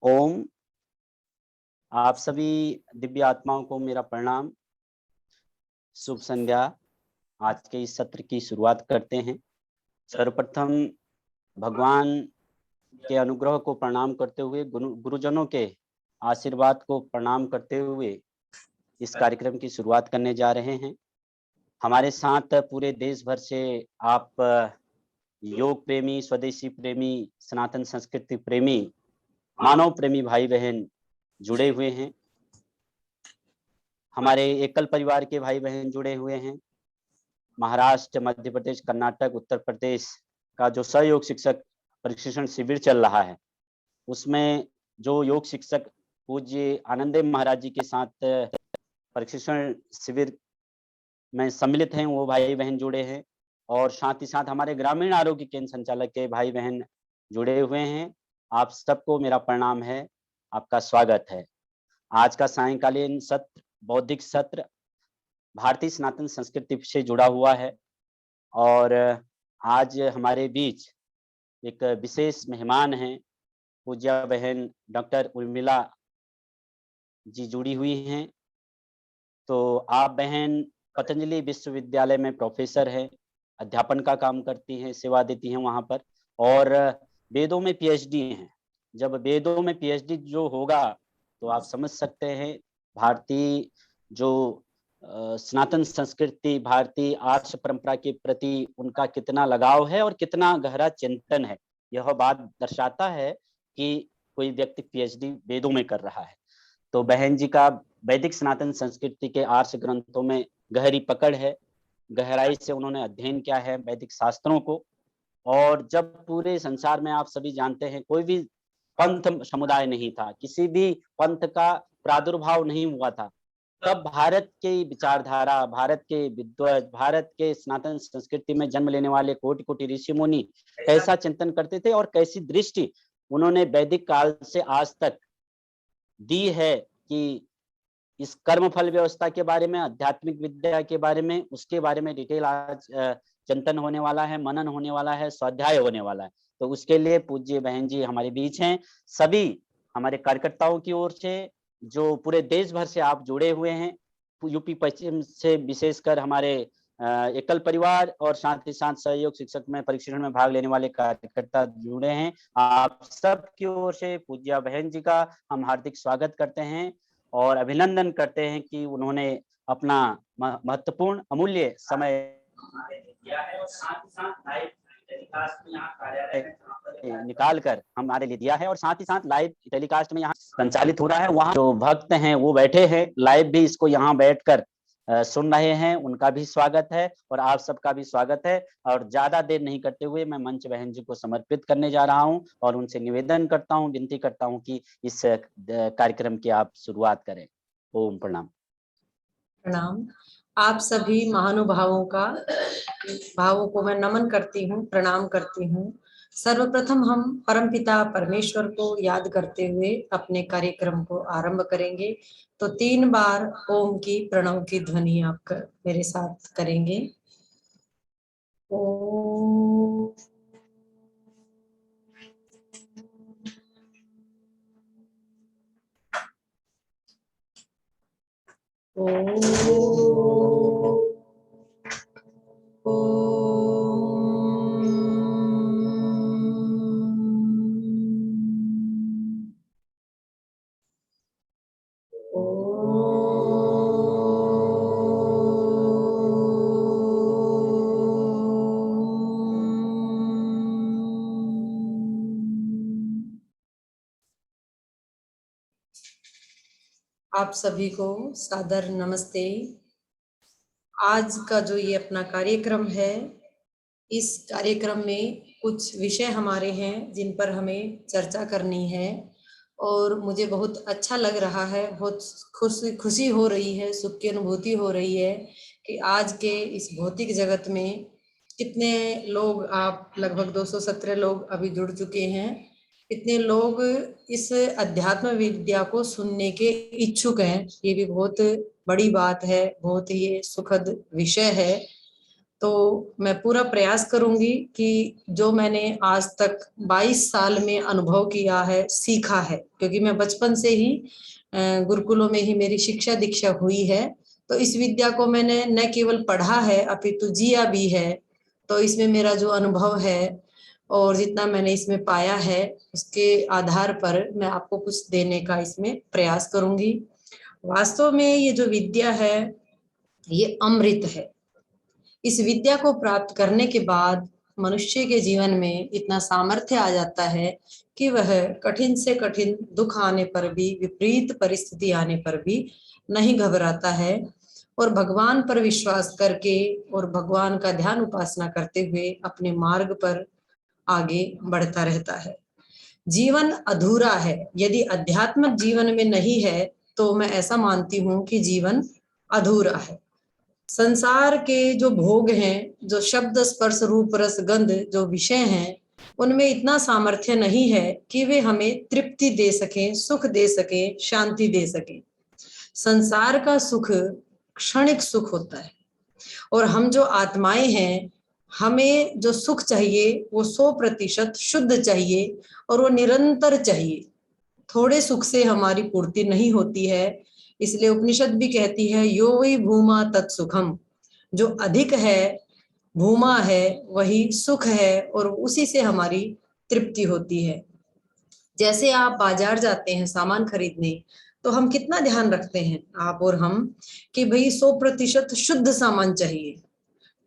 ओम। आप सभी दिव्य आत्माओं को मेरा प्रणाम। शुभ संध्या। आज के इस सत्र की शुरुआत करते हैं। सर्वप्रथम भगवान के अनुग्रह को प्रणाम करते हुए, गुरुजनों के आशीर्वाद को प्रणाम करते हुए इस कार्यक्रम की शुरुआत करने जा रहे हैं। हमारे साथ पूरे देश भर से आप योग प्रेमी, स्वदेशी प्रेमी, सनातन संस्कृति प्रेमी, मानव प्रेमी भाई बहन जुड़े हुए हैं। हमारे एकल परिवार के भाई बहन जुड़े हुए हैं। महाराष्ट्र, मध्य प्रदेश, कर्नाटक, उत्तर प्रदेश का जो सहयोग शिक्षक प्रशिक्षण शिविर चल रहा है, उसमें जो योग शिक्षक पूज्य आनंदे महाराज जी के साथ प्रशिक्षण शिविर में सम्मिलित हैं, वो भाई बहन जुड़े हैं। और साथ ही साथ हमारे ग्रामीण आरोग्य केंद्र संचालक के भाई बहन जुड़े हुए हैं। आप सबको मेरा प्रणाम है, आपका स्वागत है। आज का सायंकालीन सत्र, बौद्धिक सत्र, भारतीय सनातन संस्कृति से जुड़ा हुआ है। और आज हमारे बीच एक विशेष मेहमान हैं, पूज्य बहन डॉक्टर उर्मिला जी जुड़ी हुई हैं। तो आप बहन पतंजलि विश्वविद्यालय में प्रोफेसर है, अध्यापन का काम करती हैं, सेवा देती हैं वहाँ पर, और वेदों में पीएचडी हैं। जब वेदों में पीएचडी जो होगा तो आप समझ सकते हैं भारतीय जो सनातन संस्कृति, भारतीय आर्ष परंपरा के प्रति उनका कितना लगाव है और कितना गहरा चिंतन है। यह बात दर्शाता है कि कोई व्यक्ति पीएचडी वेदों में कर रहा है। तो बहन जी का वैदिक सनातन संस्कृति के आर्ष ग्रंथों में गहरी पकड़ है, गहराई से उन्होंने अध्ययन किया है वैदिक शास्त्रों को। और जब पूरे संसार में आप सभी जानते हैं कोई भी पंथ समुदाय नहीं था, किसी भी पंथ का प्रादुर्भाव नहीं हुआ था, तब भारत की विचारधारा, भारत के विद्वत, भारत के सनातन संस्कृति में जन्म लेने वाले कोटि कोटि ऋषि मुनि कैसा चिंतन करते थे और कैसी दृष्टि उन्होंने वैदिक काल से आज तक दी है कि इस कर्मफल व्यवस्था के बारे में, आध्यात्मिक विद्या के बारे में, उसके बारे में डिटेल आज चिंतन होने वाला है, मनन होने वाला है, स्वाध्याय होने वाला है। तो उसके लिए पूज्य बहन जी हमारे बीच हैं। सभी हमारे कार्यकर्ताओं की ओर से, जो पूरे देश भर से आप जुड़े हुए हैं, यूपी पश्चिम से विशेषकर हमारे एकल परिवार और साथ ही साथ सहयोग शिक्षक में प्रशिक्षण में भाग लेने वाले कार्यकर्ता जुड़े हैं। आप सब की ओर से पूज्य बहन जी का हम हार्दिक स्वागत करते हैं और अभिनंदन करते हैं कि उन्होंने अपना महत्वपूर्ण अमूल्य समय दिया है और साथ ही साथ लाइव टेलीकास्ट में यहाँ कार्यालय निकाल कर हमारे लिए दिया है और साथ ही साथ लाइव टेलीकास्ट में यहाँ संचालित हो रहा है। वहाँ जो भक्त हैं वो बैठे हैं, लाइव भी इसको यहाँ बैठकर सुन रहे हैं, उनका भी स्वागत है और आप सबका भी स्वागत है। और ज्यादा देर नहीं करते हुए मैं मंच बहन जी को समर्पित करने जा रहा हूं और उनसे निवेदन करता हूं, विनती करता हूं कि इस कार्यक्रम की आप शुरुआत करें। ओम प्रणाम। प्रणाम। आप सभी महानुभावों को मैं नमन करती हूँ, प्रणाम करती हूँ। सर्वप्रथम हम परमपिता परमेश्वर को याद करते हुए अपने कार्यक्रम को आरंभ करेंगे। तो 3 बार ओम की प्रणव की ध्वनि आप मेरे साथ करेंगे। ओम। आप सभी को सादर नमस्ते। आज का जो ये अपना कार्यक्रम है, इस कार्यक्रम में कुछ विषय हमारे हैं जिन पर हमें चर्चा करनी है और मुझे बहुत अच्छा लग रहा है, बहुत खुशी हो रही है, सुख की अनुभूति हो रही है कि आज के इस भौतिक जगत में कितने लोग, आप लगभग 217 लोग अभी जुड़ चुके हैं, इतने लोग इस अध्यात्म विद्या को सुनने के इच्छुक हैं। ये भी बहुत बड़ी बात है, बहुत ही सुखद विषय है। तो मैं पूरा प्रयास करूंगी कि जो मैंने आज तक 22 साल में अनुभव किया है, सीखा है, क्योंकि मैं बचपन से ही गुरुकुलों में ही मेरी शिक्षा दीक्षा हुई है, तो इस विद्या को मैंने न केवल पढ़ा है अपितु जिया भी है। तो इसमें मेरा जो अनुभव है और जितना मैंने इसमें पाया है, उसके आधार पर मैं आपको कुछ देने का इसमें प्रयास करूंगी। वास्तव में ये जो विद्या है ये अमृत है। इस विद्या को प्राप्त करने के बाद मनुष्य के जीवन में इतना सामर्थ्य आ जाता है कि वह कठिन से कठिन दुख आने पर भी, विपरीत परिस्थिति आने पर भी नहीं घबराता है और भगवान पर विश्वास करके और भगवान का ध्यान उपासना करते हुए अपने मार्ग पर आगे बढ़ता रहता है। जीवन अधूरा है यदि अध्यात्मक जीवन में नहीं है, तो मैं ऐसा मानती हूँ कि जीवन अधूरा है। संसार के जो भोग हैं, जो शब्द स्पर्श रूप रस गंध जो विषय हैं, उनमें इतना सामर्थ्य नहीं है कि वे हमें तृप्ति दे सकें, सुख दे सकें, शांति दे सकें। संसार का सुख क्षणिक सुख होता है और हम जो आत्माएं हैं, हमें जो सुख चाहिए वो 100% शुद्ध चाहिए और वो निरंतर चाहिए। थोड़े सुख से हमारी पूर्ति नहीं होती है, इसलिए उपनिषद भी कहती है यो वै भूमा तत्सुखम, जो अधिक है, भूमा है, वही सुख है और उसी से हमारी तृप्ति होती है। जैसे आप बाजार जाते हैं सामान खरीदने, तो हम कितना ध्यान रखते हैं, आप और हम, कि भाई 100% शुद्ध सामान चाहिए।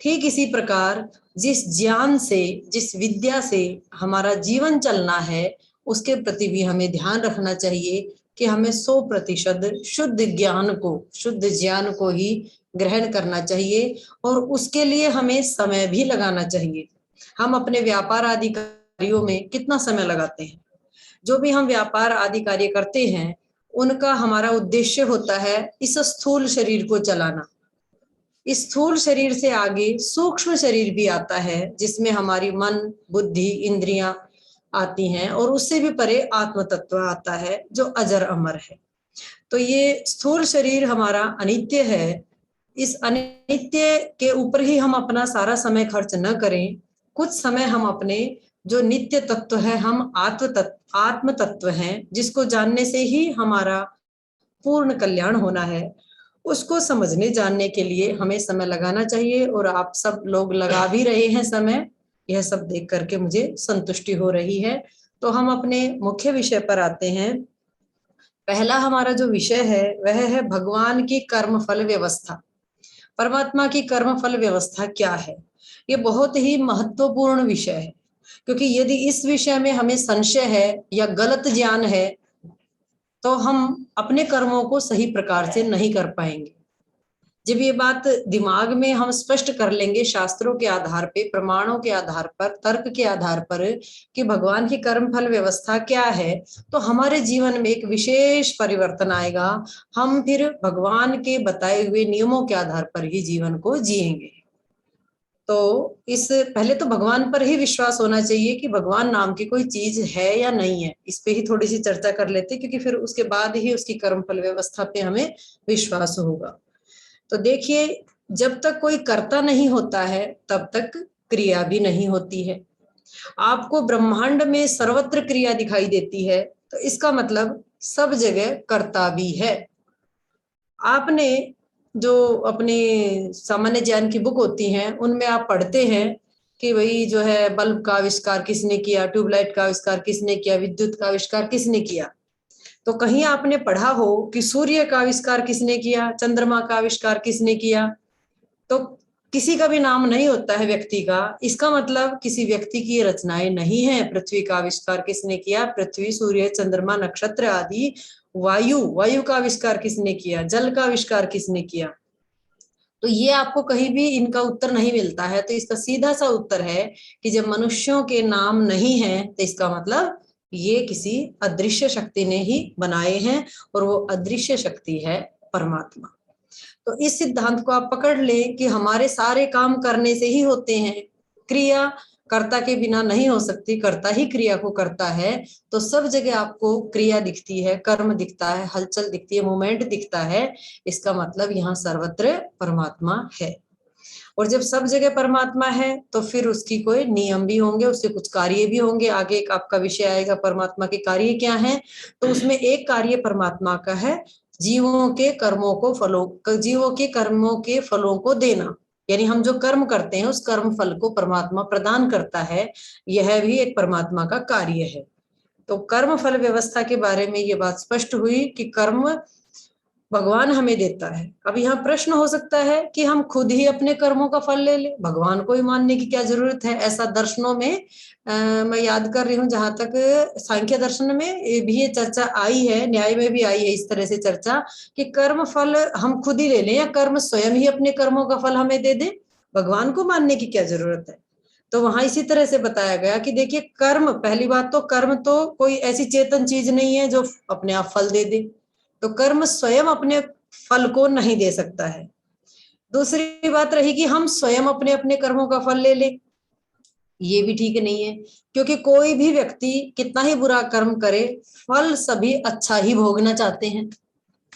ठीक इसी प्रकार जिस ज्ञान से, जिस विद्या से हमारा जीवन चलना है, उसके प्रति भी हमें ध्यान रखना चाहिए कि हमें 100% शुद्ध ज्ञान को, शुद्ध ज्ञान को ही ग्रहण करना चाहिए और उसके लिए हमें समय भी लगाना चाहिए। हम अपने व्यापार आदि कार्यों में कितना समय लगाते हैं? जो भी हम व्यापार आदि कार्य करते हैं, उनका हमारा उद्देश्य होता है इस स्थूल शरीर को चलाना। इस स्थूल शरीर से आगे सूक्ष्म शरीर भी आता है, जिसमें हमारी मन, बुद्धि, इंद्रियां आती हैं और उससे भी परे आत्म तत्व आता है जो अजर अमर है। तो ये स्थूल शरीर हमारा अनित्य है। इस अनित्य के ऊपर ही हम अपना सारा समय खर्च न करें। कुछ समय हम अपने जो नित्य तत्व है, हम आत्म तत्व हैं, जिसको जानने से ही हमारा पूर्ण कल्याण होना है, उसको समझने जानने के लिए हमें समय लगाना चाहिए और आप सब लोग लगा भी रहे हैं समय। यह सब देख करके मुझे संतुष्टि हो रही है। तो हम अपने मुख्य विषय पर आते हैं। पहला हमारा जो विषय है वह है भगवान की कर्म फल व्यवस्था। परमात्मा की कर्म फल व्यवस्था क्या है? ये बहुत ही महत्वपूर्ण विषय है, क्योंकि यदि इस विषय में हमें संशय है या गलत ज्ञान है, तो हम अपने कर्मों को सही प्रकार से नहीं कर पाएंगे। जब ये बात दिमाग में हम स्पष्ट कर लेंगे शास्त्रों के आधार पे, प्रमाणों के आधार पर, तर्क के आधार पर कि भगवान की कर्म फल व्यवस्था क्या है, तो हमारे जीवन में एक विशेष परिवर्तन आएगा। हम फिर भगवान के बताए हुए नियमों के आधार पर ही जीवन को जिएंगे। तो इस पहले तो भगवान पर ही विश्वास होना चाहिए कि भगवान नाम की कोई चीज है या नहीं है। इस पे ही थोड़ी सी चर्चा कर लेते, क्योंकि फिर उसके बाद ही उसकी कर्म फल व्यवस्था पे हमें विश्वास होगा। तो देखिए, जब तक कोई कर्ता नहीं होता है तब तक क्रिया भी नहीं होती है। आपको ब्रह्मांड में सर्वत्र क्रिया दिखाई देती है, तो इसका मतलब सब जगह कर्ता भी है। आपने जो अपनी सामान्य ज्ञान की बुक होती हैं, उनमें आप पढ़ते हैं कि भाई जो है बल्ब का आविष्कार किसने किया, ट्यूबलाइट का आविष्कार किसने किया, विद्युत का आविष्कार किसने किया। तो कहीं आपने पढ़ा हो कि सूर्य का आविष्कार किसने किया, चंद्रमा का आविष्कार किसने किया, तो किसी का भी नाम नहीं होता है व्यक्ति का। इसका मतलब किसी व्यक्ति की रचनाएं नहीं है। पृथ्वी का आविष्कार किसने किया? पृथ्वी, सूर्य, चंद्रमा, नक्षत्र आदि। वायु का आविष्कार किसने किया? जल का आविष्कार किसने किया? तो ये आपको कहीं भी इनका उत्तर नहीं मिलता है। तो इसका सीधा सा उत्तर है कि जब मनुष्यों के नाम नहीं है, तो इसका मतलब ये किसी अदृश्य शक्ति ने ही बनाए हैं और वो अदृश्य शक्ति है परमात्मा। तो इस सिद्धांत को आप पकड़ ले कि हमारे सारे काम करने से ही होते हैं, क्रिया कर्ता के बिना नहीं हो सकती, कर्ता ही क्रिया को करता है। तो सब जगह आपको क्रिया दिखती है, कर्म दिखता है, हलचल दिखती है, मूवमेंट दिखता है। इसका मतलब यहाँ सर्वत्र परमात्मा है। और जब सब जगह परमात्मा है तो फिर उसकी कोई नियम भी होंगे, उसके कुछ कार्य भी होंगे। आगे एक आपका विषय आएगा परमात्मा के कार्य क्या हैं, तो उसमें एक कार्य परमात्मा का है जीवों के कर्मों के फलों को देना। यानी हम जो कर्म करते हैं उस कर्म फल को परमात्मा प्रदान करता है, यह भी एक परमात्मा का कार्य है। तो कर्म फल व्यवस्था के बारे में ये बात स्पष्ट हुई कि कर्म भगवान हमें देता है। अब यहाँ प्रश्न हो सकता है कि हम खुद ही अपने कर्मों का फल ले ले, भगवान को ही मानने की क्या जरूरत है। ऐसा दर्शनों में मैं याद कर रही हूँ, जहां तक सांख्य दर्शन में भी ये चर्चा आई है, न्याय में भी आई है इस तरह से चर्चा कि कर्म फल हम खुद ही ले लें या कर्म स्वयं ही अपने कर्मों का फल हमें दे दे, भगवान को मानने की क्या जरूरत है। तो वहां इसी तरह से बताया गया कि देखिए कर्म, पहली बात तो कर्म तो कोई ऐसी चेतन चीज नहीं है जो अपने आप फल दे दे, तो कर्म स्वयं अपने फल को नहीं दे सकता है। दूसरी बात रही कि हम स्वयं अपने अपने कर्मों का फल ले ले, ये भी ठीक नहीं है, क्योंकि कोई भी व्यक्ति कितना ही बुरा कर्म करे फल सभी अच्छा ही भोगना चाहते हैं।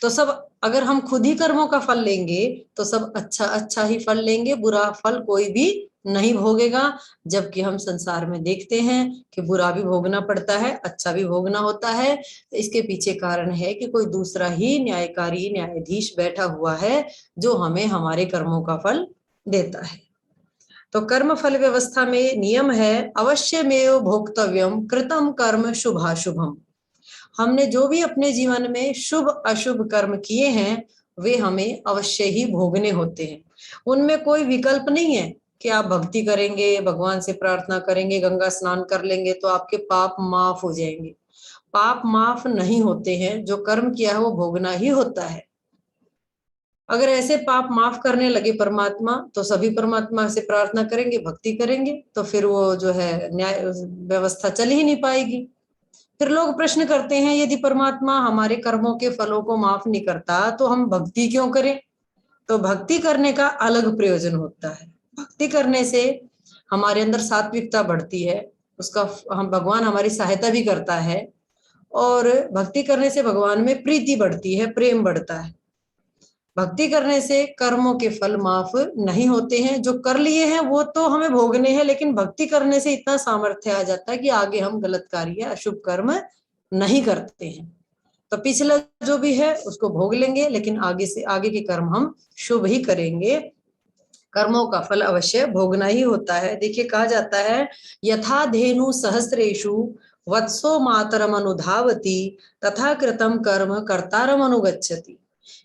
तो सब अगर हम खुद ही कर्मों का फल लेंगे तो सब अच्छा अच्छा ही फल लेंगे, बुरा फल कोई भी नहीं भोगेगा। जबकि हम संसार में देखते हैं कि बुरा भी भोगना पड़ता है, अच्छा भी भोगना होता है। तो इसके पीछे कारण है कि कोई दूसरा ही न्यायकारी न्यायाधीश बैठा हुआ है जो हमें हमारे कर्मों का फल देता है। तो कर्म फल व्यवस्था में नियम है अवश्यमेव भोक्तव्यम कृतम कर्म शुभाशुभम। हमने जो भी अपने जीवन में शुभ अशुभ कर्म किए हैं वे हमें अवश्य ही भोगने होते हैं। उनमें कोई विकल्प नहीं है कि आप भक्ति करेंगे, भगवान से प्रार्थना करेंगे, गंगा स्नान कर लेंगे तो आपके पाप माफ हो जाएंगे। पाप माफ नहीं होते हैं, जो कर्म किया है वो भोगना ही होता है। अगर ऐसे पाप माफ करने लगे परमात्मा तो सभी परमात्मा से प्रार्थना करेंगे, भक्ति करेंगे, तो फिर वो जो है न्याय व्यवस्था चल ही नहीं पाएगी। फिर लोग प्रश्न करते हैं यदि परमात्मा हमारे कर्मों के फलों को माफ नहीं करता तो हम भक्ति क्यों करें। तो भक्ति करने का अलग प्रयोजन होता है। भक्ति करने से हमारे अंदर सात्विकता बढ़ती है, उसका हम भगवान हमारी सहायता भी करता है, और भक्ति करने से भगवान में प्रीति बढ़ती है, प्रेम बढ़ता है। भक्ति करने से कर्मों के फल माफ नहीं होते हैं, जो कर लिए हैं वो तो हमें भोगने हैं, लेकिन भक्ति करने से इतना सामर्थ्य आ जाता है कि आगे हम गलत कार्य अशुभ कर्म नहीं करते हैं। तो पिछला जो भी है उसको भोग लेंगे, लेकिन आगे से आगे के कर्म हम शुभ ही करेंगे। कर्मों का फल अवश्य भोगना ही होता है। देखिए कहा जाता है यथा धेनु सहस्रेषु वत्सो मातरम अनुधावती तथा कृतम कर्म कर्तारम अनुगच्छति।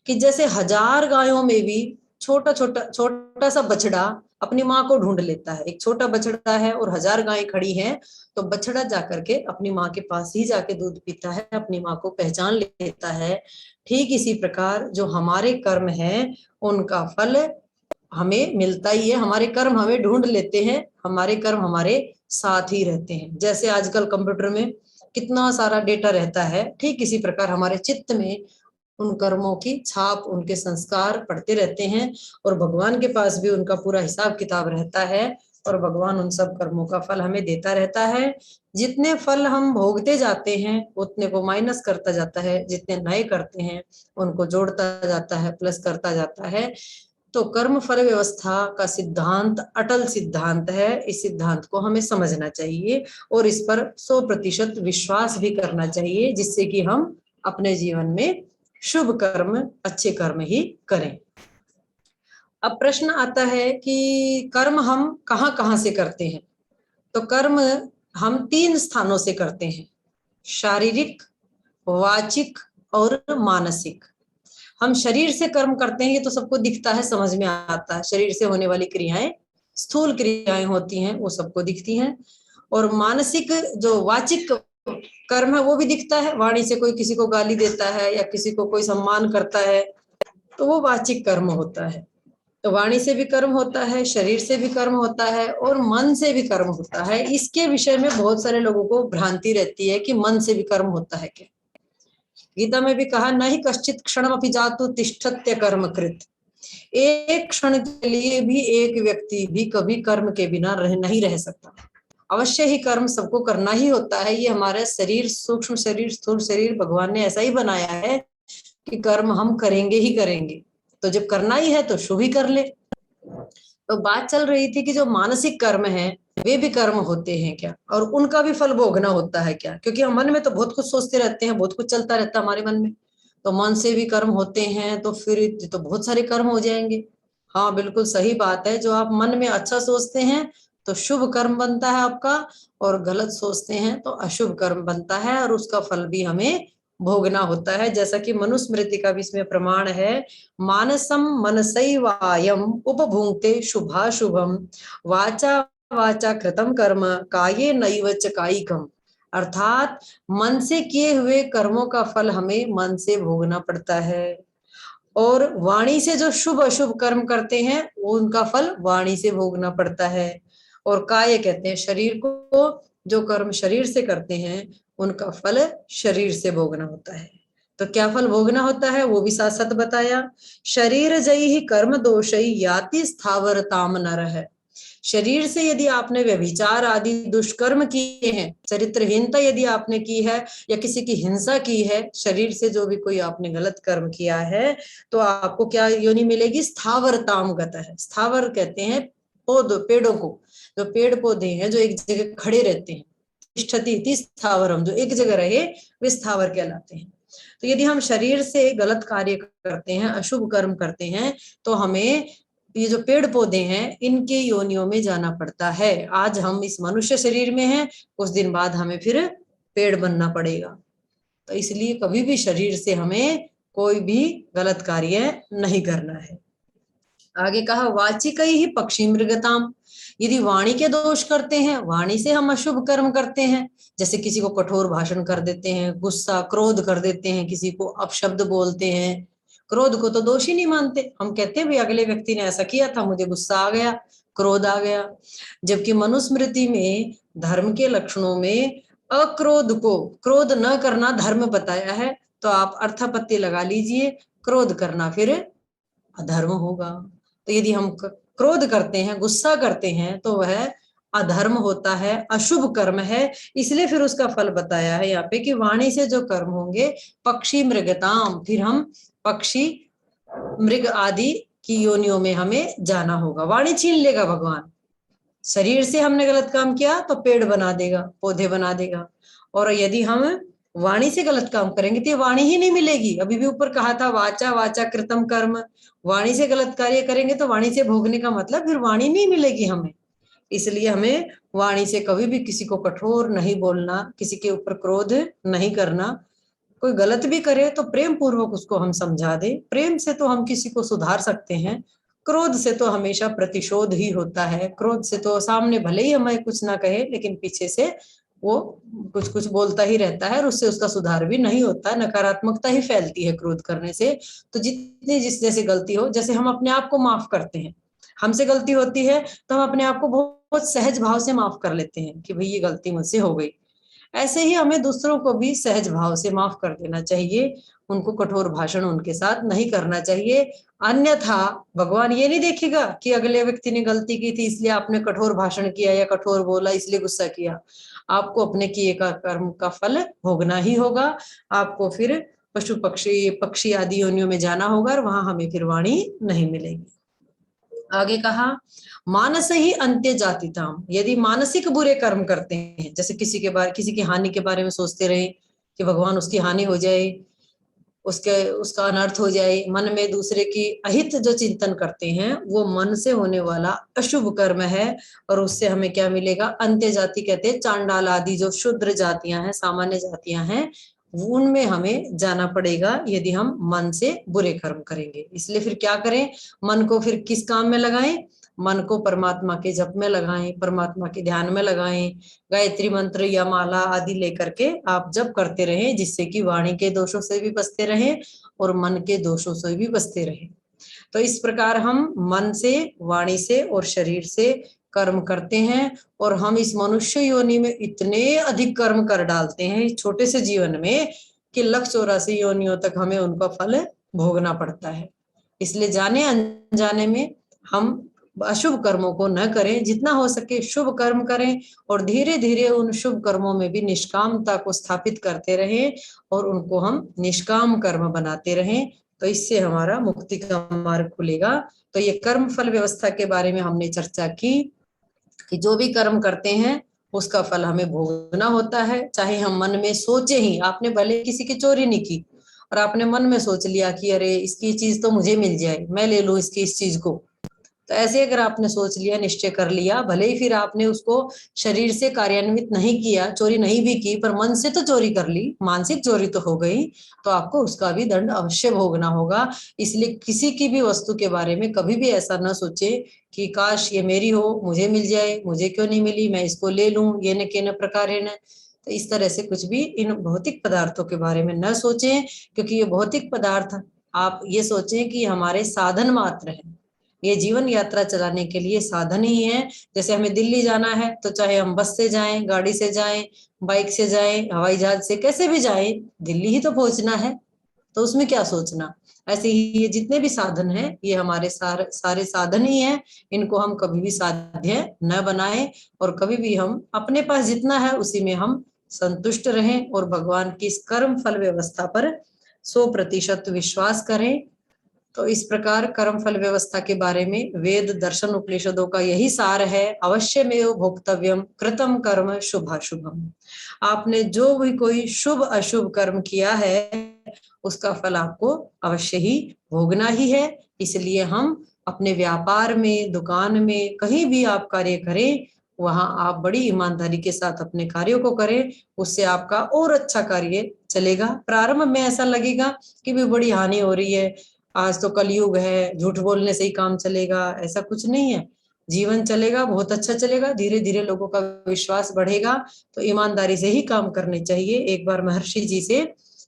कि जैसे 1000 गायों में भी छोटा सा बछड़ा अपनी माँ को ढूंढ लेता है। एक छोटा बछड़ा है और 1000 गायें खड़ी हैं, तो बछड़ा जाकर के अपनी माँ के पास ही जाके दूध पीता है, अपनी माँ को पहचान लेता है। ठीक इसी प्रकार जो हमारे कर्म हैं उनका फल हमें मिलता ही है। हमारे कर्म हमें ढूंढ लेते हैं, हमारे कर्म हमारे साथ ही रहते हैं। जैसे आजकल कंप्यूटर में कितना सारा डेटा रहता है, ठीक इसी प्रकार हमारे चित्त में उन कर्मों की छाप, उनके संस्कार पड़ते रहते हैं, और भगवान के पास भी उनका पूरा हिसाब किताब रहता है, और भगवान उन सब कर्मों का फल हमें देता रहता है। जितने फल हम भोगते जाते हैं उतने को माइनस करता जाता है, जितने नए करते हैं उनको जोड़ता जाता है, प्लस करता जाता है। तो कर्म फल व्यवस्था का सिद्धांत अटल सिद्धांत है। इस सिद्धांत को हमें समझना चाहिए और इस पर 100% विश्वास भी करना चाहिए, जिससे कि हम अपने जीवन में शुभ कर्म, अच्छे कर्म ही करें। अब प्रश्न आता है कि कर्म हम कहाँ कहाँ से करते हैं। तो कर्म हम 3 स्थानों से करते हैं, शारीरिक, वाचिक और मानसिक। हम शरीर से कर्म करते हैं, ये तो सबको दिखता है, समझ में आता है। शरीर से होने वाली क्रियाएं, स्थूल क्रियाएं होती हैं, वो सबको दिखती हैं। और मानसिक जो वाचिक कर्म है वो भी दिखता है। वाणी से कोई किसी को गाली देता है या किसी को कोई सम्मान करता है तो वो वाचिक कर्म होता है। तो वाणी से भी कर्म होता है, शरीर से भी कर्म होता है और मन से भी कर्म होता है। इसके विषय में बहुत सारे लोगों को भ्रांति रहती है कि मन से भी कर्म होता है क्या। गीता में भी कहा न ही कश्चित क्षणम अपि जातु तिष्ठत्य कर्म कृत। एक क्षण के लिए भी एक व्यक्ति भी कभी कर्म के बिना नहीं रह सकता। अवश्य ही कर्म सबको करना ही होता है। ये हमारा शरीर, सूक्ष्म शरीर, स्थूल शरीर भगवान ने ऐसा ही बनाया है कि कर्म हम करेंगे ही करेंगे। तो जब करना ही है तो शुभ ही कर ले। तो बात चल रही थी कि जो मानसिक कर्म है वे भी कर्म होते हैं क्या, और उनका भी फल भोगना होता है क्या? क्योंकि हम मन में तो बहुत कुछ सोचते रहते हैं, बहुत कुछ चलता रहता है हमारे मन में, तो मन से भी कर्म होते हैं, तो फिर तो बहुत सारे कर्म हो जाएंगे। हाँ बिल्कुल सही बात है, जो आप मन में अच्छा सोचते हैं तो शुभ कर्म बनता है आपका, और गलत सोचते हैं तो अशुभ कर्म बनता है, और उसका फल भी हमें भोगना होता है। जैसा कि मनुस्मृति का भी इसमें प्रमाण है, मानसम मनसैवायम उपभुंक्ते शुभाशुभम वाचा वाचा कृतम कर्म काये नैव च कायिकम। अर्थात मन से किए हुए कर्मों का फल हमें मन से भोगना पड़ता है, और वाणी से जो शुभ अशुभ कर्म करते हैं उनका फल वाणी से भोगना पड़ता है। और काय कहते हैं शरीर को, जो कर्म शरीर से करते हैं उनका फल शरीर से भोगना होता है। तो क्या फल भोगना होता है वो भी साथ साथ बताया। शरीर जयी ही कर्म दोषई याति स्थावरताम नरः। शरीर से यदि आपने व्यभिचार आदि दुष्कर्म किए हैं, चरित्रहीनता यदि आपने की है, या किसी की हिंसा की है, शरीर से जो भी कोई आपने गलत कर्म किया है, तो आपको क्या योनि मिलेगी? स्थावरताम गतः। स्थावर कहते हैं पौध पेड़ों को, जो पेड़ पौधे हैं जो एक जगह खड़े रहते हैं, तिष्ठति इति स्थावरम, जो एक जगह रहे वे स्थावर कहलाते हैं। तो यदि हम शरीर से गलत कार्य करते हैं, अशुभ कर्म करते हैं, तो हमें ये जो पेड़ पौधे हैं इनके योनियों में जाना पड़ता है। आज हम इस मनुष्य शरीर में हैं, कुछ दिन बाद हमें फिर पेड़ बनना पड़ेगा। तो इसलिए कभी भी शरीर से हमें कोई भी गलत कार्य नहीं करना है। आगे कहा वाचिकई ही पक्षी मृगताम। यदि वाणी के दोष करते हैं, वाणी से हम अशुभ कर्म करते हैं, जैसे किसी को कठोर भाषण कर देते हैं, गुस्सा क्रोध कर देते हैं, किसी को अपशब्द बोलते हैं। क्रोध को तो दोष ही नहीं मानते, हम कहते हैं भाई अगले व्यक्ति ने ऐसा किया था, मुझे गुस्सा आ गया, क्रोध आ गया। जबकि मनुस्मृति में धर्म के लक्षणों में अक्रोध को, क्रोध न करना धर्म बताया है। तो आप अर्थापत्ति लगा लीजिए, क्रोध करना फिर अधर्म होगा। तो यदि हम क्रोध करते हैं, गुस्सा करते हैं, तो वह अधर्म होता है, अशुभ कर्म है। इसलिए फिर उसका फल बताया है यहाँ पे कि वाणी से जो कर्म होंगे पक्षी मृगताम, फिर हम पक्षी मृग आदि की योनियों में हमें जाना होगा। वाणी छीन लेगा भगवान, शरीर से हमने गलत काम किया तो पेड़ बना देगा, पौधे बना देगा, और यदि हम वाणी से गलत काम करेंगे तो ये वाणी ही नहीं मिलेगी। अभी भी ऊपर कहा था वाचा वाचा कृतम कर्म, वाणी से गलत कार्य करेंगे तो वाणी से भोगने का मतलब फिर वाणी नहीं मिलेगी हमें। इसलिए हमें वाणी से कभी भी किसी को कठोर नहीं बोलना, किसी के ऊपर क्रोध नहीं करना। कोई गलत भी करे तो प्रेम पूर्वक उसको हम समझा दें, प्रेम से तो हम किसी को सुधार सकते हैं। क्रोध से तो हमेशा प्रतिशोध ही होता है, क्रोध से तो सामने भले ही हमें कुछ ना कहे लेकिन पीछे से वो कुछ कुछ बोलता ही रहता है, और उससे उसका सुधार भी नहीं होता, नकारात्मकता ही फैलती है क्रोध करने से। तो जितनी जिस जैसे गलती हो, जैसे हम अपने आप को माफ करते हैं, हमसे गलती होती है तो हम अपने आप को बहुत सहज भाव से माफ कर लेते हैं कि भाई ये गलती मुझसे हो गई। ऐसे ही हमें दूसरों को भी सहज भाव से माफ कर देना चाहिए, उनको कठोर भाषण उनके साथ नहीं करना चाहिए। अन्यथा भगवान ये नहीं देखेगा कि अगले व्यक्ति ने गलती की थी इसलिए आपने कठोर भाषण किया या कठोर बोला इसलिए गुस्सा किया। आपको अपने किए का कर्म का फल भोगना ही होगा। आपको फिर पशु पक्षी पक्षी आदि योनियों में जाना होगा, और वहां हमें फिर वाणी नहीं मिलेगी। आगे कहा मानस ही अंत्य जातिताम। यदि मानसिक बुरे कर्म करते हैं, जैसे किसी की हानि के बारे में सोचते रहे कि भगवान उसकी हानि हो जाए, उसका अनर्थ हो जाए, मन में दूसरे की अहित जो चिंतन करते हैं वो मन से होने वाला अशुभ कर्म है। और उससे हमें क्या मिलेगा? अंत्य जाति कहते हैं चांडाल आदि जो शुद्र जातियां हैं, सामान्य जातियां हैं, उनमें हमें जाना पड़ेगा यदि हम मन से बुरे कर्म करेंगे। इसलिए फिर क्या करें? मन को फिर किस काम में लगाएं? मन को परमात्मा के जप में लगाएं, परमात्मा के ध्यान में लगाएं, गायत्री मंत्र या माला आदि लेकर के आप जप करते रहें, जिससे कि वाणी के दोषों से भी बचते रहें और मन के दोषों से भी बचते रहें। तो इस प्रकार हम मन से, वाणी से और शरीर से कर्म करते हैं, और हम इस मनुष्य योनि में इतने अधिक कर्म कर डालते हैं इस छोटे से जीवन में कि 184 योनियों तक हमें उनका फल भोगना पड़ता है। इसलिए जाने अनजाने में हम अशुभ कर्मों को न करें, जितना हो सके शुभ कर्म करें, और धीरे धीरे उन शुभ कर्मों में भी निष्कामता को स्थापित करते रहें और उनको हम निष्काम कर्म बनाते रहें। तो इससे हमारा मुक्ति का मार्ग खुलेगा। तो ये कर्म फल व्यवस्था के बारे में हमने चर्चा की कि जो भी कर्म करते हैं उसका फल हमें भोगना होता है। चाहे हम मन में सोचे ही, आपने भले किसी की चोरी नहीं की और आपने मन में सोच लिया कि अरे इसकी चीज तो मुझे मिल जाए, मैं ले लूं इसकी इस चीज को, तो ऐसे अगर आपने सोच लिया, निश्चय कर लिया, भले ही फिर आपने उसको शरीर से कार्यान्वित नहीं किया, चोरी नहीं भी की, पर मन से तो चोरी कर ली, मानसिक चोरी तो हो गई, तो आपको उसका भी दंड अवश्य भोगना होगा। इसलिए किसी की भी वस्तु के बारे में कभी भी ऐसा न सोचे कि काश ये मेरी हो, मुझे मिल जाए, मुझे क्यों नहीं मिली, मैं इसको ले लूं, ये न के न प्रकार है न। तो इस तरह से कुछ भी इन भौतिक पदार्थों के बारे में न सोचें, क्योंकि ये भौतिक पदार्थ, आप ये सोचें कि हमारे साधन मात्र है, ये जीवन यात्रा चलाने के लिए साधन ही है। जैसे हमें दिल्ली जाना है तो चाहे हम बस से जाएं, गाड़ी से जाएं, बाइक से जाएं, हवाई जहाज से, कैसे भी जाएं, दिल्ली ही तो पहुंचना है, तो उसमें क्या सोचना। ऐसे ही ये जितने भी साधन हैं, ये हमारे सारे साधन ही हैं। इनको हम कभी भी साध्य न बनाएं और कभी भी हम अपने पास जितना है उसी में हम संतुष्ट रहें और भगवान की इस कर्म फल व्यवस्था पर 100% विश्वास करें। तो इस प्रकार कर्म फल व्यवस्था के बारे में वेद दर्शन उपनिषदों का यही सार है। अवश्यमेव भोक्तव्यम कृतम कर्म शुभाशुभम। आपने जो भी कोई शुभ अशुभ कर्म किया है उसका फल आपको अवश्य ही भोगना ही है। इसलिए हम अपने व्यापार में, दुकान में, कहीं भी आप कार्य करें, वहां आप बड़ी ईमानदारी के साथ अपने कार्यों को करें, उससे आपका और अच्छा कार्य चलेगा। प्रारंभ में ऐसा लगेगा कि भी बड़ी हानि हो रही है, आज तो कलयुग है, झूठ बोलने से ही काम चलेगा, ऐसा कुछ नहीं है। जीवन चलेगा, बहुत अच्छा चलेगा, धीरे धीरे लोगों का विश्वास बढ़ेगा। तो ईमानदारी से ही काम करने चाहिए। एक बार महर्षि जी से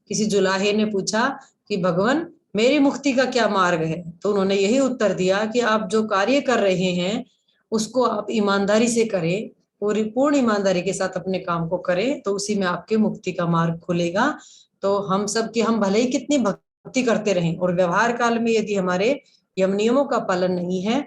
किसी जुलाहे ने पूछा कि भगवान मेरी मुक्ति का क्या मार्ग है, तो उन्होंने यही उत्तर दिया कि आप जो कार्य कर रहे हैं उसको आप ईमानदारी से करें, पूरी पूर्ण ईमानदारी के साथ अपने काम को करें, तो उसी में आपके मुक्ति का मार्ग खुलेगा। तो हम सब की, हम भले ही कितनी भक्ति करते रहें और व्यवहार काल में यदि हमारे यम नियमों का पालन नहीं है,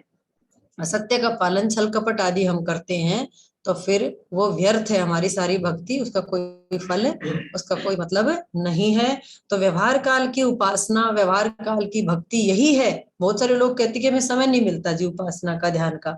असत्य का पालन, छल कपट आदि हम करते हैं, तो फिर वो व्यर्थ है हमारी सारी भक्ति, उसका कोई फल, उसका कोई मतलब नहीं है। तो व्यवहार काल की उपासना, व्यवहार काल की भक्ति यही है। बहुत सारे लोग कहते कि हमें समय नहीं मिलता जी उपासना का, ध्यान का,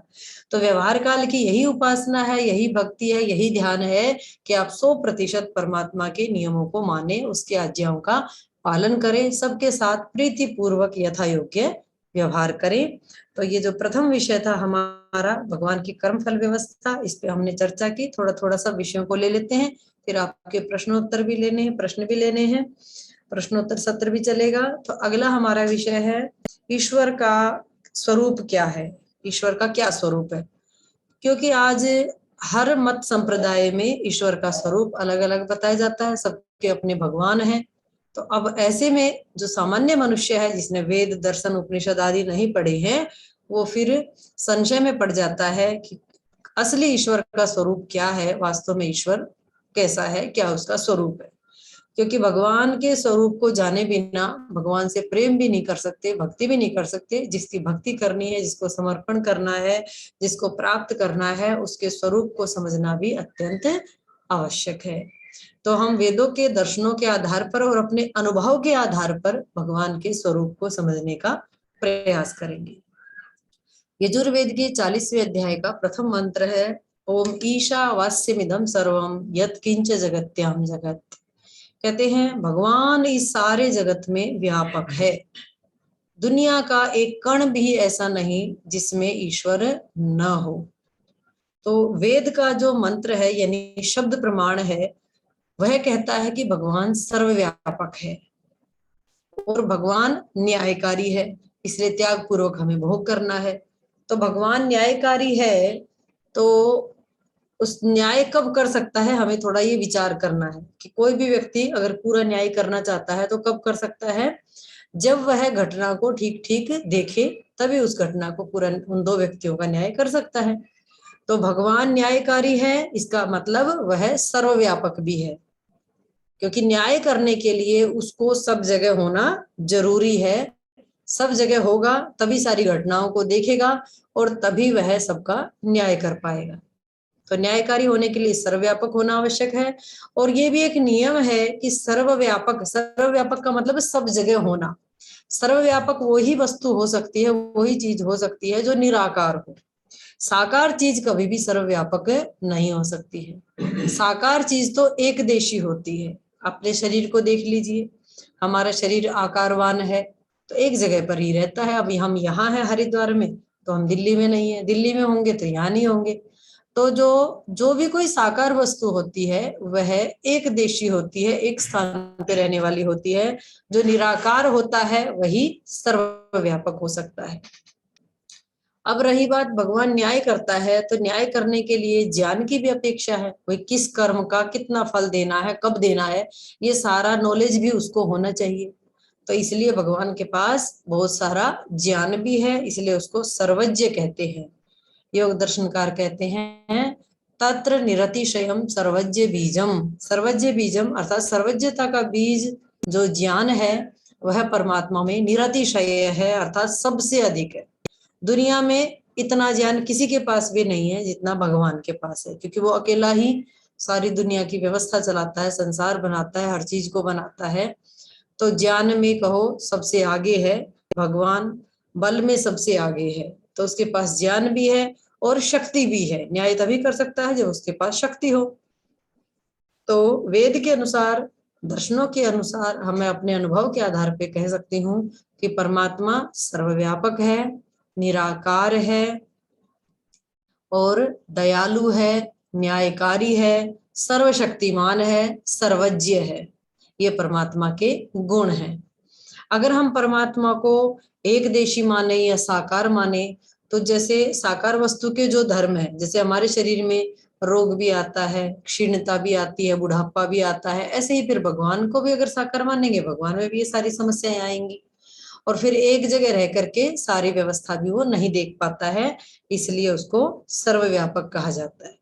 तो व्यवहार काल की यही उपासना है, यही भक्ति है, यही ध्यान है कि आप 100% परमात्मा के नियमों को माने, उसके आज्ञाओं का पालन करें, सबके साथ प्रीति पूर्वक यथा योग्य व्यवहार करें। तो ये जो प्रथम विषय था हमारा भगवान की कर्म फल व्यवस्था, इस पे हमने चर्चा की। थोड़ा थोड़ा सा विषयों को ले लेते हैं, फिर आपके प्रश्नोत्तर भी लेने हैं, प्रश्न भी लेने हैं, प्रश्नोत्तर सत्र भी चलेगा। तो अगला हमारा विषय है ईश्वर का स्वरूप क्या है, ईश्वर का क्या स्वरूप है। क्योंकि आज हर मत संप्रदाय में ईश्वर का स्वरूप अलग अलग बताया जाता है, सबके अपने भगवान हैं। तो अब ऐसे में जो सामान्य मनुष्य है, जिसने वेद दर्शन उपनिषद आदि नहीं पढ़े हैं, वो फिर संशय में पड़ जाता है कि असली ईश्वर का स्वरूप क्या है, वास्तव में ईश्वर कैसा है, क्या उसका स्वरूप है। क्योंकि भगवान के स्वरूप को जाने बिना भगवान से प्रेम भी नहीं कर सकते, भक्ति भी नहीं कर सकते। जिसकी भक्ति करनी है, जिसको समर्पण करना है, जिसको प्राप्त करना है, उसके स्वरूप को समझना भी अत्यंत आवश्यक है। तो हम वेदों के दर्शनों के आधार पर और अपने अनुभव के आधार पर भगवान के स्वरूप को समझने का प्रयास करेंगे। यजुर्वेद के 40वें अध्याय का प्रथम मंत्र है ओम ईशावास्यमिदं सर्वम यत् किंच जगत्याम जगत। कहते हैं भगवान इस सारे जगत में व्यापक है, दुनिया का एक कण भी ऐसा नहीं जिसमें ईश्वर न हो। तो वेद का जो मंत्र है यानी शब्द प्रमाण है, वह कहता है कि भगवान सर्वव्यापक है और भगवान न्यायकारी है, इसलिए त्याग पूर्वक हमें भोग करना है। तो भगवान न्यायकारी है, तो उस न्याय कब कर सकता है, हमें थोड़ा ये विचार करना है कि कोई भी व्यक्ति अगर पूरा न्याय करना चाहता है तो कब कर सकता है, जब वह घटना को ठीक ठीक देखे, तभी उस घटना को पूरा उन दो व्यक्तियों का न्याय कर सकता है। तो भगवान न्यायकारी है, इसका मतलब वह सर्वव्यापक भी है, क्योंकि न्याय करने के लिए उसको सब जगह होना जरूरी है। सब जगह होगा तभी सारी घटनाओं को देखेगा और तभी वह सबका न्याय कर पाएगा। तो न्यायकारी होने के लिए सर्वव्यापक होना आवश्यक है। और ये भी एक नियम है कि सर्वव्यापक, सर्वव्यापक का मतलब सब जगह होना। सर्वव्यापक वही वस्तु हो सकती है, वही चीज हो सकती है जो निराकार हो। साकार चीज कभी भी सर्वव्यापक नहीं हो सकती है। साकार चीज तो एक देशी होती है। अपने शरीर को देख लीजिए, हमारा शरीर आकारवान है तो एक जगह पर ही रहता है। अभी हम यहाँ हैं हरिद्वार में, तो हम दिल्ली में नहीं है। दिल्ली में होंगे तो यहाँ नहीं होंगे। तो जो भी कोई साकार वस्तु होती है वह एक देशी होती है, एक स्थान पे रहने वाली होती है। जो निराकार होता है वही सर्वव्यापक हो सकता है। अब रही बात भगवान न्याय करता है, तो न्याय करने के लिए ज्ञान की भी अपेक्षा है। कोई किस कर्म का कितना फल देना है, कब देना है, ये सारा नॉलेज भी उसको होना चाहिए। तो इसलिए भगवान के पास बहुत सारा ज्ञान भी है, इसलिए उसको सर्वज्ञ कहते हैं। योग दर्शनकार कहते हैं तत्र निरतिशयम सर्वज्ञ बीजम। सर्वज्ञ बीजम अर्थात सर्वज्ञता का बीज जो ज्ञान है वह परमात्मा में निरतिशय है, अर्थात सबसे अधिक है। दुनिया में इतना ज्ञान किसी के पास भी नहीं है जितना भगवान के पास है, क्योंकि वो अकेला ही सारी दुनिया की व्यवस्था चलाता है, संसार बनाता है, हर चीज को बनाता है। तो ज्ञान में कहो सबसे आगे है भगवान, बल में सबसे आगे है। तो उसके पास ज्ञान भी है और शक्ति भी है। न्याय तभी कर सकता है जब उसके पास शक्ति हो। तो वेद के अनुसार, दर्शनों के अनुसार हमें अपने अनुभव के आधार पे कह सकती हूँ कि परमात्मा सर्वव्यापक है, निराकार है और दयालु है, न्यायकारी है, सर्वशक्तिमान है, सर्वज्ञ है। ये परमात्मा के गुण हैं। अगर हम परमात्मा को एक देशी माने या साकार माने, तो जैसे साकार वस्तु के जो धर्म है, जैसे हमारे शरीर में रोग भी आता है, क्षीणता भी आती है, बुढ़ापा भी आता है, ऐसे ही फिर भगवान को भी अगर साकार मानेंगे, भगवान में भी ये सारी समस्याएं आएंगी। और फिर एक जगह रह करके सारी व्यवस्था भी वो नहीं देख पाता है, इसलिए उसको सर्वव्यापक कहा जाता है।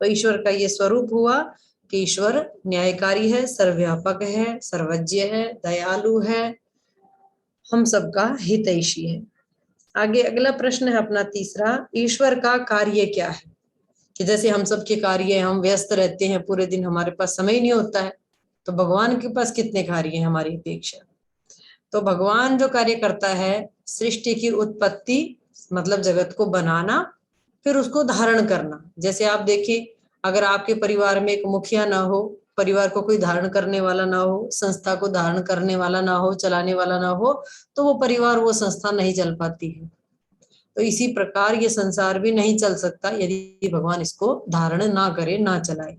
तो ईश्वर का ये स्वरूप हुआ कि ईश्वर न्यायकारी है, सर्वव्यापक है, सर्वज्ञ है, दयालु है, हम सबका हितैषी है। आगे अगला प्रश्न है अपना तीसरा, ईश्वर का कार्य क्या है। कि जैसे हम सबके कार्य, हम व्यस्त रहते हैं पूरे दिन, हमारे पास समय नहीं होता है, तो भगवान के पास कितने कार्य हैं हमारी अपेक्षा। तो भगवान जो कार्य करता है, सृष्टि की उत्पत्ति मतलब जगत को बनाना, फिर उसको धारण करना। जैसे आप देखिए, अगर आपके परिवार में एक मुखिया ना हो, परिवार को कोई धारण करने वाला ना हो, संस्था को धारण करने वाला ना हो, चलाने वाला ना हो, तो वो परिवार, वो संस्था नहीं चल पाती है। तो इसी प्रकार ये संसार भी नहीं चल सकता यदि भगवान इसको धारण ना करे, ना चलाए।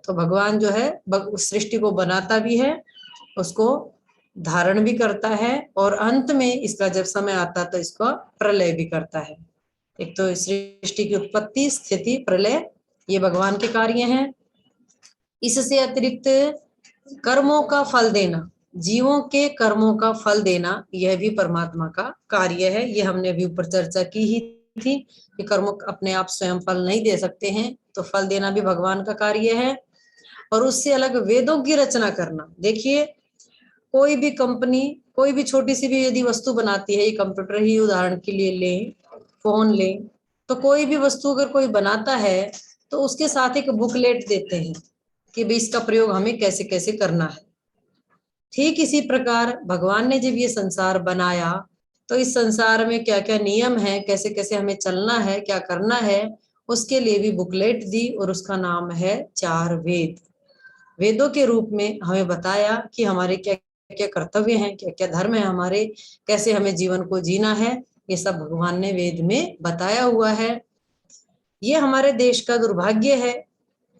तो भगवान जो है सृष्टि को बनाता भी है, उसको धारण भी करता है, और अंत में इसका जब समय आता तो इसका प्रलय भी करता है। एक तो सृष्टि की उत्पत्ति, स्थिति, प्रलय, ये भगवान के कार्य हैं। इससे अतिरिक्त कर्मों का फल देना, जीवों के कर्मों का फल देना, यह भी परमात्मा का कार्य है। ये हमने भी ऊपर चर्चा की ही थी कि कर्म अपने आप स्वयं फल नहीं दे सकते हैं, तो फल देना भी भगवान का कार्य है। और उससे अलग वेदों की रचना करना। देखिए, कोई भी कंपनी कोई भी छोटी सी भी यदि वस्तु बनाती है, ये कंप्यूटर ही उदाहरण के लिए लें, फोन लें, तो कोई भी वस्तु अगर कोई बनाता है तो उसके साथ एक बुकलेट देते हैं कि भाई इसका प्रयोग हमें कैसे कैसे करना है। ठीक इसी प्रकार भगवान ने जब ये संसार बनाया तो इस संसार में क्या क्या नियम है, कैसे कैसे हमें चलना है, क्या करना है, उसके लिए भी बुकलेट दी, और उसका नाम है 4 वेद। वेदों के रूप में हमें बताया कि हमारे क्या क्या कर्तव्य हैं, क्या क्या धर्म है हमारे, कैसे हमें जीवन को जीना है, ये सब भगवान ने वेद में बताया हुआ है। ये हमारे देश का दुर्भाग्य है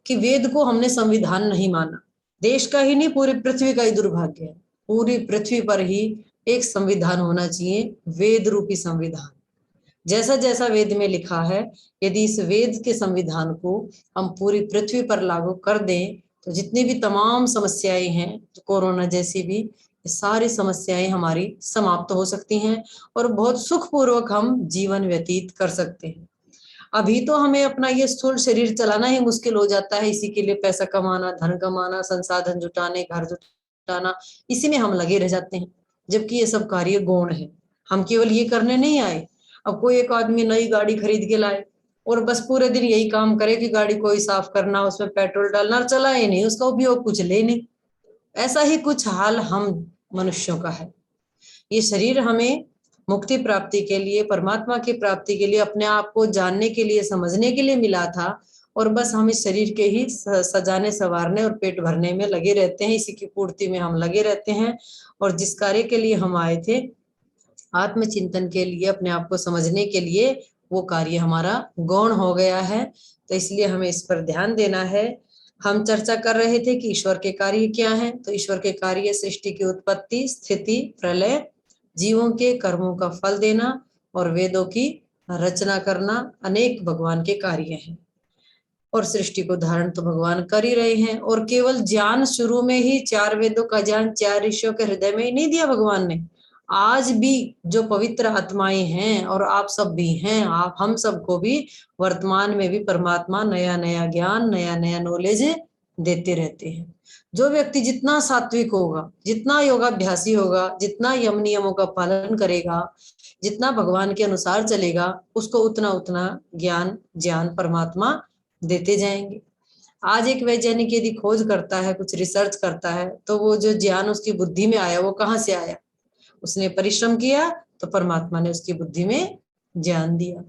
कि वेद को हमने संविधान नहीं माना। देश का ही नहीं, पूरी पृथ्वी का ही दुर्भाग्य है। पूरी पृथ्वी पर ही एक संविधान होना चाहिए, वेद रूपी संविधान। जैसा जैसा वेद में लिखा है, यदि इस वेद के संविधान को हम पूरी पृथ्वी पर लागू कर दें तो जितनी भी तमाम समस्याएं हैं, कोरोना जैसी भी, सारी समस्याएं हमारी समाप्त हो सकती हैं और बहुत सुखपूर्वक हम जीवन व्यतीत कर सकते हैं। अभी तो हमें अपना ये स्थूल शरीर चलाना ही मुश्किल हो जाता है, इसी के लिए पैसा कमाना, धन कमाना, संसाधन जुटाने, घर जुटाना, इसी में हम लगे रह जाते हैं, जबकि ये सब कार्य गौण है। हम केवल ये करने नहीं आए। अब कोई एक आदमी नई गाड़ी खरीद के लाए और बस पूरे दिन यही काम करे कि गाड़ी को ही साफ करना, उसमें पेट्रोल डालना, चलाए नहीं, उसका उपयोग कुछ ले नहीं। ऐसा ही कुछ हाल हम मनुष्यों का है। ये शरीर हमें मुक्ति प्राप्ति के लिए, परमात्मा की प्राप्ति के लिए, अपने आप को जानने के लिए, समझने के लिए मिला था। और बस हम इस शरीर के ही सजाने संवारने और पेट भरने में लगे रहते हैं, इसी की पूर्ति में हम लगे रहते हैं। और जिस कार्य के लिए हम आए थे, आत्मचिंतन के लिए, अपने आप को समझने के लिए, वो कार्य हमारा गौण हो गया है। तो इसलिए हमें इस पर ध्यान देना है। हम चर्चा कर रहे थे कि ईश्वर के कार्य क्या हैं। तो ईश्वर के कार्य सृष्टि की उत्पत्ति, स्थिति, प्रलय, जीवों के कर्मों का फल देना और वेदों की रचना करना, अनेक भगवान के कार्य हैं। और सृष्टि को धारण तो भगवान कर ही रहे हैं। और केवल ज्ञान शुरू में ही 4 वेदों का ज्ञान 4 ऋषियों के हृदय में ही नहीं दिया भगवान ने। आज भी जो पवित्र आत्माएं हैं और आप सब भी हैं, आप हम सबको भी वर्तमान में भी परमात्मा नया नया ज्ञान, नया नया नॉलेज देते रहते हैं। जो व्यक्ति जितना सात्विक होगा, जितना योगाभ्यासी होगा, जितना यम नियमों का पालन करेगा, जितना भगवान के अनुसार चलेगा, उसको उतना उतना ज्ञान परमात्मा देते जाएंगे। आज एक वैज्ञानिक यदि खोज करता है, कुछ रिसर्च करता है, तो वो जो ज्ञान उसकी बुद्धि में आया, वो कहाँ से आया? उसने परिश्रम किया तो परमात्मा ने उसकी बुद्धि में ज्ञान दिया।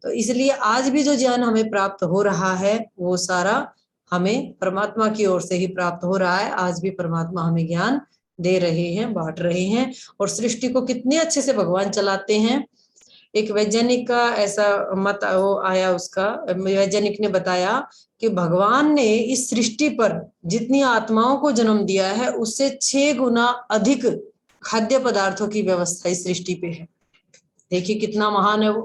तो इसलिए आज भी जो ज्ञान हमें प्राप्त हो रहा है, वो सारा हमें परमात्मा की ओर से ही प्राप्त हो रहा है। आज भी परमात्मा हमें ज्ञान दे रहे हैं, बांट रहे हैं। और सृष्टि को कितने अच्छे से भगवान चलाते हैं। एक वैज्ञानिक का ऐसा मत वो आया, उसका वैज्ञानिक ने बताया कि भगवान ने इस सृष्टि पर जितनी आत्माओं को जन्म दिया है, उससे 6 गुना अधिक खाद्य पदार्थों की व्यवस्था इस सृष्टि पे है। देखिए कितना महान है वो।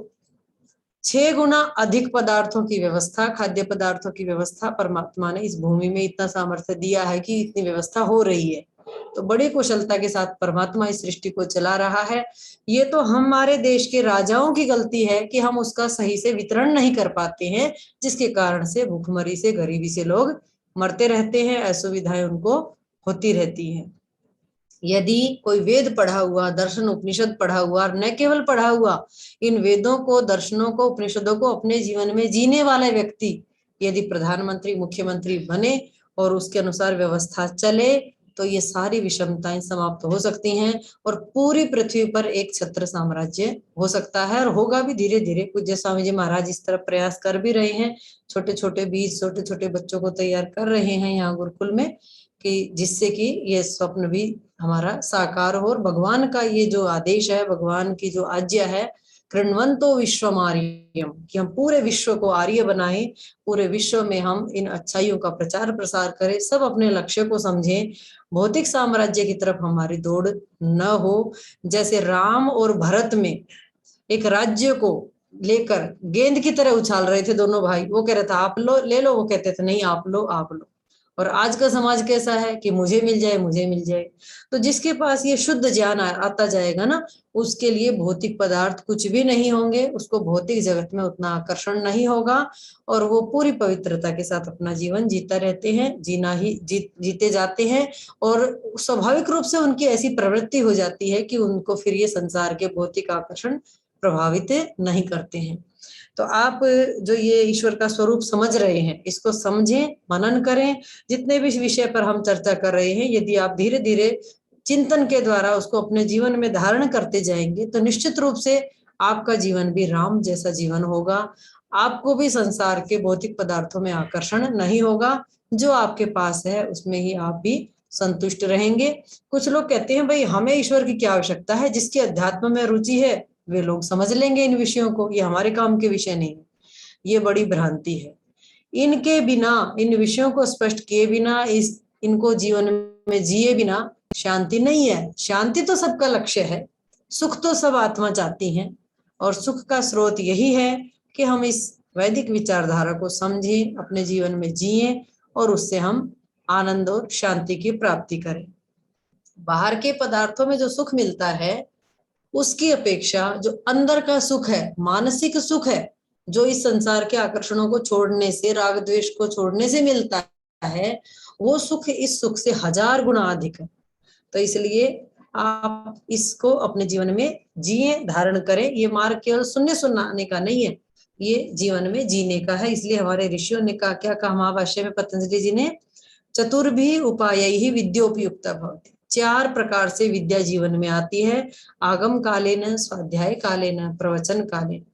6 गुना अधिक पदार्थों की व्यवस्था, खाद्य पदार्थों की व्यवस्था परमात्मा ने इस भूमि में इतना सामर्थ्य दिया है कि इतनी व्यवस्था हो रही है। तो बड़ी कुशलता के साथ परमात्मा इस सृष्टि को चला रहा है। ये तो हमारे देश के राजाओं की गलती है कि हम उसका सही से वितरण नहीं कर पाते हैं, जिसके कारण से भूखमरी से, गरीबी से लोग मरते रहते हैं, असुविधाएं उनको होती रहती हैं। यदि कोई वेद पढ़ा हुआ, दर्शन उपनिषद पढ़ा हुआ, और न केवल पढ़ा हुआ, इन वेदों को, दर्शनों को, उपनिषदों को अपने जीवन में जीने वाला व्यक्ति यदि प्रधानमंत्री, मुख्यमंत्री बने और उसके अनुसार व्यवस्था चले, तो ये सारी विषमताएं समाप्त हो सकती हैं और पूरी पृथ्वी पर एक छत्र साम्राज्य हो सकता है। और होगा भी धीरे धीरे। पूज्य स्वामी जी महाराज इस तरफ प्रयास कर भी रहे हैं। छोटे छोटे बीज, छोटे छोटे बच्चों को तैयार कर रहे हैं यहाँ गुरुकुल में, कि जिससे कि ये स्वप्न भी हमारा साकार हो। और भगवान का ये जो आदेश है, भगवान की जो आज्ञा है, कृण्वन्तो विश्वम आर्यम, कि हम पूरे विश्व को आर्य बनाएं, पूरे विश्व में हम इन अच्छाइयों का प्रचार प्रसार करें, सब अपने लक्ष्य को समझें, भौतिक साम्राज्य की तरफ हमारी दौड़ न हो। जैसे राम और भरत में एक राज्य को लेकर गेंद की तरह उछाल रहे थे दोनों भाई। वो कह रहा था आप लो, ले लो, वो कहते थे नहीं आप लो, आप लो। और आज का समाज कैसा है कि मुझे मिल जाए, मुझे मिल जाए। तो जिसके पास ये शुद्ध ज्ञान आता जाएगा ना, उसके लिए भौतिक पदार्थ कुछ भी नहीं होंगे, उसको भौतिक जगत में उतना आकर्षण नहीं होगा और वो पूरी पवित्रता के साथ अपना जीवन जीता रहते हैं, जीते जाते हैं। और स्वाभाविक रूप से उनकी ऐसी प्रवृत्ति हो जाती है कि उनको फिर ये संसार के भौतिक आकर्षण प्रभावित नहीं करते हैं। तो आप जो ये ईश्वर का स्वरूप समझ रहे हैं, इसको समझें, मनन करें। जितने भी विषय पर हम चर्चा कर रहे हैं, यदि आप धीरे धीरे चिंतन के द्वारा उसको अपने जीवन में धारण करते जाएंगे, तो निश्चित रूप से आपका जीवन भी राम जैसा जीवन होगा। आपको भी संसार के भौतिक पदार्थों में आकर्षण नहीं होगा। जो आपके पास है उसमें ही आप भी संतुष्ट रहेंगे। कुछ लोग कहते हैं भाई हमें ईश्वर की क्या आवश्यकता है, जिसकी अध्यात्म में रुचि है वे लोग समझ लेंगे इन विषयों को, ये हमारे काम के विषय नहीं। ये बड़ी भ्रांति है। इनके बिना, इन विषयों को स्पष्ट किए बिना, इनको जीवन में जिए बिना शांति नहीं है। शांति तो सबका लक्ष्य है, सुख तो सब आत्मा चाहती है, और सुख का स्रोत यही है कि हम इस वैदिक विचारधारा को समझें, अपने जीवन में जिए और उससे हम आनंद और शांति की प्राप्ति करें। बाहर के पदार्थों में जो सुख मिलता है उसकी अपेक्षा जो अंदर का सुख है, मानसिक सुख है, जो इस संसार के आकर्षणों को छोड़ने से, राग द्वेष को छोड़ने से मिलता है, वो सुख इस सुख से 1000 गुना अधिक है। तो इसलिए आप इसको अपने जीवन में जिए, धारण करें। ये मार्ग केवल सुनने का नहीं है, ये जीवन में जीने का है। इसलिए हमारे ऋषियों ने कहा, क्या कहा महाभाष्य में पतंजलि जी ने, चतुर्भी उपायैः विद्योपयुक्ता भवति। 4 प्रकार से विद्या जीवन में आती है, आगम कालेन, स्वाध्याय कालेन, प्रवचन कालेन।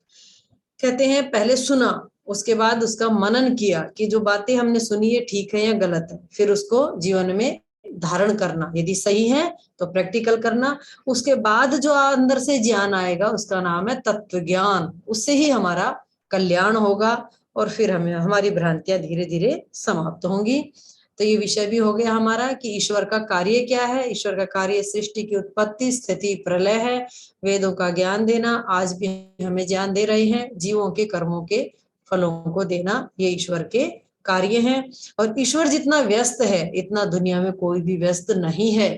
कहते हैं पहले सुना, उसके बाद उसका मनन किया कि जो बातें हमने सुनी है ठीक है या गलत है, फिर उसको जीवन में धारण करना, यदि सही है तो प्रैक्टिकल करना। उसके बाद जो अंदर से ज्ञान आएगा उसका नाम है तत्व ज्ञान, उससे ही हमारा कल्याण होगा और फिर हमें हमारी भ्रांतियां धीरे धीरे समाप्त होंगी। तो ये विषय भी हो गया हमारा कि ईश्वर का कार्य क्या है। ईश्वर का कार्य सृष्टि की उत्पत्ति, स्थिति, प्रलय है, वेदों का ज्ञान देना, आज भी हमें ज्ञान दे रहे हैं, जीवों के कर्मों के फलों को देना, ये ईश्वर के कार्य हैं। और ईश्वर जितना व्यस्त है इतना दुनिया में कोई भी व्यस्त नहीं है।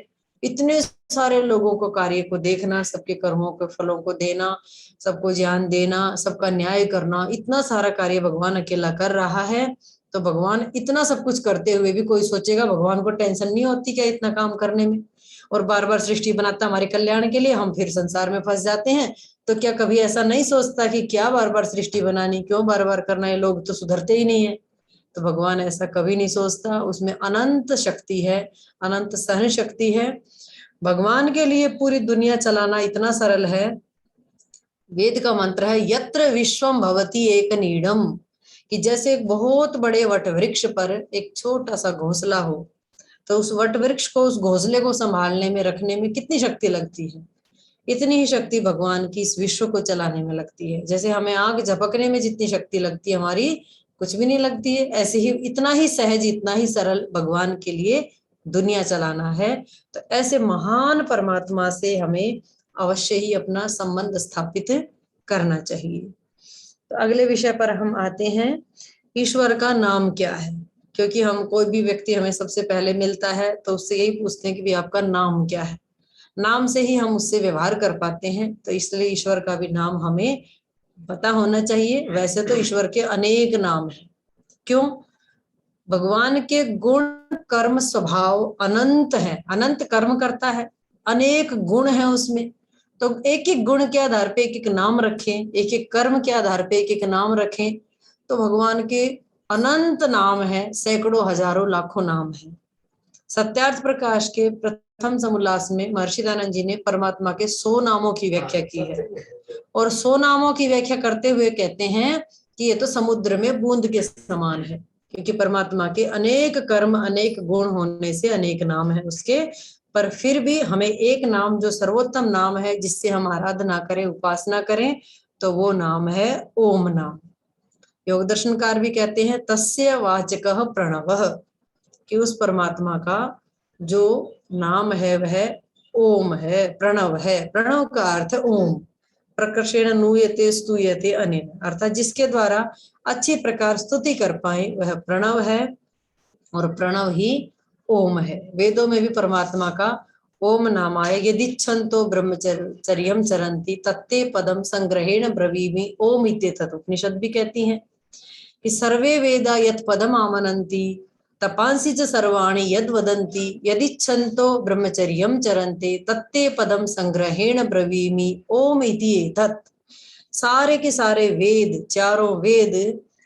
इतने सारे लोगों को कार्य को देखना, सबके कर्मों के फलों को देना, सबको ज्ञान देना, सबका न्याय करना, इतना सारा कार्य भगवान अकेला कर रहा है। तो भगवान इतना सब कुछ करते हुए भी कोई सोचेगा भगवान को टेंशन नहीं होती क्या इतना काम करने में, और बार बार सृष्टि बनाता हमारे कल्याण के लिए, हम फिर संसार में फंस जाते हैं। तो क्या कभी ऐसा नहीं सोचता कि क्या बार बार सृष्टि बनानी, क्यों बार बार करना है, लोग तो सुधरते ही नहीं है। तो भगवान ऐसा कभी नहीं सोचता, उसमें अनंत शक्ति है, अनंत सहन शक्ति है। भगवान के लिए पूरी दुनिया चलाना इतना सरल है। वेद का मंत्र है यत्र विश्वम भवति एक नीडम, कि जैसे एक बहुत बड़े वट वृक्ष पर एक छोटा सा घोंसला हो, तो उस वट वृक्ष को, उस घोंसले को संभालने में, रखने में कितनी शक्ति लगती है, इतनी ही शक्ति भगवान की इस विश्व को चलाने में लगती है। जैसे हमें आग झपकने में जितनी शक्ति लगती है, हमारी कुछ भी नहीं लगती है, ऐसे ही इतना ही सहज, इतना ही सरल भगवान के लिए दुनिया चलाना है। तो ऐसे महान परमात्मा से हमें अवश्य ही अपना संबंध स्थापित करना चाहिए। तो अगले विषय पर हम आते हैं, ईश्वर का नाम क्या है। क्योंकि हम, कोई भी व्यक्ति हमें सबसे पहले मिलता है तो उससे यही पूछते हैं कि भी आपका नाम क्या है। नाम से ही हम उससे व्यवहार कर पाते हैं, तो इसलिए ईश्वर का भी नाम हमें पता होना चाहिए। वैसे तो ईश्वर के अनेक नाम हैं, क्यों? भगवान के गुण, कर्म, स्वभाव अनंत है, अनंत कर्म करता है, अनेक गुण है उसमें। तो एक एक गुण के आधार पे एक एक नाम रखें, एक एक कर्म के आधार पे एक एक नाम रखें, तो भगवान के अनंत नाम है, सैकड़ों, हजारों, लाखों नाम है। सत्यार्थ प्रकाश के प्रथम समोल्लास में महर्षि दयानंद जी ने परमात्मा के 100 नामों की व्याख्या की है, और 100 नामों की व्याख्या करते हुए कहते हैं कि ये तो समुद्र में बूंद के समान है, क्योंकि परमात्मा के अनेक कर्म, अनेक गुण होने से अनेक नाम है उसके। पर फिर भी हमें एक नाम, जो सर्वोत्तम नाम है, जिससे हम आराधना करें, उपासना करें, तो वो नाम है ओम नाम। योग दर्शनकार भी कहते हैं तस्य वाचकः प्रणवः, कि उस परमात्मा का जो नाम है वह ओम है, प्रणव है। प्रणव का अर्थ ओम, प्रकर्षेण नूयते स्तूयते अनेन, अर्थात जिसके द्वारा अच्छी प्रकार स्तुति कर पाए वह प्रणव है, और प्रणव ही ओम है। वेदों में भी परमात्मा का ओम नामाय यदिच्छन्तो ब्रह्मचर्यम चरन्ति तत्ते पदम संग्रहेण ब्रवीमि ओम इत्येतत्। उपनिषद भी कहती हैं कि सर्वे वेदा यत् पदम आमनन्ति तपांसि च सर्वाणि यद वदन्ति यदिच्छन्तो ब्रह्मचर्यम चरन्ते तत्ते पदम संग्रहेण ब्रवीमि ओम इति एतत्। सारे के सारे वेद, चारों वेद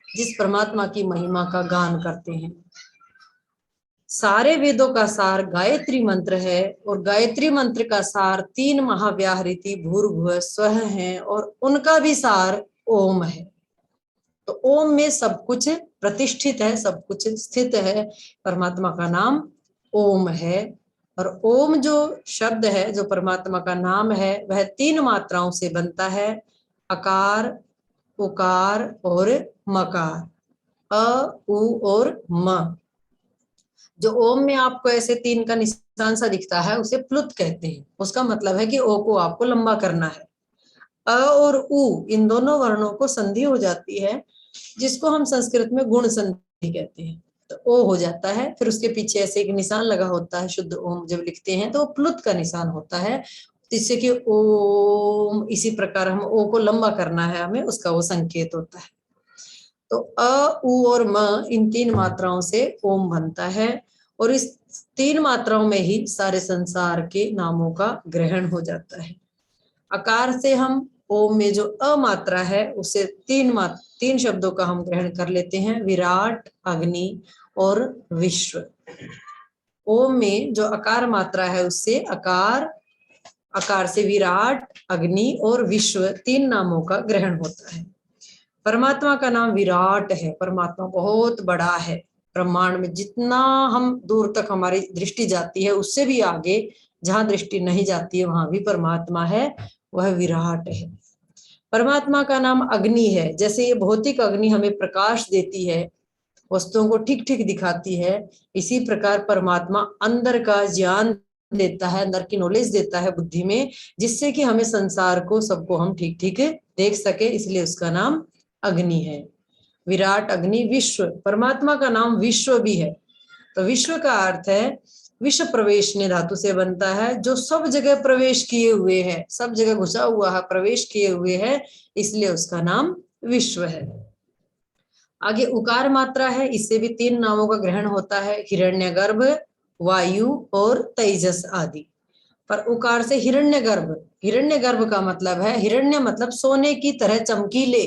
जिस परमात्मा की महिमा का गान करते हैं, सारे वेदों का सार गायत्री मंत्र है, और गायत्री मंत्र का सार 3 महाव्याहृति भूर्भुवः स्वः है, और उनका भी सार ओम है। तो ओम में सब कुछ प्रतिष्ठित है, सब कुछ स्थित है। परमात्मा का नाम ओम है, और ओम जो शब्द है, जो परमात्मा का नाम है, वह 3 मात्राओं से बनता है, अकार, उकार और मकार, अ, उ और म। जो ओम में आपको ऐसे 3 का निशान सा दिखता है उसे प्लुत कहते हैं। उसका मतलब है कि ओ को आपको लंबा करना है। अ और उ, इन दोनों वर्णों को संधि हो जाती है, जिसको हम संस्कृत में गुण संधि कहते हैं। तो ओ हो जाता है, फिर उसके पीछे ऐसे एक निशान लगा होता है, शुद्ध ओम जब लिखते हैं तो प्लुत का निशान होता है, जिससे कि ओम, इसी प्रकार हम ओ को लंबा करना है हमें, उसका वो संकेत होता है। तो अ, उ और म, इन 3 मात्राओं से ओम बनता है, और इस 3 मात्राओं में ही सारे संसार के नामों का ग्रहण हो जाता है। अकार से हम ओम में जो अ मात्रा है उसे 3 शब्दों का हम ग्रहण कर लेते हैं, विराट, अग्नि और विश्व। ओम में जो अकार मात्रा है उससे अकार, अकार से विराट, अग्नि और विश्व 3 नामों का ग्रहण होता है। परमात्मा का नाम विराट है। परमात्मा बहुत बड़ा है। ब्रह्मांड में जितना हम दूर तक हमारी दृष्टि जाती है उससे भी आगे जहां दृष्टि नहीं जाती है वहां भी परमात्मा है, वह विराट है। परमात्मा का नाम अग्नि है। जैसे ये भौतिक अग्नि हमें प्रकाश देती है, वस्तुओं को ठीक ठीक दिखाती है, इसी प्रकार परमात्मा अंदर का ज्ञान देता है, अंदर की नॉलेज देता है बुद्धि में, जिससे कि हमें संसार को सबको हम ठीक ठीक देख सके, इसलिए उसका नाम अग्नि है। विराट अग्नि विश्व, परमात्मा का नाम विश्व भी है। तो विश्व का अर्थ है विश्व प्रवेशने धातु से बनता है, जो सब जगह प्रवेश किए हुए है, सब जगह घुसा हुआ है, प्रवेश किए हुए है, इसलिए उसका नाम विश्व है। आगे उकार मात्रा है, इससे भी 3 नामों का ग्रहण होता है, हिरण्यगर्भ, वायु और तेजस आदि। पर उकार से हिरण्यगर्भ, हिरण्यगर्भ का मतलब है, हिरण्य मतलब सोने की तरह चमकीले,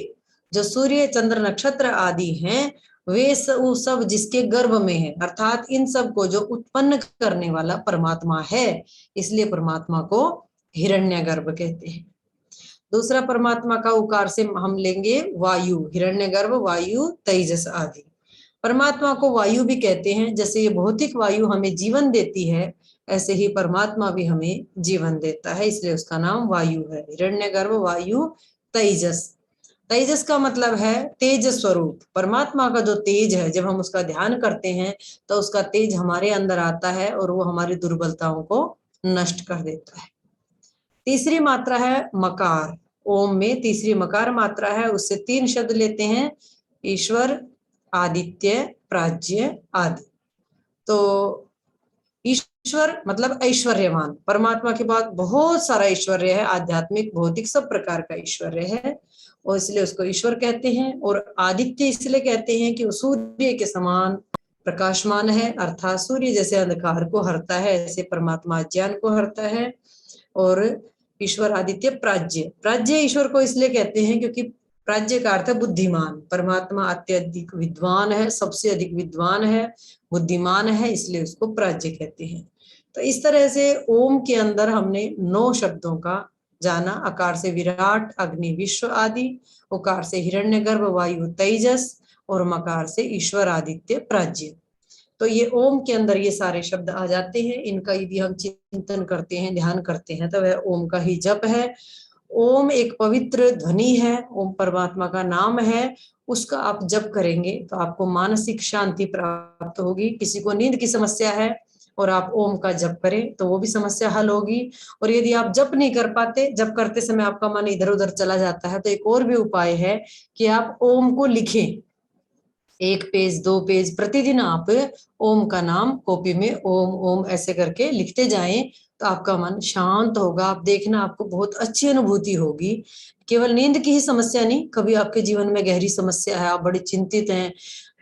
जो सूर्य चंद्र नक्षत्र आदि हैं वे सब जिसके गर्भ में है, अर्थात इन सब को जो उत्पन्न करने वाला परमात्मा है, इसलिए परमात्मा को हिरण्यगर्भ कहते हैं। दूसरा परमात्मा का उकार से हम लेंगे वायु, हिरण्यगर्भ, वायु, तेजस आदि। परमात्मा को वायु भी कहते हैं। जैसे ये भौतिक वायु हमें जीवन देती है, ऐसे ही परमात्मा भी हमें जीवन देता है, इसलिए उसका नाम वायु है। हिरण्यगर्भ, वायु, तेजस। तेजस का मतलब है तेज स्वरूप। परमात्मा का जो तेज है, जब हम उसका ध्यान करते हैं तो उसका तेज हमारे अंदर आता है और वो हमारी दुर्बलताओं को नष्ट कर देता है। तीसरी मात्रा है मकार। ओम में तीसरी मकार मात्रा है, उससे 3 शब्द लेते हैं, ईश्वर, आदित्य, प्राज्य आदि। तो ईश्वर मतलब ऐश्वर्यवान। परमात्मा के बाद बहुत सारा ऐश्वर्य है, आध्यात्मिक भौतिक सब प्रकार का ऐश्वर्य है, और इसलिए उसको ईश्वर कहते हैं। और आदित्य इसलिए कहते हैं कि वो सूर्य के समान प्रकाशमान है, अर्थात सूर्य जैसे अंधकार को हरता है, ऐसे परमात्मा अज्ञान को हरता है। और ईश्वर आदित्य प्राज्य, प्राज्य ईश्वर को इसलिए कहते हैं क्योंकि प्राज्य का अर्थ है बुद्धिमान। परमात्मा अत्यधिक विद्वान है, सबसे अधिक विद्वान है, बुद्धिमान है, इसलिए उसको प्राज्य कहते हैं। तो इस तरह से ओम के अंदर हमने 9 शब्दों का जाना। अकार से विराट, अग्नि, विश्व आदि, उकार से हिरण्यगर्भ, वायु, तेजस, और मकार से ईश्वर आदित्य प्राज्य। तो ये ओम के अंदर ये सारे शब्द आ जाते हैं। इनका यदि हम चिंतन करते हैं, ध्यान करते हैं, तो वह ओम का ही जप है। ओम एक पवित्र ध्वनि है, ओम परमात्मा का नाम है, उसका आप जप करेंगे तो आपको मानसिक शांति प्राप्त होगी। किसी को नींद की समस्या है और आप ओम का जप करें तो वो भी समस्या हल होगी। और यदि आप जप नहीं कर पाते, जप करते समय आपका मन इधर उधर चला जाता है, तो एक और भी उपाय है कि आप ओम को लिखें। 1 पेज 2 पेज प्रतिदिन आप ओम का नाम कॉपी में ओम ओम ऐसे करके लिखते जाएं, तो आपका मन शांत होगा। आप देखना आपको बहुत अच्छी अनुभूति होगी। केवल नींद की ही समस्या नहीं, कभी आपके जीवन में गहरी समस्या है, आप बड़े चिंतित हैं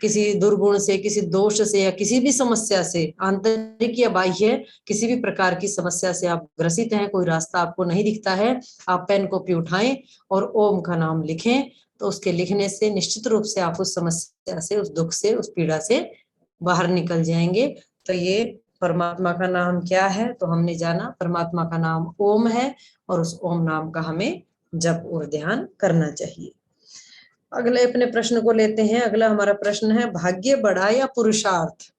किसी दुर्गुण से, किसी दोष से, या किसी भी समस्या से, आंतरिक या बाह्य किसी भी प्रकार की समस्या से आप ग्रसित हैं, कोई रास्ता आपको नहीं दिखता है, आप पेन कॉपी उठाएं और ओम का नाम लिखें। तो उसके लिखने से निश्चित रूप से आप उस समस्या से, उस दुख से, उस पीड़ा से बाहर निकल जाएंगे। तो ये परमात्मा का नाम क्या है, तो हमने जाना परमात्मा का नाम ओम है, और उस ओम नाम का हमें जप और ध्यान करना चाहिए। अगले अपने प्रश्न को लेते हैं। अगला हमारा प्रश्न है, भाग्य बड़ा या पुरुषार्थ।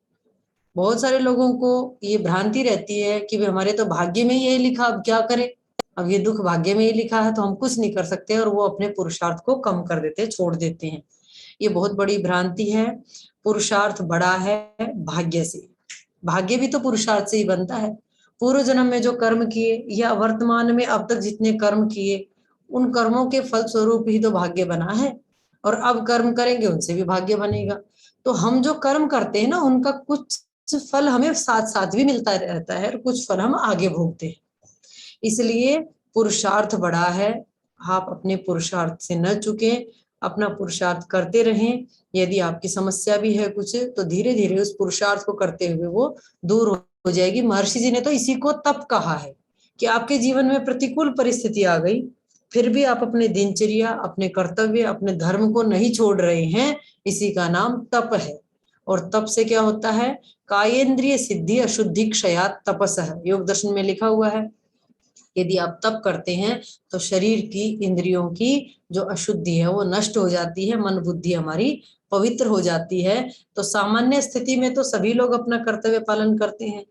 बहुत सारे लोगों को ये भ्रांति रहती है कि हमारे तो भाग्य में यही लिखा, अब क्या करें, अब ये दुख भाग्य में ही लिखा है तो हम कुछ नहीं कर सकते, और वो अपने पुरुषार्थ को कम कर देते हैं, छोड़ देते हैं। ये बहुत बड़ी भ्रांति है। पुरुषार्थ बड़ा है भाग्य से। भाग्य भी तो पुरुषार्थ से ही बनता है। पूर्व जन्म में जो कर्म किए या वर्तमान में अब तक जितने कर्म किए, उन कर्मों के फल स्वरूप ही तो भाग्य बना है, और अब कर्म करेंगे उनसे भी भाग्य बनेगा। तो हम जो कर्म करते हैं ना, उनका कुछ फल हमें साथ साथ भी मिलता रहता है, और कुछ फल हम आगे भोगते हैं। इसलिए पुरुषार्थ बड़ा है। आप अपने पुरुषार्थ से न चुके, अपना पुरुषार्थ करते रहें। यदि आपकी समस्या भी है कुछ, तो धीरे धीरे उस पुरुषार्थ को करते हुए वो दूर हो जाएगी। महर्षि जी ने तो इसी को तप कहा है, कि आपके जीवन में प्रतिकूल परिस्थिति आ गई, फिर भी आप अपने दिनचर्या, अपने कर्तव्य, अपने धर्म को नहीं छोड़ रहे हैं, इसी का नाम तप है। और तप से क्या होता है? कायेंद्रिय सिद्धि अशुद्धि क्षयात् तपसः, योग दर्शन में लिखा हुआ है। यदि आप तप करते हैं तो शरीर की इंद्रियों की जो अशुद्धि है वो नष्ट हो जाती है, मन बुद्धि हमारी पवित्र हो जाती है। तो सामान्य स्थिति में तो सभी लोग अपना कर्तव्य पालन करते हैं,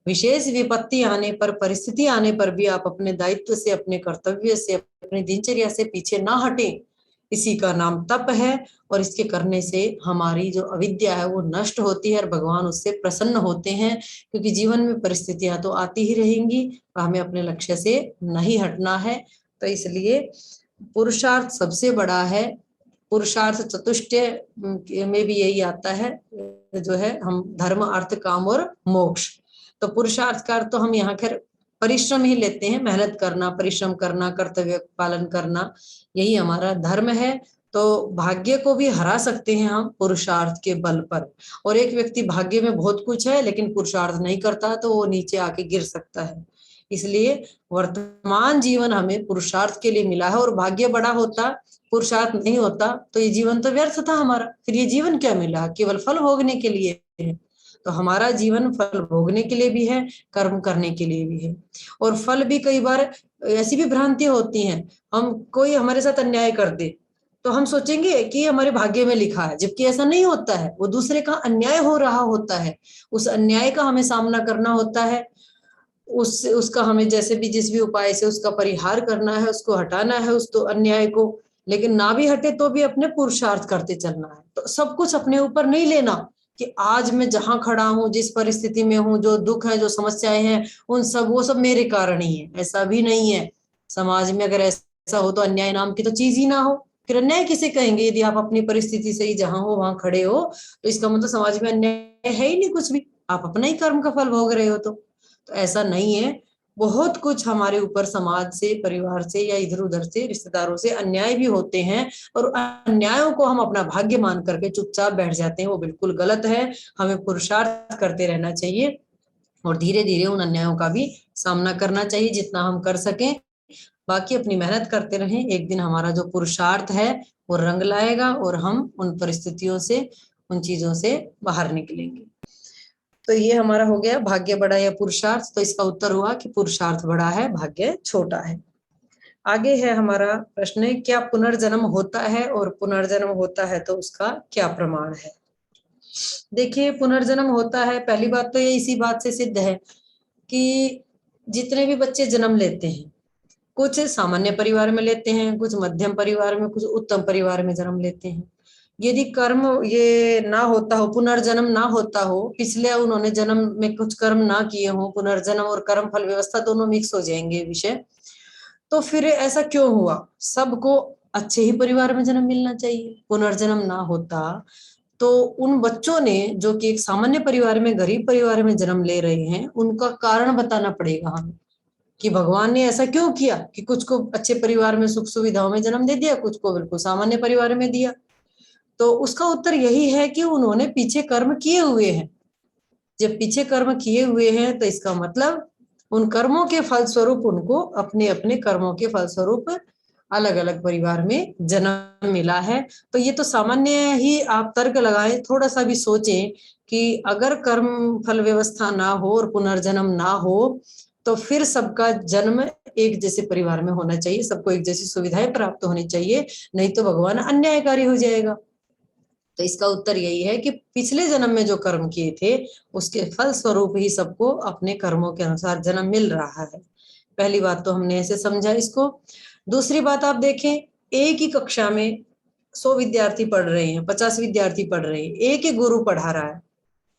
विशेष विपत्ति आने पर, परिस्थिति आने पर भी आप अपने दायित्व से, अपने कर्तव्य से, अपनी दिनचर्या से पीछे ना हटें। इसी का नाम तप है और इसके करने से हमारी जो अविद्या है वो नष्ट होती है और भगवान उससे प्रसन्न होते हैं, क्योंकि जीवन में परिस्थितियां तो आती ही रहेंगी, हमें अपने लक्ष्य से नहीं हटना है। तो इसलिए पुरुषार्थ सबसे बड़ा है। पुरुषार्थ चतुष्टय में भी यही आता है, जो है हम धर्म अर्थ काम और मोक्ष। तो पुरुषार्थ का अर्थ तो हम यहाँ खैर परिश्रम ही लेते हैं, मेहनत करना, परिश्रम करना, कर्तव्य पालन करना, यही हमारा धर्म है। तो भाग्य को भी हरा सकते हैं हम पुरुषार्थ के बल पर। और एक व्यक्ति भाग्य में बहुत कुछ है लेकिन पुरुषार्थ नहीं करता तो वो नीचे आके गिर सकता है। इसलिए वर्तमान जीवन हमें पुरुषार्थ के लिए मिला है, और भाग्य बड़ा होता, पुरुषार्थ नहीं होता तो ये जीवन तो व्यर्थ था हमारा। फिर ये जीवन क्या मिला? केवल फल भोगने के लिए है। तो हमारा जीवन फल भोगने के लिए भी है, कर्म करने के लिए भी है। और फल भी कई बार ऐसी भी भ्रांतियां होती हैं, हम कोई हमारे साथ अन्याय कर दे तो हम सोचेंगे कि हमारे भाग्य में लिखा है, जबकि ऐसा नहीं होता है, वो दूसरे का अन्याय हो रहा होता है, उस अन्याय का हमें सामना करना होता है, उसका हमें जैसे भी जिस भी उपाय से उसका परिहार करना है, उसको हटाना है उस तो अन्याय को। लेकिन ना भी हटे तो भी अपने पुरुषार्थ करते चलना है। तो सब कुछ अपने ऊपर नहीं लेना कि आज मैं जहां खड़ा हूं, जिस परिस्थिति में हूं, जो दुख है, जो समस्याएं हैं, वो सब मेरे कारण ही है, ऐसा भी नहीं है। समाज में अगर ऐसा हो तो अन्याय नाम की तो चीज ही ना हो, फिर अन्याय किसे कहेंगे? यदि आप अपनी परिस्थिति से ही जहां हो वहां खड़े हो तो इसका मतलब समाज में अन्याय है ही नहीं कुछ भी, आप अपना ही कर्म का फल भोग रहे हो। तो ऐसा नहीं है, बहुत कुछ हमारे ऊपर समाज से, परिवार से या इधर उधर से, रिश्तेदारों से अन्याय भी होते हैं, और अन्यायों को हम अपना भाग्य मान करके चुपचाप बैठ जाते हैं, वो बिल्कुल गलत है। हमें पुरुषार्थ करते रहना चाहिए और धीरे धीरे उन अन्यायों का भी सामना करना चाहिए जितना हम कर सकें। बाकी अपनी मेहनत करते रहें, एक दिन हमारा जो पुरुषार्थ है वो रंग लाएगा और हम उन परिस्थितियों से, उन चीजों से बाहर निकलेंगे। तो ये हमारा हो गया भाग्य बड़ा या पुरुषार्थ। तो इसका उत्तर हुआ कि पुरुषार्थ बड़ा है, भाग्य छोटा है। आगे है हमारा प्रश्न, क्या पुनर्जन्म होता है, और पुनर्जन्म होता है तो उसका क्या प्रमाण है? देखिए, पुनर्जन्म होता है, पहली बात तो ये इसी बात से सिद्ध है कि जितने भी बच्चे जन्म लेते हैं, कुछ सामान्य परिवार में लेते हैं, कुछ मध्यम परिवार में, कुछ उत्तम परिवार में जन्म लेते हैं। यदि कर्म ये ना होता हो, पुनर्जन्म ना होता हो, पिछले उन्होंने जन्म में कुछ कर्म ना किए हो, पुनर्जन्म और कर्म फल व्यवस्था दोनों मिक्स हो जाएंगे विषय, तो फिर ऐसा क्यों हुआ? सबको अच्छे ही परिवार में जन्म मिलना चाहिए। पुनर्जन्म ना होता तो उन बच्चों ने जो कि एक सामान्य परिवार में, गरीब परिवार में जन्म ले रहे हैं, उनका कारण बताना पड़ेगा हमें कि भगवान ने ऐसा क्यों किया कि कुछ को अच्छे परिवार में सुख सुविधाओं में जन्म दे दिया, कुछ को बिल्कुल सामान्य परिवार में दिया। तो उसका उत्तर यही है कि उन्होंने पीछे कर्म किए हुए हैं। जब पीछे कर्म किए हुए हैं तो इसका मतलब उन कर्मों के फलस्वरूप उनको अपने अपने कर्मों के फलस्वरूप अलग अलग परिवार में जन्म मिला है। तो ये तो सामान्य ही आप तर्क लगाएं, थोड़ा सा भी सोचें कि अगर कर्म फल व्यवस्था ना हो और पुनर्जन्म ना हो तो फिर सबका जन्म एक जैसे परिवार में होना चाहिए, सबको एक जैसी सुविधाएं प्राप्त होनी चाहिए, नहीं तो भगवान अन्यायकारी हो जाएगा। तो इसका उत्तर यही है कि पिछले जन्म में जो कर्म किए थे उसके फल स्वरूप ही सबको अपने कर्मों के अनुसार जन्म मिल रहा है। पहली बात तो हमने ऐसे समझा इसको। दूसरी बात आप देखें, एक ही कक्षा में 100 विद्यार्थी पढ़ रहे हैं, 50 विद्यार्थी पढ़ रहे हैं, एक ही गुरु पढ़ा रहा है,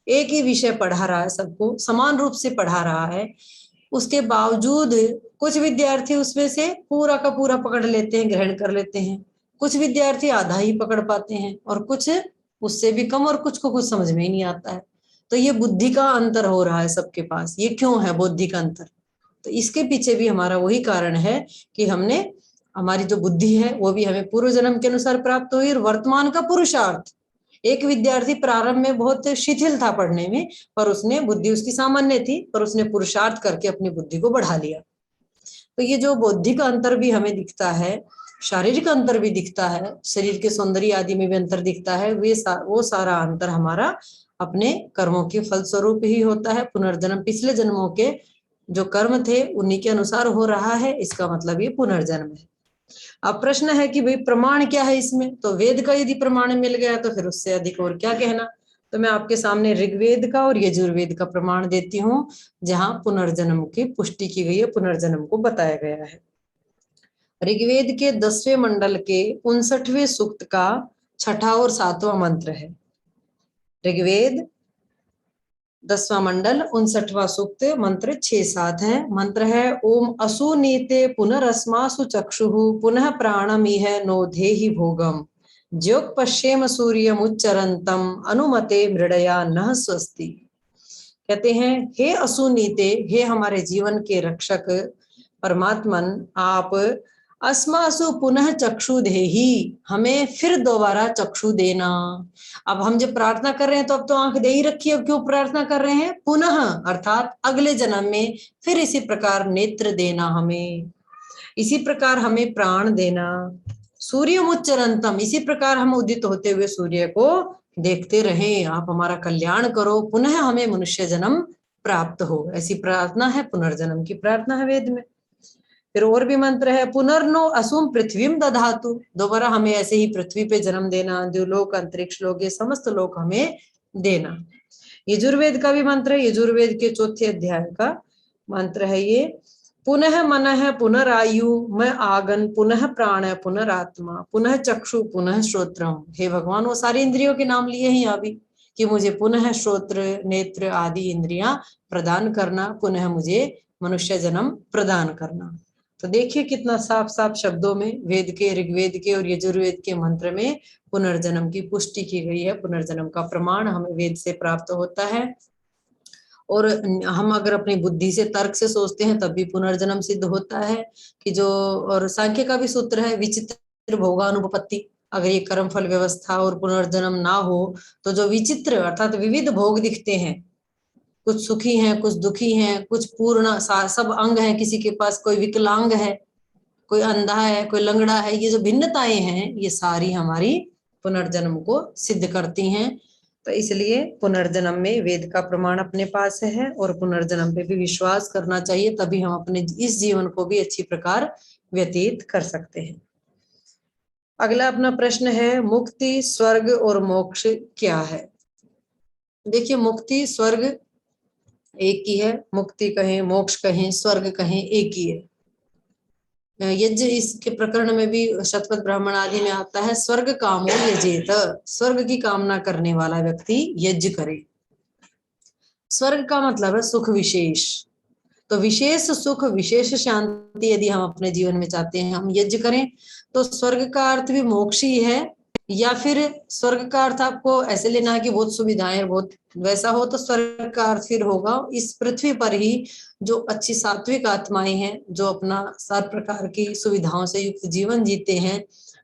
एक ही विषय पढ़ा रहा है, सबको समान रूप से पढ़ा रहा है। उसके बावजूद कुछ विद्यार्थी उसमें से पूरा का पूरा पकड़ लेते हैं, ग्रहण कर लेते हैं, कुछ विद्यार्थी आधा ही पकड़ पाते हैं, और कुछ उससे भी कम, और कुछ को कुछ समझ में ही नहीं आता है। तो ये बुद्धि का अंतर हो रहा है सबके पास। ये क्यों है बुद्धि का अंतर? तो इसके पीछे भी हमारा वही कारण है कि हमने, हमारी जो बुद्धि है वो भी हमें पूर्व जन्म के अनुसार प्राप्त हुई, और वर्तमान का पुरुषार्थ। एक विद्यार्थी प्रारंभ में बहुत शिथिल था पढ़ने में, पर उसने, बुद्धि उसकी सामान्य थी, पर उसने पुरुषार्थ करके अपनी बुद्धि को बढ़ा लिया। तो ये जो बौद्धिक अंतर भी हमें दिखता है, शारीरिक अंतर भी दिखता है, शरीर के सौंदर्य आदि में भी अंतर दिखता है, वो सारा अंतर हमारा अपने कर्मों के फलस्वरूप ही होता है। पुनर्जन्म पिछले जन्मों के जो कर्म थे उन्हीं के अनुसार हो रहा है, इसका मतलब ये पुनर्जन्म है। अब प्रश्न है कि भाई प्रमाण क्या है इसमें, तो वेद का यदि प्रमाण मिल गया तो फिर उससे अधिक और क्या कहना। तो मैं आपके सामने ऋग्वेद का और यजुर्वेद का प्रमाण देती हूँ, जहां पुनर्जन्म की पुष्टि की गई है, पुनर्जन्म को बताया गया है। ऋग्वेद के 10वें मंडल के 59वें सूक्त का 6वां और 7वां मंत्र है। ऋग्वेद 10वां मंडल 59वां सूक्त मंत्र 6-7 है। मंत्र है ओम असुनीते पुनरस्मासु चक्षुः पुनः प्राणमिह नोधेहि भोगम ज्योक पश्येम सूर्यमुच्चरंतम अनुमते मृडया नः स्वस्ति। कहते हैं हे असुनीते, हे हमारे जीवन के रक्षक परमात्मन, आप अस्मासु पुनः चक्षु देहि, हमें फिर दोबारा चक्षु देना। अब हम जब प्रार्थना कर रहे हैं तो अब तो आंख दे ही रखी है, क्यों प्रार्थना कर रहे हैं? पुनः अर्थात अगले जन्म में फिर इसी प्रकार नेत्र देना हमें, इसी प्रकार हमें प्राण देना। सूर्यमुच्चरंतम, इसी प्रकार हम उदित होते हुए सूर्य को देखते रहे, आप हमारा कल्याण करो, पुनः हमें मनुष्य जन्म प्राप्त हो। ऐसी प्रार्थना है, पुनर्जन्म की प्रार्थना है वेद में। फिर और भी मंत्र है पुनर्नो असुम पृथ्वीम दधातु, दोबारा हमें ऐसे ही पृथ्वी पे जन्म देना, द्युलोक अंतरिक्ष लोक ये समस्त लोक हमें देना। यजुर्वेद का भी मंत्र है, यजुर्वेद के 4थे अध्याय का मंत्र है ये, पुनः मनः पुनरायु मैं आगन पुनः प्राण पुनरात्मा पुनः चक्षु पुनः श्रोत्रम। हे भगवान, वो सारी इंद्रियों के नाम लिए हैं यहाँ भी कि मुझे पुनः श्रोत्र नेत्र आदि इंद्रियां प्रदान करना, पुनः मुझे मनुष्य जन्म प्रदान करना। तो देखिए कितना साफ साफ शब्दों में वेद के, ऋग्वेद के और यजुर्वेद के मंत्र में पुनर्जन्म की पुष्टि की गई है। पुनर्जन्म का प्रमाण हमें वेद से प्राप्त होता है, और हम अगर अपनी बुद्धि से तर्क से सोचते हैं तब भी पुनर्जन्म सिद्ध होता है कि जो, और सांख्य का भी सूत्र है विचित्र भोगानुपपत्ति, अगर ये कर्म फल व्यवस्था और पुनर्जन्म ना हो तो जो विचित्र अर्थात विविध भोग दिखते हैं, कुछ सुखी हैं कुछ दुखी हैं, कुछ पूर्ण सब अंग हैं, किसी के पास कोई विकलांग है, कोई अंधा है, कोई लंगड़ा है, ये जो भिन्नताएं हैं ये सारी हमारी पुनर्जन्म को सिद्ध करती हैं। तो इसलिए पुनर्जन्म में वेद का प्रमाण अपने पास है और पुनर्जन्म पे भी विश्वास करना चाहिए, तभी हम अपने इस जीवन को भी अच्छी प्रकार व्यतीत कर सकते हैं। अगला अपना प्रश्न है मुक्ति स्वर्ग और मोक्ष क्या है। देखिए मुक्ति स्वर्ग एक ही है, मुक्ति कहें मोक्ष कहें स्वर्ग कहें एक ही है। यज्ञ इसके प्रकरण में भी शतपथ ब्राह्मण आदि में आता है स्वर्ग कामो यजेत, स्वर्ग की कामना करने वाला व्यक्ति यज्ञ करे। स्वर्ग का मतलब है सुख विशेष, तो विशेष सुख विशेष शांति यदि हम अपने जीवन में चाहते हैं हम यज्ञ करें। तो स्वर्ग का अर्थ भी मोक्ष ही है, या फिर स्वर्ग का अर्थ आपको ऐसे लेना है कि बहुत सुविधाएं बहुत वैसा हो, तो स्वर्ग का अर्थ फिर होगा इस पृथ्वी पर ही जो अच्छी सात्विक आत्माएं हैं, जो अपना सार प्रकार की सुविधाओं से युक्त जीवन जीते हैं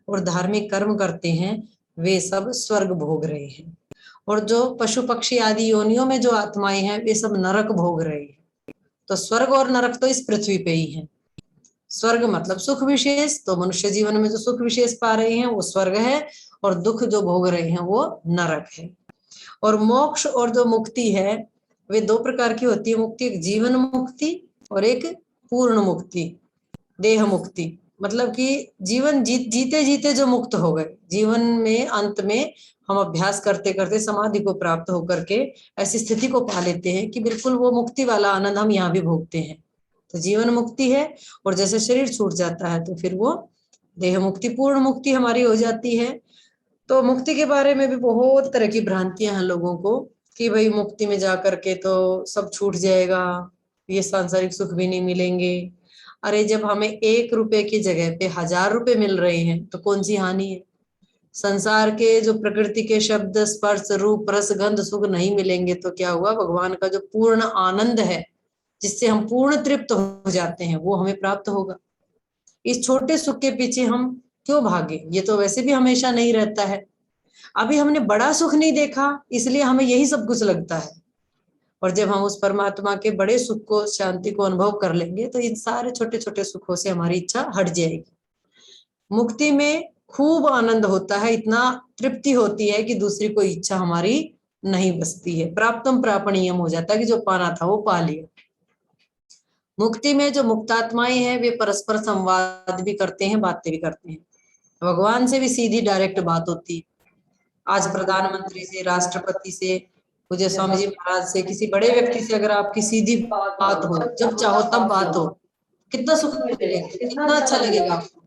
और धार्मिक कर्म करते हैं, वे सब स्वर्ग भोग रहे हैं। और जो पशु पक्षी आदि योनियों में जो आत्माएं हैं वे सब नरक भोग रहे हैं। तो स्वर्ग और नरक तो इस पृथ्वी पे ही है। स्वर्ग मतलब सुख विशेष, तो मनुष्य जीवन में जो सुख विशेष पा रहे हैं वो स्वर्ग है, और दुख जो भोग रहे हैं वो नरक है। और मोक्ष और जो मुक्ति है वे 2 प्रकार की होती है मुक्ति, एक जीवन मुक्ति और एक पूर्ण मुक्ति, देह मुक्ति। मतलब कि जीवन जीते जीते जो मुक्त हो गए, जीवन में अंत में हम अभ्यास करते करते समाधि को प्राप्त होकर के ऐसी स्थिति को पा लेते हैं कि बिल्कुल वो मुक्ति वाला आनंद हम यहाँ भी भोगते हैं, तो जीवन मुक्ति है। और जैसे शरीर छूट जाता है तो फिर वो देह मुक्ति, पूर्ण मुक्ति हमारी हो जाती है। तो मुक्ति के बारे में भी बहुत तरह की भ्रांतियां हैं लोगों को कि भाई मुक्ति में जाकर के तो सब छूट जाएगा, ये सांसारिक सुख भी नहीं मिलेंगे। अरे जब हमें 1 रुपए की जगह पे 1000 रुपए मिल रहे हैं तो कौन सी हानि है। संसार के जो प्रकृति के शब्द स्पर्श रूप रस गंध सुख नहीं मिलेंगे तो क्या हुआ, भगवान का जो पूर्ण आनंद है जिससे हम पूर्ण तृप्त हो जाते हैं वो हमें प्राप्त होगा। इस छोटे सुख के पीछे हम क्यों भागे, ये तो वैसे भी हमेशा नहीं रहता है। अभी हमने बड़ा सुख नहीं देखा इसलिए हमें यही सब कुछ लगता है, और जब हम उस परमात्मा के बड़े सुख को शांति को अनुभव कर लेंगे तो इन सारे छोटे छोटे सुखों से हमारी इच्छा हट जाएगी। मुक्ति में खूब आनंद होता है, इतना तृप्ति होती है कि दूसरी कोई इच्छा हमारी नहीं बसती है, प्राप्तम प्रापणीयम हो जाता है कि जो पाना था वो पा लिया। मुक्ति में जो मुक्तात्माएं हैं वे परस्पर संवाद भी करते हैं, बातें भी करते हैं, भगवान से भी सीधी डायरेक्ट बात होती है। आज प्रधानमंत्री से, राष्ट्रपति से, पूज्य स्वामी जी महाराज से, किसी बड़े व्यक्ति से अगर आपकी सीधी बात हो, जब चाहो तब बात हो, कितना सुख मिलेगा, कितना अच्छा लगेगा आपको।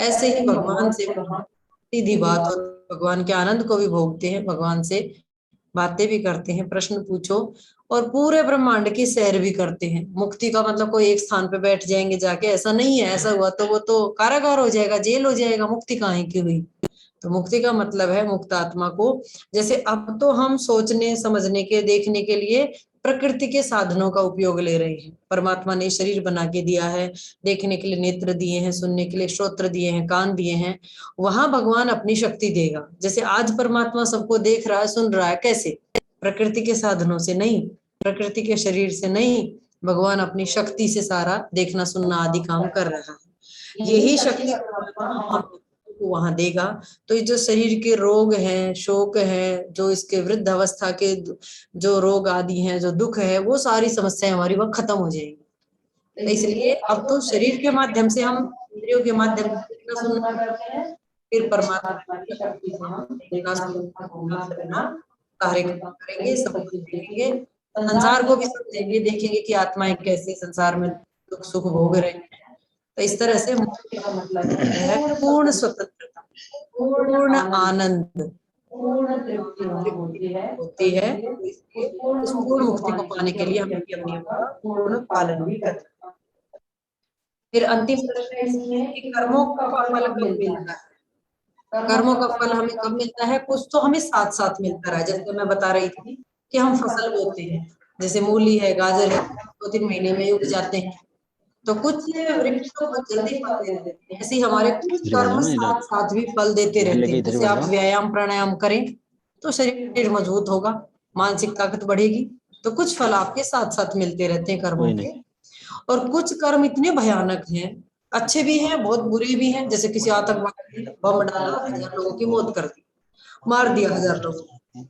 ऐसे ही भगवान से सीधी बात हो, भगवान के आनंद को भी भोगते हैं, भगवान से बातें भी करते हैं, प्रश्न पूछो, और पूरे ब्रह्मांड की सैर भी करते हैं। मुक्ति का मतलब कोई एक स्थान पे बैठ जाएंगे जाके, ऐसा नहीं है। ऐसा हुआ तो वो तो कारागार हो जाएगा, जेल हो जाएगा। मुक्ति कहाँ की हुई? तो मुक्ति का मतलब है मुक्त आत्मा को, जैसे अब तो हम सोचने समझने के देखने के लिए प्रकृति के साधनों का उपयोग ले रहे हैं। परमात्मा ने शरीर बना के दिया है, देखने के लिए नेत्र दिए हैं, सुनने के लिए श्रोत्र दिए हैं, कान दिए हैं। वहां भगवान अपनी शक्ति देगा। जैसे आज परमात्मा सबको देख रहा है, सुन रहा है, कैसे? प्रकृति के साधनों से नहीं, प्रकृति के शरीर से नहीं, भगवान अपनी शक्ति से सारा देखना सुनना आदि काम कर रहा है। यही शक्ति को वहां देगा। तो ये जो शरीर के रोग हैं, शोक है, जो इसके वृद्ध अवस्था के जो रोग आदि हैं, जो दुख है, वो सारी समस्याएं हमारी वह खत्म हो जाएंगी। तो इसलिए अब तो शरीर के माध्यम से हम इंद्रियों के माध्यम से देखना सुनना करते हैं, फिर परमात्मा की शक्ति से हम देखना सुनना कार्य करेंगे, सब कुछ देखेंगे, संसार को भी समझेंगे, देखेंगे कि आत्माएं कैसे संसार में दुख सुख भोग रहे हैं। तो इस तरह से मुक्ति का मतलब है पूर्ण स्वतंत्रता, पूर्ण आनंद, पूर्ण तृप्ति होती है। इस पूर्ण मुक्ति को पाने के लिए हमें अपने नियम का पूर्ण पालन भी करना है। फिर अंतिम प्रश्न इसमें है कि कर्मों का फल कब मिलता है? कर्मों का फल हमें कब मिलता है? कुछ तो हमें साथ साथ मिलता रहा, जैसे मैं बता रही थी कि हम फसल बोते हैं, जैसे मूली है, गाजर है, 2-3 महीने में उग जाते हैं। तो कुछ वृक्ष तो बहुत जल्दी फल दे देते हैं, ऐसे ही हमारे कुछ कर्म साथ साथ भी फल देते रहते हैं। जैसे आप व्यायाम प्राणायाम करें तो शरीर मजबूत होगा, मानसिक ताकत बढ़ेगी, तो कुछ फल आपके साथ साथ मिलते रहते हैं कर्मों के। और कुछ कर्म इतने भयानक हैं, अच्छे भी हैं, बहुत बुरे भी हैं। जैसे किसी आतंकवादी ने बम डाला, 1000 लोगों की मौत कर दी, मार दिया 1000 लोगों।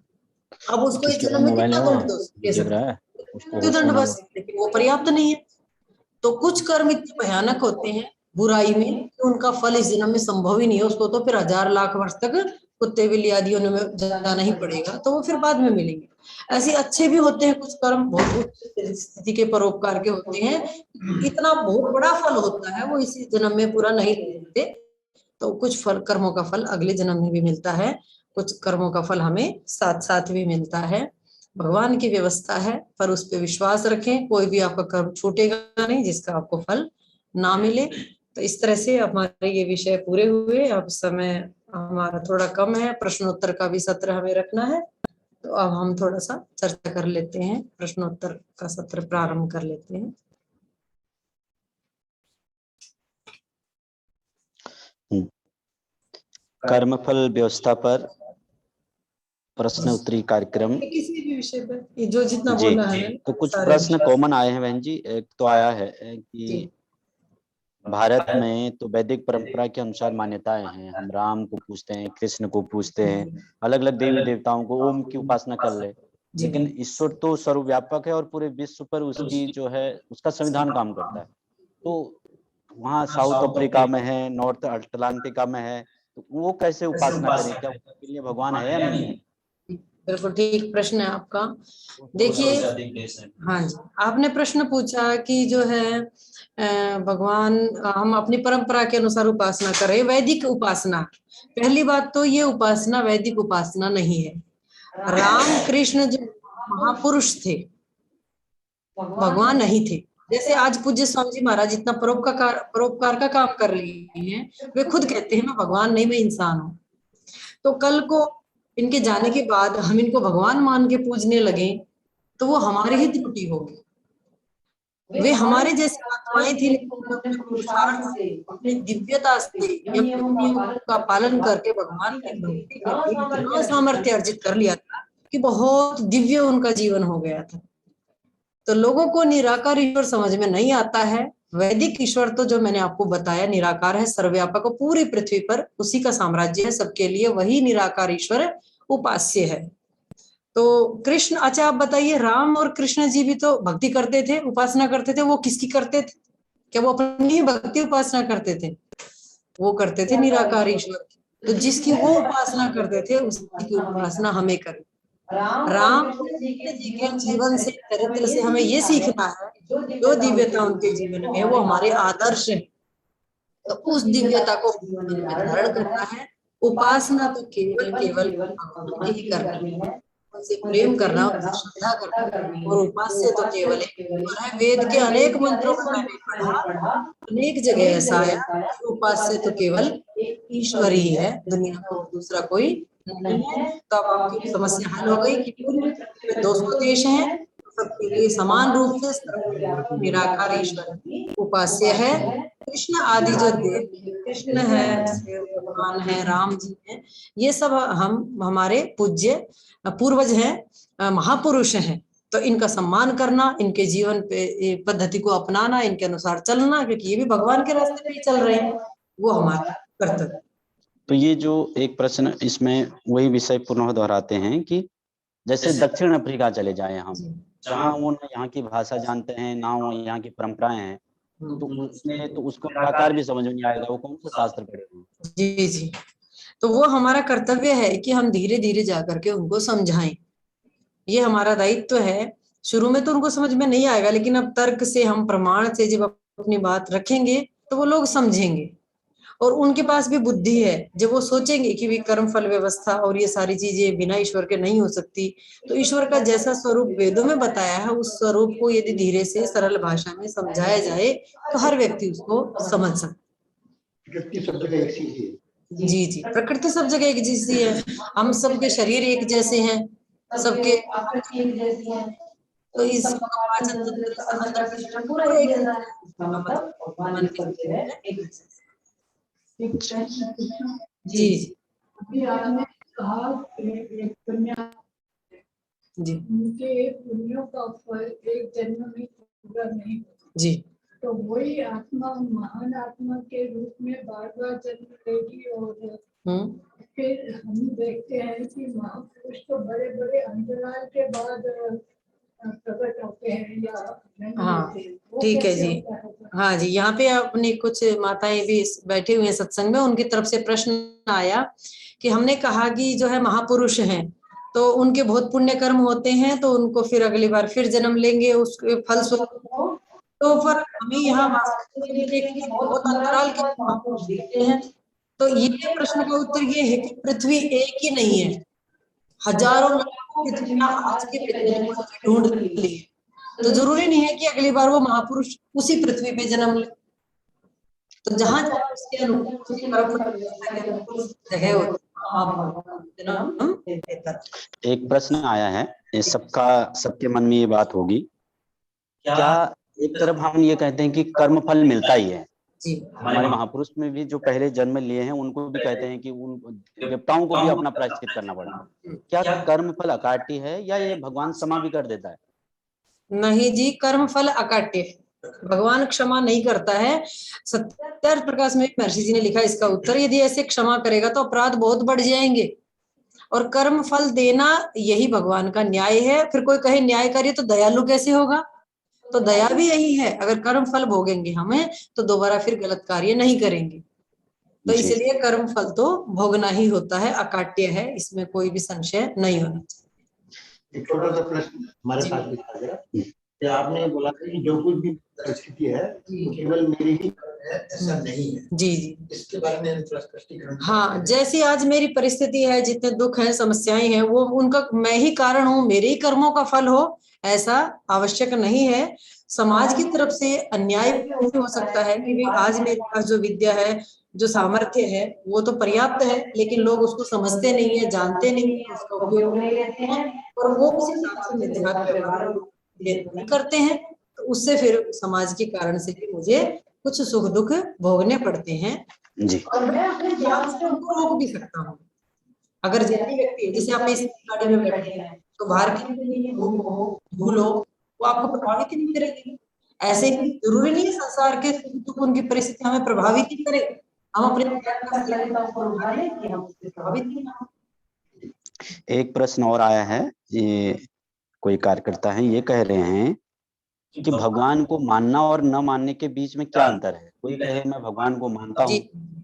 अब उसको इस जन्म में कितना दंड दे सकते हैं? मृत्युदंड बस, लेकिन वो पर्याप्त नहीं है। तो कुछ कर्म इतने भयानक होते हैं बुराई में कि उनका फल इस जन्म में संभव ही नहीं है। उसको तो फिर 1000 लाख वर्ष तक कुत्ते बिल्ली आदि में जाना ही पड़ेगा, तो वो फिर बाद में मिलेंगे। ऐसे अच्छे भी होते हैं कुछ कर्म, बहुत उच्च स्थिति के परोपकार के होते हैं, इतना बहुत बड़ा फल होता है, वो इसी जन्म में पूरा नहीं मिलते। तो कुछ फल, कर्मों का फल अगले जन्म में भी मिलता है, कुछ कर्मों का फल हमें साथ साथ भी मिलता है। भगवान की व्यवस्था है, पर उस पर विश्वास रखें, कोई भी आपका कर्म छूटेगा नहीं जिसका आपको फल ना मिले। तो इस तरह से हमारे ये विषय पूरे हुए। अब समय हमारा थोड़ा कम है, प्रश्नोत्तर का भी सत्र हमें रखना है, तो अब हम थोड़ा सा चर्चा कर लेते हैं, प्रश्नोत्तर का सत्र प्रारंभ कर लेते हैं। कर्मफल व्यवस्था पर प्रश्न उत्तरी कार्यक्रम, किसी भी विषय पर जो जितना बोला है। तो कुछ प्रश्न कॉमन आए हैं बहन जी। एक तो आया है कि भारत में तो वैदिक परंपरा के अनुसार मान्यताएं हैं, हम राम को पूजते हैं, कृष्ण को पूजते हैं, अलग अलग देवी देवताओं को, ओम की उपासना कर ले, लेकिन ईश्वर तो सर्वव्यापक है और पूरे विश्व पर उसकी जो है उसका संविधान काम करता है। तो वहाँ साउथ अफ्रीका में है, नॉर्थ अटलांटिका में है, तो वो कैसे उपासना करें? क्या उसके लिए भगवान है या नहीं है? बिल्कुल ठीक प्रश्न है आपका। देखिए, हाँ जी, आपने प्रश्न पूछा कि जो है भगवान, हम अपनी परंपरा के अनुसार उपासना करें, वैदिक उपासना। पहली बात तो ये उपासना वैदिक उपासना नहीं है। राम कृष्ण जो महापुरुष थे, भगवान नहीं थे। जैसे आज पूज्य स्वामी जी महाराज इतना परोपकार का काम कर रहे हैं, वे खुद कहते हैं मैं भगवान नहीं, मैं इंसान हूँ। तो कल को इनके जाने के बाद हम इनको भगवान मान के पूजने लगे तो वो हमारी ही त्रुटि होगी। वे हमारे जैसे आत्माएं थी, लेकिन अपने पुरुषार्थ से, अपनी दिव्यता से, नियमों का पालन करके भगवान की भक्ति करके इतना सामर्थ्य अर्जित कर लिया था कि बहुत दिव्य उनका जीवन हो गया था। तो लोगों को निराकार ईश्वर समझ में नहीं आता है। वैदिक ईश्वर तो जो मैंने आपको बताया निराकार है, सर्वव्यापक, पूरी पृथ्वी पर उसी का साम्राज्य है सबके लिए, वही निराकार ईश्वर उपास्य है। तो कृष्ण, अच्छा आप बताइए, राम और कृष्ण जी भी तो भक्ति करते थे, उपासना करते थे, वो किसकी करते थे? क्या वो अपनी ही भक्ति उपासना करते थे? वो करते थे निराकार ईश्वर की। तो जिसकी वो उपासना करते थे उसी की उपासना हमें करनी। राम और कृष्ण जी के जीवन से, चरित्र से हमें ये सीखना है, जो दिव्यता उनके जीवन में है वो हमारे आदर्श है। तो उस दिव्यता को जीवन में धारण करना है। उपासना तो केवल केवल भगवान की ही करनी है, उनसे प्रेम करना, उनसे श्रद्धा करना। और उपास्य तो केवल एक ईश्वर है। वेद के अनेक मंत्रों में मैंने पढ़ा, अनेक जगह ऐसा आया कि उपास्य तो केवल ईश्वर ही है, दुनिया में और दूसरा कोई नहीं है। तो अब आपकी समस्या हल हो गई कि पूरी पृथ्वी में 200 देश हैं, सबके लिए समान रूप से सर्वव्यापी निराकार ईश्वर उपास्य है। कृष्ण आदि जो देव, कृष्ण है, शिव भगवान है, राम जी हैं, ये सब हम हमारे पूज्य पूर्वज हैं, महापुरुष हैं। तो इनका सम्मान करना, इनके जीवन पे पद्धति को अपनाना, इनके अनुसार चलना, क्योंकि ये भी भगवान के रास्ते पे ही चल रहे हैं, वो हमारा कर्तव्य। तो ये जो एक प्रश्न, इसमें वही विषय पुनः दोहराते हैं कि जैसे दक्षिण अफ्रीका चले जाएं हम, जहाँ वो ना यहाँ की भाषा जानते हैं, ना वो यहाँ की परंपराएं हैं, तो उसमें तो उसको निराकार भी समझ में नहीं आएगा, वो कौन सा शास्त्र पढ़े हुए। जी जी, तो वो हमारा कर्तव्य है कि हम धीरे धीरे जाकर के उनको समझाएं, ये हमारा दायित्व है। शुरू में तो उनको समझ में नहीं आएगा, लेकिन अब तर्क से, हम प्रमाण से जब अपनी बात रखेंगे तो वो लोग समझेंगे। और उनके पास भी बुद्धि है, जब वो सोचेंगे कि भी कर्म फल व्यवस्था और ये सारी चीजें बिना ईश्वर के नहीं हो सकती, तो ईश्वर का जैसा स्वरूप वेदों में बताया है, उस स्वरूप को यदि धीरे से सरल भाषा में समझाया जाए तो हर व्यक्ति उसको समझ सकता। प्रकृति सब जगह एक सी है। जी जी, प्रकृति सब जगह एक जैसी है, हम सबके शरीर एक जैसे हैं, सबके एक जैसी हैं, तो इस पाचन तंत्र, अंदर सिस्टम पूरा एक जैसा है, इसका मतलब भगवान के सब है एक जैसा। जी जी, अभी आपने कहा एक कन्या जी उनके पुण्यों का फल एक जन्म में पूरा नहीं होता जी, तो वही आत्मा महान आत्मा के रूप में बार बार जन्म लेगी। और फिर हम देखते हैं कि महापुरुष तो बड़े बड़े अंतराल के बाद प्रकट होते हैं या जन्म हाँ लेते हैं। वो ठीक है कैसे जी। होता है? हाँ जी, यहाँ पे अपनी कुछ माताएं भी बैठी हुई हैं सत्संग में, उनकी तरफ से प्रश्न आया कि हमने कहा कि जो है महापुरुष हैं तो उनके बहुत पुण्य कर्म होते हैं, तो उनको फिर अगली बार फिर जन्म लेंगे उसके फल स्वरूप। तो पर हमें यहाँ वास्तव में देखिए बहुत अंतराल के महापुरुष दिखते हैं। तो ये प्रश्न का उत्तर ये है कि पृथ्वी एक ही नहीं है, हजारों लाखों पृथ्वियां आज के वैज्ञानिकों ने ढूंढ ली है। तो जरूरी नहीं है कि अगली बार वो महापुरुष उसी पृथ्वी पे जन्म ले। तो जहां जहां उसके अनुकूल, उसकी कर्म व्यवस्था के अनुकूल जगह होती है, वहां भगवान जन्म देता है। एक प्रश्न आया है, ये सबके मन में ये बात होगी, क्या एक तरफ हम ये कहते हैं कि कर्म फल मिलता ही है, जी हमारे महापुरुष में भी जो पहले जन्म लिए हैं उनको भी कहते हैं कि उन देवताओं को भी अपना प्रायश्चित करना पड़ता है, क्या कर्म फल अकाट्य है या ये भगवान क्षमा भी कर देता है? नहीं जी, कर्म फल अकाट्य है, भगवान क्षमा नहीं करता है। सत्यार्थ प्रकाश में महर्षि जी ने लिखा इसका उत्तर, यदि ऐसे क्षमा करेगा तो अपराध बहुत बढ़ जाएंगे, और कर्म फल देना यही भगवान का न्याय है। फिर कोई कहे न्यायकारी तो दयालु कैसे होगा, तो दया भी यही है, अगर कर्म फल भोगेंगे हमें तो दोबारा फिर गलत कार्य नहीं करेंगे। तो जी। इसलिए कर्म फल तो भोगना ही होता है, अकाट्य है, इसमें कोई भी संशय नहीं होना चाहिए। एक छोटा सा प्रश्न हमारे जी। साथ भी था जरा, कि आपने बोला था कि जो कुछ भी परिस्थिति है वो केवल मेरी ही है, ऐसा नहीं है। जी जी, इसके बारे में थोड़ा स्पष्टीकरण। हाँ, जैसी आज मेरी परिस्थिति है, जितने दुख हैं, समस्याएं हैं, वो उनका मैं ही कारण हूँ, मेरे ही कर्मों का फल हो ऐसा आवश्यक नहीं है। समाज की तरफ से अन्याय भी हो सकता है कि भाई आज मेरे पास जो विद्या है, जो सामर्थ्य है, वो तो पर्याप्त है, लेकिन लोग उसको समझते नहीं है, जानते नहीं है, उसका उपयोग नहीं लेते हैं, और वो उस हिसाब से निधान व्यवहार नहीं करते हैं, तो उससे फिर समाज के कारण से भी मुझे कुछ सुख दुख भोगने पड़ते हैं। जी। और मैं अपने ज्ञान से उनको रोक भी सकता हूँ। अगर ज्ञानी व्यक्ति, जैसे आप इस गाड़ी में बैठे हैं, तो बाहर की धूल हो वो आपको प्रभावित नहीं करेगी। ऐसे ही जरूरी नहीं है संसार के दुख उनकी परिस्थिति हमें प्रभावित ही करे, हम अपने ज्ञान का उठा लें कि हम उससे प्रभावित नहीं हो। एक प्रश्न और आया है ये कोई कार्यकर्ता है, ये कह रहे हैं कि भगवान को मानना और न मानने के बीच में क्या अंतर है। कोई कहे मैं भगवान को मानता हूँ,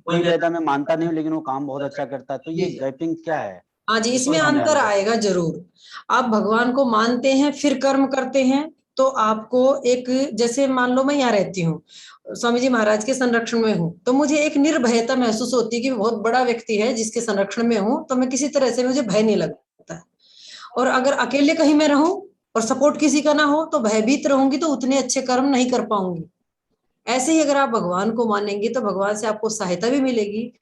कोई कहता मैं मानता नहीं हूँ लेकिन वो काम बहुत अच्छा करता है, तो ये गैपिंग क्या है? हाँ जी, इसमें अंतर आएगा जरूर। आप भगवान को मानते हैं फिर कर्म करते हैं तो आपको एक, जैसे मान लो मैं यहाँ रहती हूँ, स्वामी जी महाराज के संरक्षण में हूँ, तो मुझे एक निर्भयता महसूस होती है कि बहुत बड़ा व्यक्ति है जिसके संरक्षण में हूँ, तो मैं किसी तरह से मुझे भय नहीं लगता है। और अगर अकेले कहीं मैं रहूं और सपोर्ट किसी का ना हो तो भयभीत रहूंगी, तो उतने अच्छे कर्म नहीं कर पाऊंगी। ऐसे ही अगर आप भगवान को मानेंगे तो भगवान से आपको सहायता भी मिलेगी,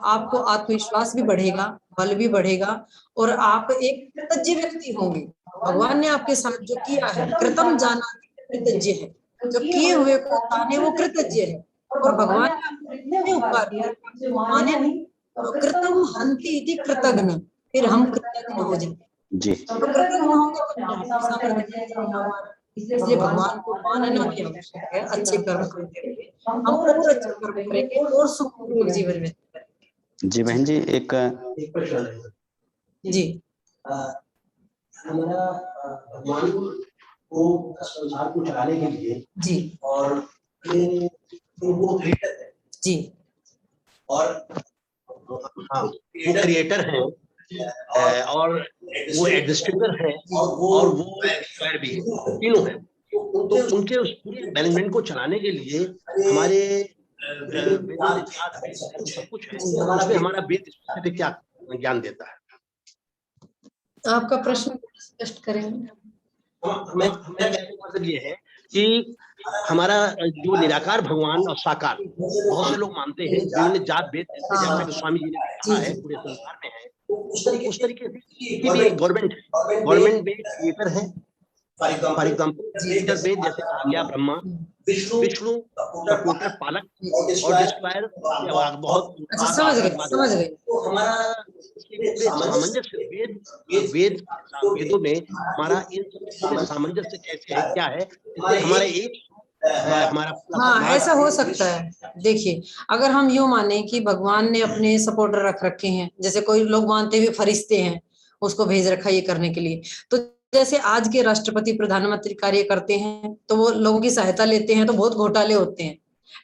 आपको आत्मविश्वास भी बढ़ेगा, बल भी बढ़ेगा, और आप एक कृतज्ञ व्यक्ति होंगे। भगवान ने आपके साथ जो किया है, कृतम जाना कृतज्ञ है, जो किए हुए को जाने वो कृतज्ञ है। और भगवान ने आपको इतने उपकार किए, आपको माने नहीं तो कृतम हंति इति कृतघ्न, फिर हम कृतज्ञ हो जाएंगे जी। तो कृतज्ञ होंगे तो आपको सामर्थ्य मिलेगा हमारा। इसलिए भगवान को मानना भी आवश्यक है। अच्छे कर्म करते हुए हम और अच्छे कर्म करेंगे और सुखपूर्वक जीवन में। जी बहन जी, एक प्रश्न है जी। हमारा भगवान को संसार को चलाने के लिए जी, और वो क्रिएटर है जी, और हाँ वो क्रिएटर है और वो एडमिनिस्ट्रेटर है और वो फायर भी तीनों है। तो उनके उस पूरे मैनेजमेंट को चलाने के लिए हमारे वेदों में सब कुछ है, उसमें हमारा वेद स्पेसिफिक क्या ज्ञान देता है? आपका प्रश्न स्पष्ट करेंगे? मैं मतलब ये है कि हमारा जो निराकार भगवान और साकार, बहुत से लोग मानते हैं जिन्होंने जात भेद, जैसा कि स्वामी जी ने कहा है पूरे संसार में है, उस तरीके से भी गवर्नमेंट में क्रिएटर है। फॉर एग्जाम्पल क्रिएटर में जैसे कहा गया ब्रह्मा, विष्णु सपोर्टर, पालक और डिस्ट्रॉयर, बहुत समझ गए। तो हमारा सामंजस्य वेदों में हमारा इन सब सामंजस्य कैसे है, क्या है, हमारा एक हमारा हाँ ऐसा हो सकता है। देखिए, अगर हम यूं माने कि भगवान ने अपने सपोर्टर रख रखे हैं, जैसे कोई लोग मानते हुए फरिश्ते हैं, उसको भेज रखा ये करने के लिए, तो जैसे आज के राष्ट्रपति प्रधानमंत्री कार्य करते हैं तो वो लोगों की सहायता लेते हैं तो बहुत घोटाले होते हैं,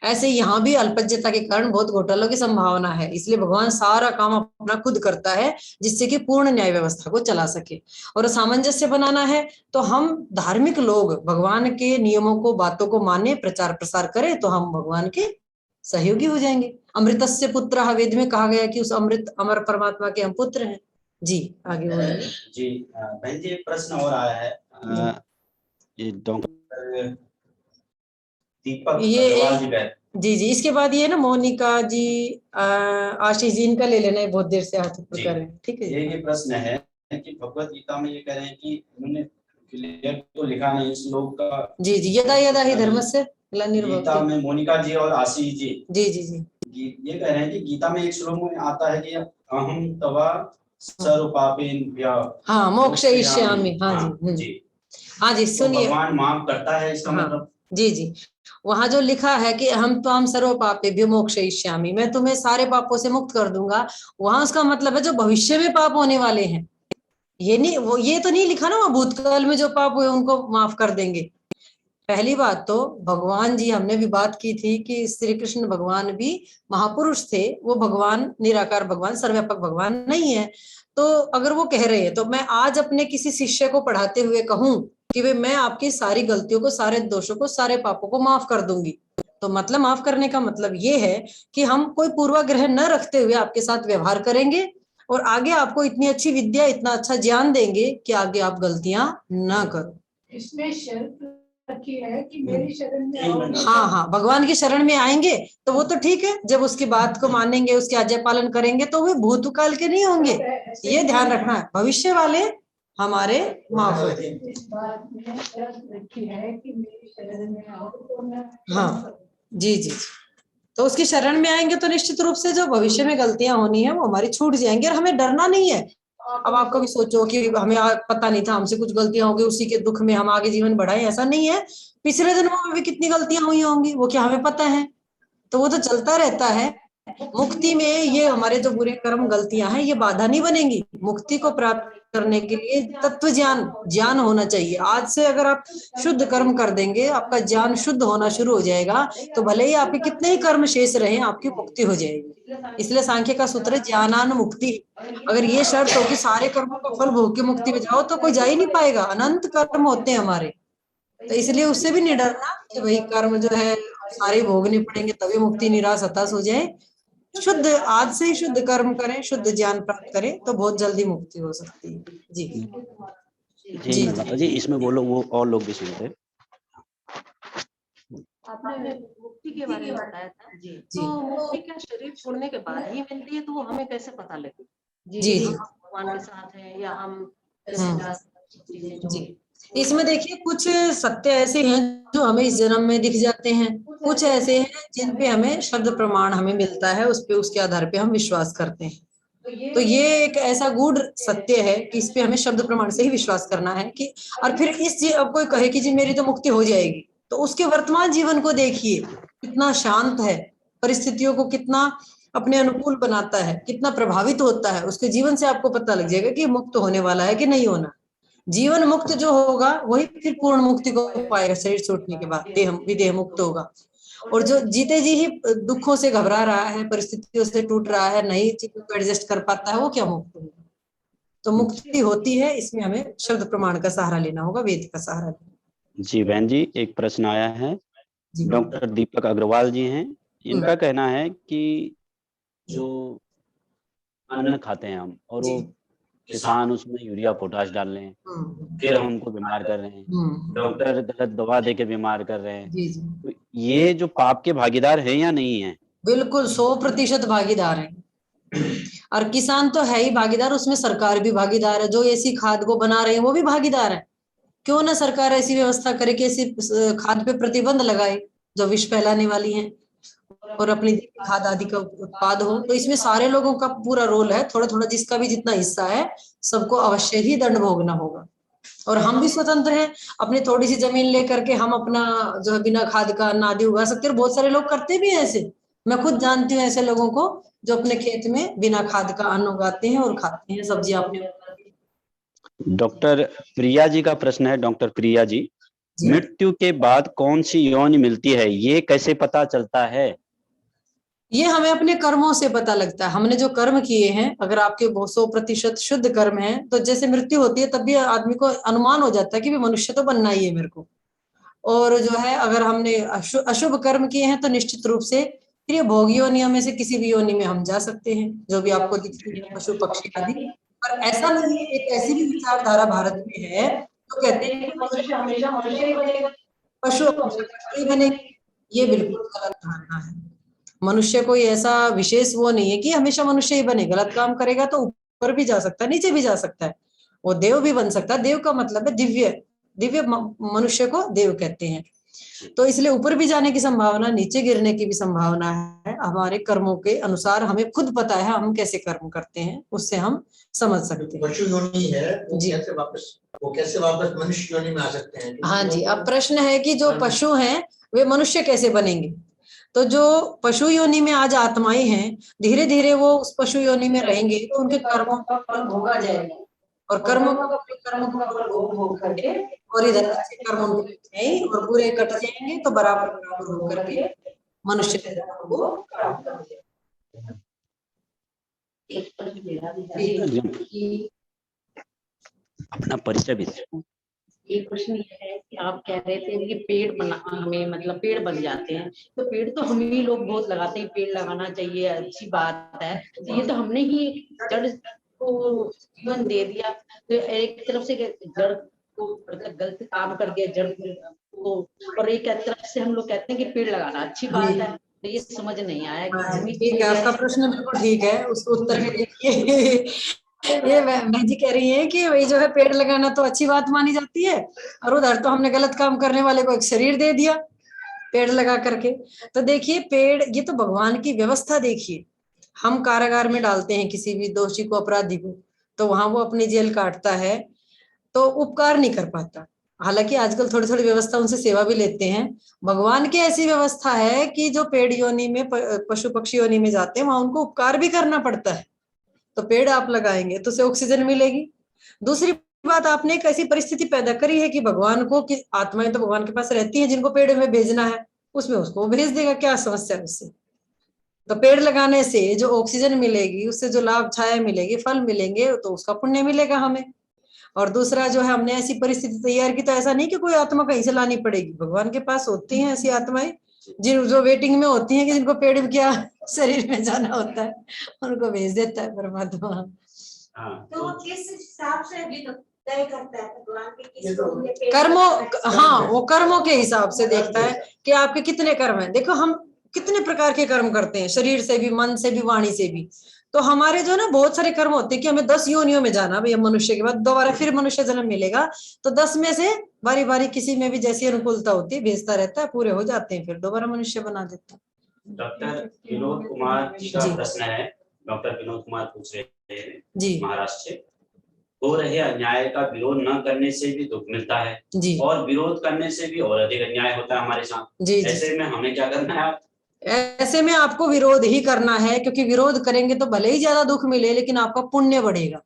ऐसे यहाँ भी अल्पज्यता के कारण बहुत घोटालों की संभावना है। इसलिए भगवान सारा काम अपना खुद करता है जिससे कि पूर्ण न्याय व्यवस्था को चला सके। और सामंजस्य बनाना है तो हम धार्मिक लोग भगवान के नियमों को, बातों को माने, प्रचार प्रसार करें तो हम भगवान के सहयोगी हो जाएंगे। अमृतस्य पुत्रः, वेद में कहा गया कि उस अमृत अमर परमात्मा के हम पुत्र हैं। जी आगे बोलिए। जी बहन जी, एक प्रश्न और आया है। ये दीपक जी, इसके बाद ये ना मोनिका जी, आशीष जी, इनका ले लेना है, बहुत देर से हाथ ऊपर कर रहे हैं। ठीक है, ये प्रश्न है कि भगवत गीता में ये कह रहे हैं कि उन्होंने क्लियर तो लिखा नहीं श्लोक का। जी यदा यदा ही धर्मस्य ग्लानिर्भवति। गीता में मोनिका जी और आशीष जी ये कह रहे हैं कि गीता में एक श्लोक में आता है कि अहम तवा सर्व पापेभ्यः हाँ मोक्षयिष्यामि। हाँ जी सुनिए, भगवान माफ करता है, इसका मतलब जी वहां जो लिखा है कि हम त्वाम सर्व पापेभ्यो मोक्षयिष्यामि, मैं तुम्हें सारे पापों से मुक्त कर दूंगा, वहां उसका मतलब है जो भविष्य में पाप होने वाले हैं। ये नहीं, वो ये तो नहीं लिखा ना वो भूतकाल में जो पाप हुए उनको माफ कर देंगे। पहली बात तो भगवान जी, हमने भी बात की थी कि श्री कृष्ण भगवान भी महापुरुष थे, वो भगवान निराकार भगवान, सर्वव्यापक भगवान नहीं है। तो अगर वो कह रहे हैं तो मैं आज अपने किसी शिष्य को पढ़ाते हुए कहूं कि वे मैं आपकी सारी गलतियों को, सारे दोषों को, सारे पापों को माफ कर दूंगी, तो मतलब माफ करने का मतलब ये है कि हम कोई पूर्वाग्रह न रखते हुए आपके साथ व्यवहार करेंगे और आगे आपको इतनी अच्छी विद्या, इतना अच्छा ज्ञान देंगे कि आगे आप गलतियां न करो। इसमें शर्त रखी है कि मेरी शरण में हाँ भगवान की शरण में आएंगे तो वो तो ठीक है, जब उसकी बात को मानेंगे, उसकी आज्ञा पालन करेंगे तो वे भूतकाल के नहीं होंगे, ये ध्यान रखना है। भविष्य वाले हमारे माफ हो गए। इस बात में शर्त रखी है कि मेरी शरण में आओ तो मैं हाँ जी तो उसकी शरण में आएंगे तो निश्चित रूप से जो भविष्य में गलतियां होनी है वो हमारी छूट जाएंगी और हमें डरना नहीं है। अब आप कभी सोचो कि हमें पता नहीं था, हमसे कुछ गलतियां हो गई, उसी के दुख में हम आगे जीवन बढ़ाएं, ऐसा नहीं है। पिछले जन्मों में भी कितनी गलतियां हुई होंगी, वो क्या हमें पता है? तो वो तो चलता रहता है। मुक्ति में ये हमारे जो बुरे कर्म, गलतियां हैं, ये बाधा नहीं बनेंगी। मुक्ति को प्राप्त करने के लिए तत्व ज्ञान होना चाहिए। आज से अगर आप शुद्ध कर्म कर देंगे, आपका ज्ञान शुद्ध होना शुरू हो जाएगा, तो भले ही आपके कितने ही कर्म शेष रहे, आपकी मुक्ति हो जाएगी। इसलिए सांख्य का सूत्र ज्ञानान मुक्ति। अगर ये शर्त हो कि सारे कर्मों का फल भोग के मुक्ति में जाओ, तो कोई जा ही नहीं पाएगा। अनंत कर्म होते हैं हमारे, तो इसलिए उससे भी नहीं डरना कि भाई कर्म जो है सारे भोगने पड़ेंगे तभी मुक्ति, निराश हताश हो जाए। शुद्ध आज से ही शुद्ध कर्म करें, शुद्ध ज्ञान प्राप्त करें, तो बहुत जल्दी मुक्ति हो सकती है। जी जी माता जी, इसमें बोलो, वो और लोग भी सुनते। आपने मुक्ति के बारे में बताया था जी, तो मुक्ति क्या शरीर छोड़ने के बाद ही मिलती है, तो वो हमें कैसे पता लगे? जी हम भगवान के साथ हैं या हम जी। इसमें देखिए कुछ सत्य ऐसे हैं जो हमें इस जन्म में दिख जाते हैं, कुछ ऐसे हैं जिन पे हमें शब्द प्रमाण हमें मिलता है, उस पे उसके आधार पे हम विश्वास करते हैं। तो ये एक ऐसा गूढ़ सत्य है कि इस पे हमें शब्द प्रमाण से ही विश्वास करना है कि, और फिर अब कोई कहे कि जी मेरी तो मुक्ति हो जाएगी, तो उसके वर्तमान जीवन को देखिए कितना शांत है, परिस्थितियों को कितना अपने अनुकूल बनाता है, कितना प्रभावित होता है, उसके जीवन से आपको पता लग जाएगा कि मुक्त होने वाला है कि नहीं होना। जीवन मुक्त जो होगा वही फिर पूर्ण मुक्ति को पाएगा, शरीर छूटने के बाद विदेह मुक्त होगा। और जो जीते जी ही दुखों से घबरा रहा है, परिस्थितियों से टूट रहा है, नई चीजों को एडजस्ट कर पाता है, वो क्या मुक्त होगा? तो मुक्ति होती है, इसमें हमें शब्द प्रमाण का सहारा लेना होगा, वेद का सहारा लेना। जी बहन जी, एक प्रश्न आया है, डॉक्टर दीपक अग्रवाल जी हैं, इनका कहना है कि जो अन्न खाते हैं हम, और वो किसान उसमें यूरिया पोटाश डाल रहे हैं, फिर हमको बीमार कर रहे हैं, डॉक्टर गलत दवा दे के बीमार कर रहे हैं, तो ये जो पाप के भागीदार हैं या नहीं है? बिल्कुल 100% भागीदार है। और किसान तो है ही भागीदार, उसमें सरकार भी भागीदार है, जो ऐसी खाद को बना रहे हैं वो भी भागीदार है। क्यों ना सरकार ऐसी व्यवस्था करे कि ऐसी खाद पे प्रतिबंध लगाए जो विष फैलाने वाली है, और अपनी खाद आदि का उत्पाद हो। तो इसमें सारे लोगों का पूरा रोल है, थोड़ा थोड़ा जिसका भी जितना हिस्सा है सबको अवश्य ही दंड भोगना होगा। और हम भी स्वतंत्र हैं, अपनी थोड़ी सी जमीन लेकर के हम अपना जो है बिना खाद का अन्न आदि उगा सकते हैं। बहुत सारे लोग करते भी हैं ऐसे, मैं खुद जानती हूँ ऐसे लोगों को जो अपने खेत में बिना खाद का अन्न उगाते हैं और खाते हैं, सब्जियां अपने। डॉक्टर प्रिया जी का प्रश्न है, डॉक्टर प्रिया जी, मृत्यु के बाद कौन सी योनि मिलती है, ये कैसे पता चलता है? ये हमें अपने कर्मों से पता लगता है। हमने जो कर्म किए हैं, अगर आपके 100% शुद्ध कर्म है, तो जैसे मृत्यु होती है तब भी आदमी को अनुमान हो जाता है कि भी मनुष्य तो बनना ही है मेरे को। और जो है अगर हमने अशुभ कर्म किए हैं तो निश्चित रूप से फिर ये भोग योनियों में से किसी भी योनि में हम जा सकते हैं, जो भी आपको दिखती है, पशु पक्षी आदि। पर ऐसा नहीं है, एक ऐसी भी विचारधारा भारत में है तो कहते हैं कि मनुष्य हमेशा मनुष्य ही बनेगा, पशु पशु ही बनेगा। ये बिल्कुल गलत धारणा है। मनुष्य कोई ऐसा विशेष वो नहीं है कि हमेशा मनुष्य ही बने। गलत काम करेगा तो ऊपर भी जा सकता है, नीचे भी जा सकता है, वो देव भी बन सकता है। देव का मतलब है दिव्य मनुष्य को देव कहते हैं। तो इसलिए ऊपर भी जाने की संभावना, नीचे गिरने की भी संभावना है। हमारे कर्मों के अनुसार हमें खुद पता है हम कैसे कर्म करते हैं, उससे हम समझ सकते हैं। पशु योनि है जी, वो कैसे वापस मनुष्य योनि में आ सकते हैं? हाँ जी, अब प्रश्न है कि जो पशु हैं वे मनुष्य कैसे बनेंगे। तो जो पशु योनि में आज आत्माएं हैं, धीरे धीरे वो उस पशु योनि में रहेंगे तो उनके कर्मों का फल भोगा जाएगा, और कर्मों का फल भोग करके और इधर अच्छे कर्म और बुरे कट जाएंगे तो बराबर बराबर होकर के मनुष्य को प्राप्त कर जाएगा। अपना परिचय भी। एक प्रश्न ये है कि आप कह रहे थे कि पेड़ बना हमें मतलब पेड़ बन जाते हैं, तो पेड़ तो हम ही लोग बहुत लगाते हैं, पेड़ लगाना चाहिए, अच्छी बात है। तो ये तो हमने ही जड़ को जीवन दे दिया, तो एक तरफ से जड़ को मतलब गलत काम कर दिया जड़ को, और एक तरफ से हम लोग कहते हैं कि पेड़ लगाना अच्छी बात है। तो ये समझ नहीं आया। ठीक है, आपका प्रश्न बिल्कुल ठीक है, उसको उत्तर में देखिए। ये मैं जी कह रही है कि वही जो है पेड़ लगाना तो अच्छी बात मानी जाती है, और उधर तो हमने गलत काम करने वाले को एक शरीर दे दिया पेड़ लगा करके। तो देखिए पेड़, ये तो भगवान की व्यवस्था देखिए। हम कारागार में डालते हैं किसी भी दोषी को, अपराधी को, तो वहां वो अपनी जेल काटता है तो उपकार नहीं कर पाता। हालांकि आजकल थोड़ी थोड़ी व्यवस्था उनसे सेवा भी लेते हैं। भगवान की ऐसी व्यवस्था है कि जो पेड़ योनि में, पशु पक्षी योनि में जाते हैं, वहां उनको उपकार भी करना पड़ता है। तो पेड़ आप लगाएंगे तो उसे ऑक्सीजन मिलेगी, दूसरी बात, आपने एक ऐसी परिस्थिति पैदा करी है कि भगवान को, कि आत्माएं तो भगवान के पास रहती हैं, जिनको पेड़ में भेजना है उसमें उसको भेज देगा, क्या समस्या है उससे। तो पेड़ लगाने से जो ऑक्सीजन मिलेगी, उससे जो लाभ छाया मिलेगी, फल मिलेंगे, तो उसका पुण्य मिलेगा हमें। और दूसरा जो है, हमने ऐसी परिस्थिति तैयार की, तो ऐसा नहीं कि कोई आत्मा कहीं से लानी पड़ेगी, भगवान के पास होती हैं ऐसी आत्माएं जो वेटिंग में होती हैं, कि जिनको पेड़ में क्या शरीर में जाना होता है, उनको भेज देता है परमात्मा। तो किस हिसाब से भी तो तय करता है भगवान के किस कर्मों, हाँ, वो कर्मों के हिसाब से देखता है कि आपके कितने कर्म हैं। देखो हम कितने प्रकार के कर्म करते हैं, शरीर से भी, मन से भी, वाणी से भी। तो हमारे जो ना बहुत सारे कर्म होते हैं कि हमें 10 योनियों में जाना, भैया मनुष्य के बाद दोबारा फिर मनुष्य जन्म मिलेगा, तो 10 में से बारी बारी किसी में भी जैसी अनुकूलता होती है भेजता रहता है, पूरे हो जाते हैं, फिर दोबारा मनुष्य बना देता है। डॉक्टर विनोद कुमार जी का प्रश्न है, डॉक्टर विनोद कुमार पूछ रहे हैं जी, महाराष्ट्र से, हो रहे अन्याय का विरोध न करने से भी दुख मिलता है जी, और विरोध करने से भी और अधिक अन्याय होता है हमारे साथ। जी, ऐसे में हमें क्या करना है? ऐसे में आपको विरोध ही करना है, क्योंकि विरोध करेंगे तो भले ही ज्यादा दुख मिले, लेकिन आपका पुण्य बढ़ेगा।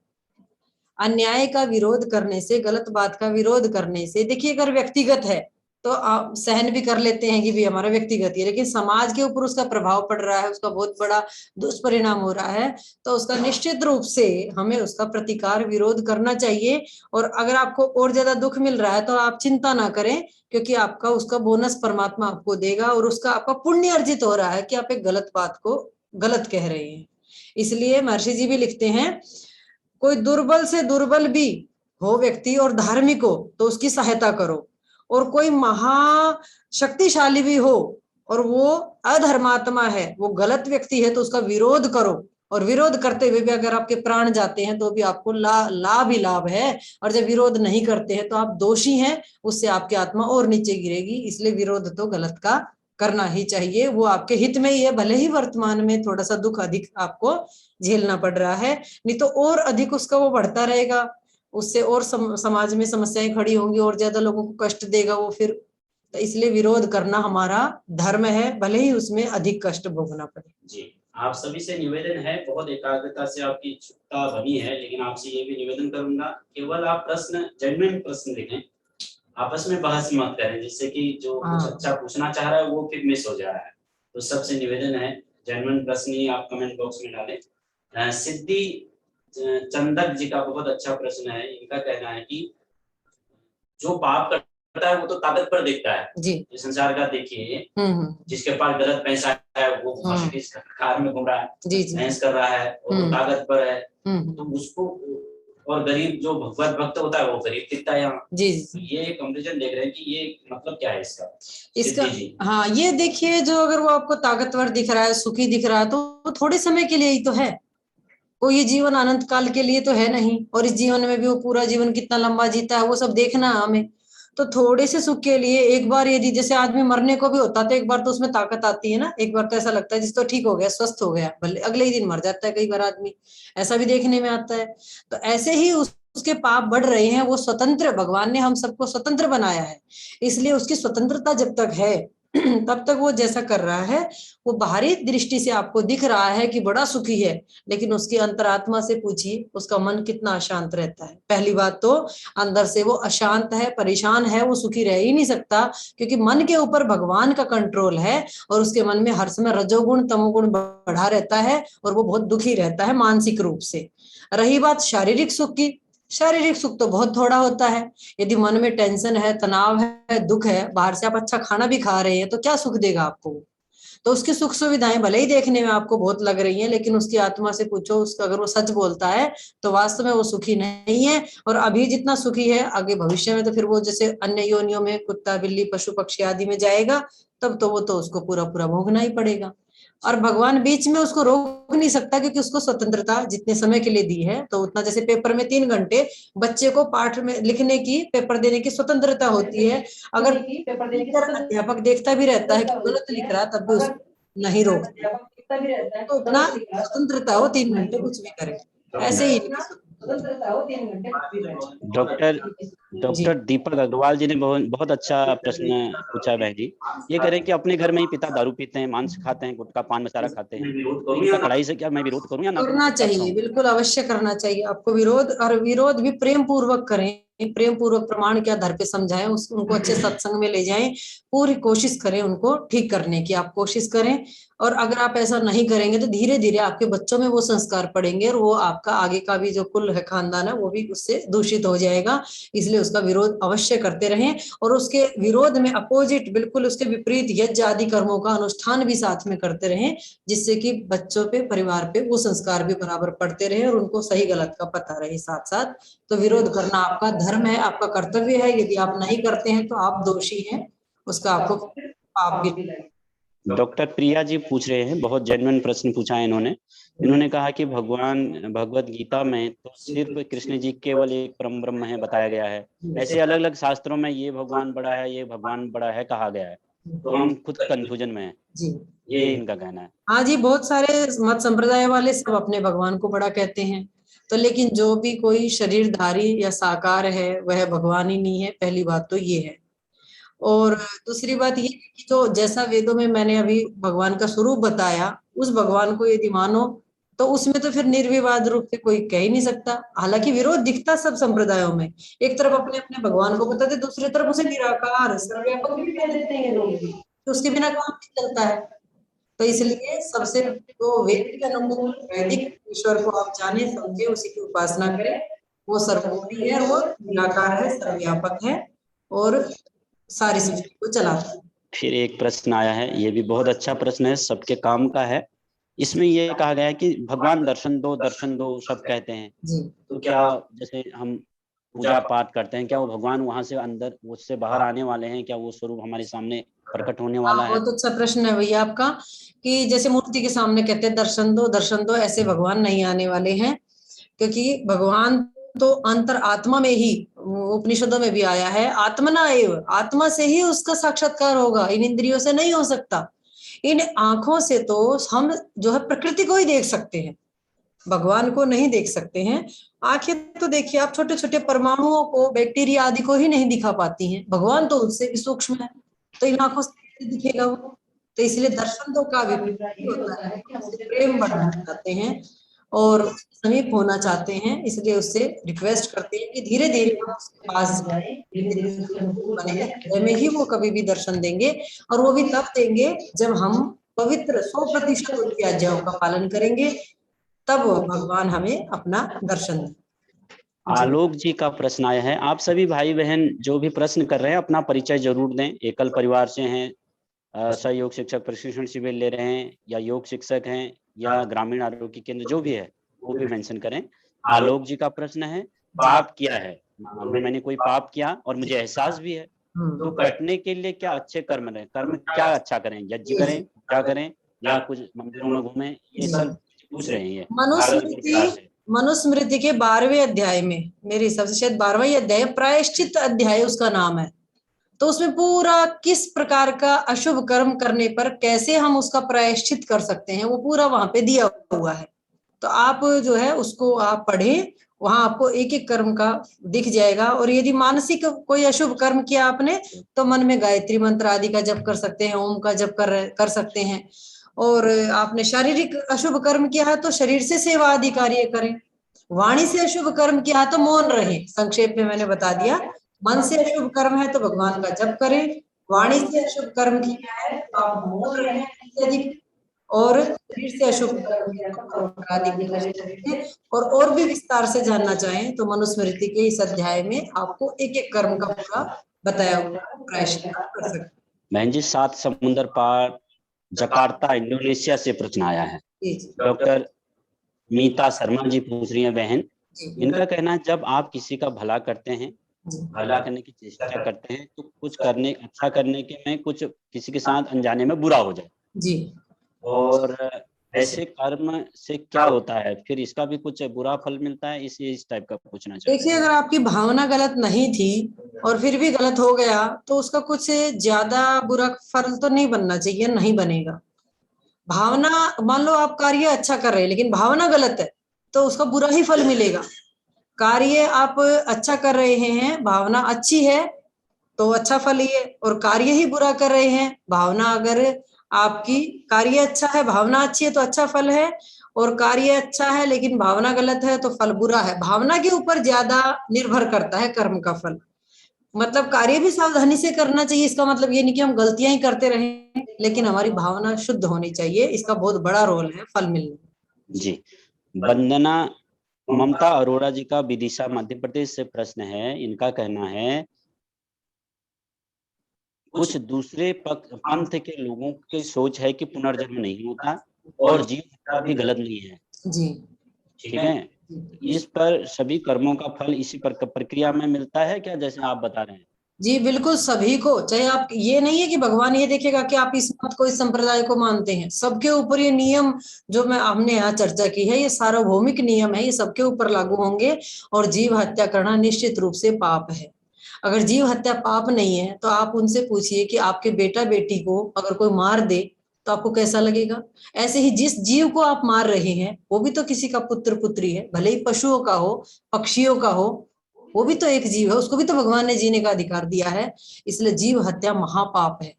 अन्याय का विरोध करने से, गलत बात का विरोध करने से, देखिए अगर व्यक्तिगत है तो आप सहन भी कर लेते हैं कि भी हमारा व्यक्तिगत है, लेकिन समाज के ऊपर उसका प्रभाव पड़ रहा है, उसका बहुत बड़ा दुष्परिणाम हो रहा है, तो उसका निश्चित रूप से हमें उसका प्रतिकार, विरोध करना चाहिए। और अगर आपको और ज्यादा दुख मिल रहा है तो आप चिंता ना करें, क्योंकि आपका उसका बोनस परमात्मा आपको देगा, और उसका आपका पुण्य अर्जित हो रहा है कि आप एक गलत बात को गलत कह रहे हैं। इसलिए महर्षि जी भी लिखते हैं, कोई दुर्बल से दुर्बल भी हो व्यक्ति और धार्मिक हो तो उसकी सहायता करो, और कोई महाशक्तिशाली भी हो और वो अधर्मात्मा है, वो गलत व्यक्ति है, तो उसका विरोध करो। और विरोध करते हुए भी अगर आपके प्राण जाते हैं तो भी आपको लाभ ही लाभ है, और जब विरोध नहीं करते हैं तो आप दोषी हैं, उससे आपकी आत्मा और नीचे गिरेगी। इसलिए विरोध तो गलत का करना ही चाहिए, वो आपके हित में ही है, भले ही वर्तमान में थोड़ा सा दुख अधिक आपको झेलना पड़ रहा है, नहीं तो और अधिक उसका वो बढ़ता रहेगा, उससे और समाज में समस्याएं खड़ी होंगी, और ज्यादा लोगों को कष्ट देगा वो फिर। तो इसलिए विरोध करना हमारा धर्म है, भले ही उसमें अधिक कष्ट भोगना पड़े। जी, आप सभी से निवेदन है, बहुत एकाग्रता से आपकी इच्छुकता बनी है, लेकिन आपसे ये भी निवेदन करूंगा, केवल आप प्रश्न, जेन्युइन प्रश्न लिखें, आपस में बहस मत करें, जिससे कि जो कुछ अच्छा पूछना चाह रहा है वो फिर मिस हो जा रहा है। तो सबसे निवेदन है, जेन्युइन प्रश्न ही आप कमेंट बॉक्स में डालें। सिद्धि चंदक जी का बहुत अच्छा प्रश्न है, इनका कहना है कि जो पाप करता है वो तो ताकत पर देखता है जी, संसार का देखिए, जिसके पास गलत पैसा है वो कार में घूम रहा है, भैंस कर रहा है और वो ताकत पर है, तो उसको, और गरीब जो भगवत भक्त होता है वो गरीब दिखता है यहाँ जी। ये कंपैरिजन देख रहे हैं कि ये मतलब क्या है इसका? हाँ, ये देखिए, जो अगर वो आपको ताकतवर दिख रहा है, सुखी दिख रहा है, तो थोड़े समय के लिए ही तो है, कोई ये जीवन अनंत काल के लिए तो है नहीं, और इस जीवन में भी वो पूरा जीवन कितना लंबा जीता है वो सब देखना है हमें। तो थोड़े से सुख के लिए एक बार, यदि जैसे आदमी मरने को भी होता है तो एक बार तो उसमें ताकत आती है ना, एक बार तो ऐसा लगता है जिस तो ठीक हो गया, स्वस्थ हो गया, भले अगले ही दिन मर जाता है कई बार आदमी, ऐसा भी देखने में आता है। तो ऐसे ही उसके पाप बढ़ रहे हैं, वो स्वतंत्र, भगवान ने हम सबको स्वतंत्र बनाया है, इसलिए उसकी स्वतंत्रता जब तक है तब तक वो जैसा कर रहा है, वो बाहरी दृष्टि से आपको दिख रहा है कि बड़ा सुखी है, लेकिन उसकी अंतरात्मा से पूछिए उसका मन कितना अशांत रहता है। पहली बात तो अंदर से वो अशांत है, परेशान है, वो सुखी रह ही नहीं सकता, क्योंकि मन के ऊपर भगवान का कंट्रोल है, और उसके मन में हर समय रजोगुण तमोगुण बढ़ा रहता है, और वो बहुत दुखी रहता है मानसिक रूप से। रही बात शारीरिक सुख की, शारीरिक सुख तो बहुत थोड़ा होता है, यदि मन में टेंशन है, तनाव है, दुख है, बाहर से आप अच्छा खाना भी खा रहे हैं तो क्या सुख देगा आपको? तो उसकी सुख सुविधाएं भले ही देखने में आपको बहुत लग रही हैं, लेकिन उसकी आत्मा से पूछो, उसका अगर वो सच बोलता है तो वास्तव में वो सुखी नहीं है, और अभी जितना सुखी है आगे भविष्य में तो फिर वो जैसे अन्य योनियों में कुत्ता बिल्ली पशु पक्षी आदि में जाएगा, तब तो वो तो उसको पूरा पूरा भोगना ही पड़ेगा। और भगवान बीच में उसको रोक नहीं सकता, क्योंकि उसको स्वतंत्रता जितने समय के लिए दी है, तो उतना, जैसे पेपर में 3 घंटे बच्चे को पाठ में लिखने की, पेपर देने की स्वतंत्रता होती है, अगर अध्यापक देखता भी रहता है कि गलत लिख रहा है तब भी उसको नहीं रोकता, तो उतना स्वतंत्रता हो, 3 घंटे कुछ भी करे, ऐसे ही डॉक्टर दीपक अग्रवाल जी ने बहुत अच्छा प्रश्न पूछा है बहन जी। ये कह रहे हैं कि अपने घर में ही पिता दारू पीते हैं, मांस खाते हैं, गुटखा पान मसाला खाते हैं, तो इनका कड़ाई से क्या मैं विरोध करूं या ना करना चाहिए, बिल्कुल अवश्य करना चाहिए आपको विरोध, और विरोध भी प्रेम पूर्वक करें, प्रेम पूर्वक प्रमाण के आधार पे समझाएं, उनको अच्छे सत्संग में ले जाएं, पूरी कोशिश करें उनको ठीक करने की, आप कोशिश करें। और अगर आप ऐसा नहीं करेंगे तो धीरे धीरे आपके बच्चों में वो संस्कार पड़ेंगे और वो आपका आगे का भी जो कुल है, खानदान है, वो भी उससे दूषित हो जाएगा। इसलिए उसका विरोध अवश्य करते रहें और उसके विरोध में अपोजिट, बिल्कुल उसके विपरीत यज्ञ आदि कर्मों का अनुष्ठान भी साथ में करते रहें, जिससे कि बच्चों पे, परिवार पे वो संस्कार भी बराबर पड़ते रहे और उनको सही गलत का पता रहे साथ साथ। तो विरोध करना आपका धर्म है, आपका कर्तव्य है। यदि आप नहीं करते हैं तो आप दोषी हैं, उसका आपको पाप भी। डॉक्टर प्रिया जी पूछ रहे हैं, बहुत जेन्युइन प्रश्न पूछा है इन्होंने कहा कि भगवान भगवत गीता में तो सिर्फ कृष्ण जी केवल एक परम ब्रह्म है बताया गया है, ऐसे अलग अलग शास्त्रों में ये भगवान बड़ा है, ये भगवान बड़ा है कहा गया है, तो हम खुद कंफ्यूजन में हैं जी, ये इनका कहना है। हाँ जी, बहुत सारे मत संप्रदाय वाले सब अपने भगवान को बड़ा कहते हैं, तो लेकिन जो भी कोई शरीरधारी या साकार है वह भगवान ही नहीं है, पहली बात तो ये है। और दूसरी बात ये कि जो जैसा वेदों में मैंने अभी भगवान का स्वरूप बताया, उस भगवान को यदि मानो तो उसमें तो फिर निर्विवाद रूप से कोई कह ही नहीं सकता। हालांकि विरोध दिखता सब संप्रदायों में, एक तरफ अपने अपने भगवान को बताते, दूसरी तरफ उसे निराकार सर्वव्यापक भी कह देते हैं लोग, तो उसके बिना काम नहीं चलता है। तो इसलिए सबसे तो वेद के अनुकूल वैदिक ईश्वर को आप जाने समझे, उसी की उपासना करें, वो सर्वव्यापी है, वो निराकार है, सर्वव्यापक है और सारी सृष्टि को चलाता है। फिर एक प्रश्न आया है, ये भी बहुत अच्छा प्रश्न है, सबके काम का है। इसमें ये कहा गया है कि भगवान दर्शन दो सब कहते हैं, तो क्या जैसे हम पूजा पाठ करते हैं, क्या वो भगवान वहां से अंदर उससे बाहर आने वाले हैं, क्या वो स्वरूप हमारे सामने प्रकट होने वाला है? बहुत अच्छा प्रश्न है भैया आपका, कि जैसे मूर्ति के सामने कहते हैं दर्शन दो, ऐसे भगवान नहीं आने वाले हैं, क्योंकि भगवान तो अंतर आत्मा में ही, उपनिषदों में भी आया है, आत्मना एव, आत्मा से ही उसका साक्षात्कार होगा, इन इंद्रियों से नहीं हो सकता। इन आंखों से तो हम जो है प्रकृति को ही देख सकते हैं, भगवान को नहीं देख सकते हैं। आंखें तो देखिए आप छोटे छोटे परमाणुओं को, बैक्टीरिया आदि को ही नहीं दिखा पाती हैं, भगवान तो उससे भी सूक्ष्म है, तो इन आंखों से दिखेगा वो। तो इसलिए दर्शन तो का भी होता है, प्रेम बढ़ाना चाहते हैं और समीप होना चाहते हैं, इसलिए उससे रिक्वेस्ट करते हैं कि धीरे धीरे हम उसके पास बने में ही वो कभी भी दर्शन देंगे, और वो भी तब देंगे जब हम पवित्र 100% उनकी आज्ञाओं का पालन करेंगे, तब वो भगवान हमें अपना दर्शन दें। आलोक जी का प्रश्न आया है, आप सभी भाई बहन जो भी प्रश्न कर रहे हैं अपना परिचय जरूर दें, एकल परिवार से हैं, सहयोग शिक्षक प्रशिक्षण शिविर ले रहे हैं, या योग शिक्षक हैं, या ग्रामीण आरोग्य केंद्र, जो भी है वो भी मेंशन करें। आलोक जी का प्रश्न है, पाप किया है, मैंने कोई पाप किया और मुझे एहसास भी है, तो कटने के लिए क्या अच्छे कर्म रहे, कर्म क्या अच्छा करें, यज्ञ करें, क्या करें, या कुछ मंदिरों में घूमें, ये सब पूछ रहे हैं। मनुस्मृति के 12वें अध्याय में, मेरे हिसाब से शायद 12वां ही अध्याय, प्रायश्चित अध्याय उसका नाम है, तो उसमें पूरा किस प्रकार का अशुभ कर्म करने पर कैसे हम उसका प्रायश्चित कर सकते हैं, वो पूरा वहां पे दिया हुआ है। तो आप जो है उसको आप पढ़ें, वहां आपको एक एक कर्म का दिख जाएगा। और यदि मानसिक कोई अशुभ कर्म किया आपने, तो मन में गायत्री मंत्र आदि का जप कर सकते हैं, ओम का जप कर सकते हैं। और आपने शारीरिक अशुभ कर्म किया है तो शरीर से सेवा आदि कार्य करें। वाणी से अशुभ कर्म किया है तो मौन रहे, संक्षेप में मैंने बता दिया। मन से अशुभ कर्म है तो भगवान का जप करें, वाणी से अशुभ कर्म किया है तो आप मौन रहे, और शरीर से अशुभ और भी विस्तार से जानना चाहें तो मनुस्मृति के इस अध्याय में आपको एक एक कर्म का पूरा बताया हुआ प्रायश्चित कर सकते हैं। बहन जी, 7 समुंदर पार जकार्ता इंडोनेशिया से प्रश्न आया है, डॉक्टर मीता शर्मा जी पूछ रही है बहन, इनका कहना है जब आप किसी का भला करते हैं, भला करने की चेष्टा करते हैं, तो कुछ करने अच्छा करने के में कुछ किसी के साथ अनजाने में बुरा हो जाए जी, और ऐसे कर्म से क्या होता है, फिर इसका भी कुछ बुरा फल मिलता है, इस टाइप का पूछना चाहिए। देखिए, अगर आपकी भावना गलत नहीं थी और फिर भी गलत हो गया तो उसका कुछ ज्यादा बुरा फल तो नहीं बनना चाहिए, नहीं बनेगा। भावना, मान लो आप कार्य अच्छा कर रहे हैं लेकिन भावना गलत है तो उसका बुरा ही फल मिलेगा। कार्य आप अच्छा कर रहे हैं, भावना अच्छी है तो अच्छा फल ही है, और कार्य ही बुरा कर रहे हैं, भावना अगर आपकी कार्य अच्छा है, भावना अच्छी है तो अच्छा फल है, और कार्य अच्छा है लेकिन भावना गलत है तो फल बुरा है। भावना के ऊपर ज्यादा निर्भर करता है कर्म का फल। मतलब कार्य भी सावधानी से करना चाहिए, इसका मतलब ये नहीं कि हम गलतियां ही करते रहें, लेकिन हमारी भावना शुद्ध होनी चाहिए, इसका बहुत बड़ा रोल है फल मिलने में। जी, वंदना ममता अरोड़ा जी का विदिशा मध्य प्रदेश से प्रश्न है। इनका कहना है कुछ दूसरे पंथ के लोगों की सोच है कि पुनर्जन्म नहीं होता और जीव हत्या भी गलत नहीं है। जी, ठीक है, इस पर सभी कर्मों का फल इसी प्रक्रिया में मिलता है क्या, जैसे आप बता रहे हैं? जी बिल्कुल, सभी को, चाहे आप, ये नहीं है कि भगवान ये देखेगा कि आप इस मत को, इस संप्रदाय को मानते हैं, सबके ऊपर ये नियम जो हमने यहाँ चर्चा की है, ये सार्वभौमिक नियम है, ये सबके ऊपर लागू होंगे। और जीव हत्या करना निश्चित रूप से पाप है। अगर जीव हत्या पाप नहीं है तो आप उनसे पूछिए कि आपके बेटा बेटी को अगर कोई मार दे तो आपको कैसा लगेगा। ऐसे ही जिस जीव को आप मार रहे हैं वो भी तो किसी का पुत्र पुत्री है, भले ही पशुओं का हो, पक्षियों का हो, वो भी तो एक जीव है, उसको भी तो भगवान ने जीने का अधिकार दिया है। इसलिए जीव हत्या महापाप है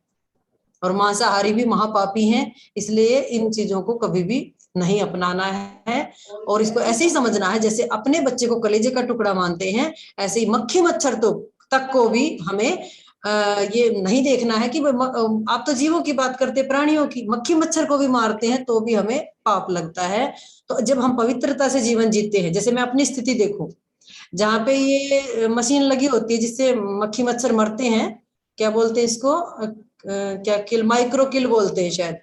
और मांसाहारी भी महापापी हैं। इसलिए इन चीजों को कभी भी नहीं अपनाना है, और इसको ऐसे ही समझना है जैसे अपने बच्चे को कलेजे का टुकड़ा मानते हैं, ऐसे ही मक्खी मच्छर तो तक को भी हमें ये नहीं देखना है कि आप तो जीवों की बात करते, प्राणियों की, मक्खी मच्छर को भी मारते हैं तो भी हमें पाप लगता है। तो जब हम पवित्रता से जीवन जीते हैं, जैसे मैं अपनी स्थिति देखूं, जहाँ पे ये मशीन लगी होती है जिससे मक्खी मच्छर मरते हैं, क्या बोलते हैं इसको, क्या किल, माइक्रो किल बोलते हैं शायद,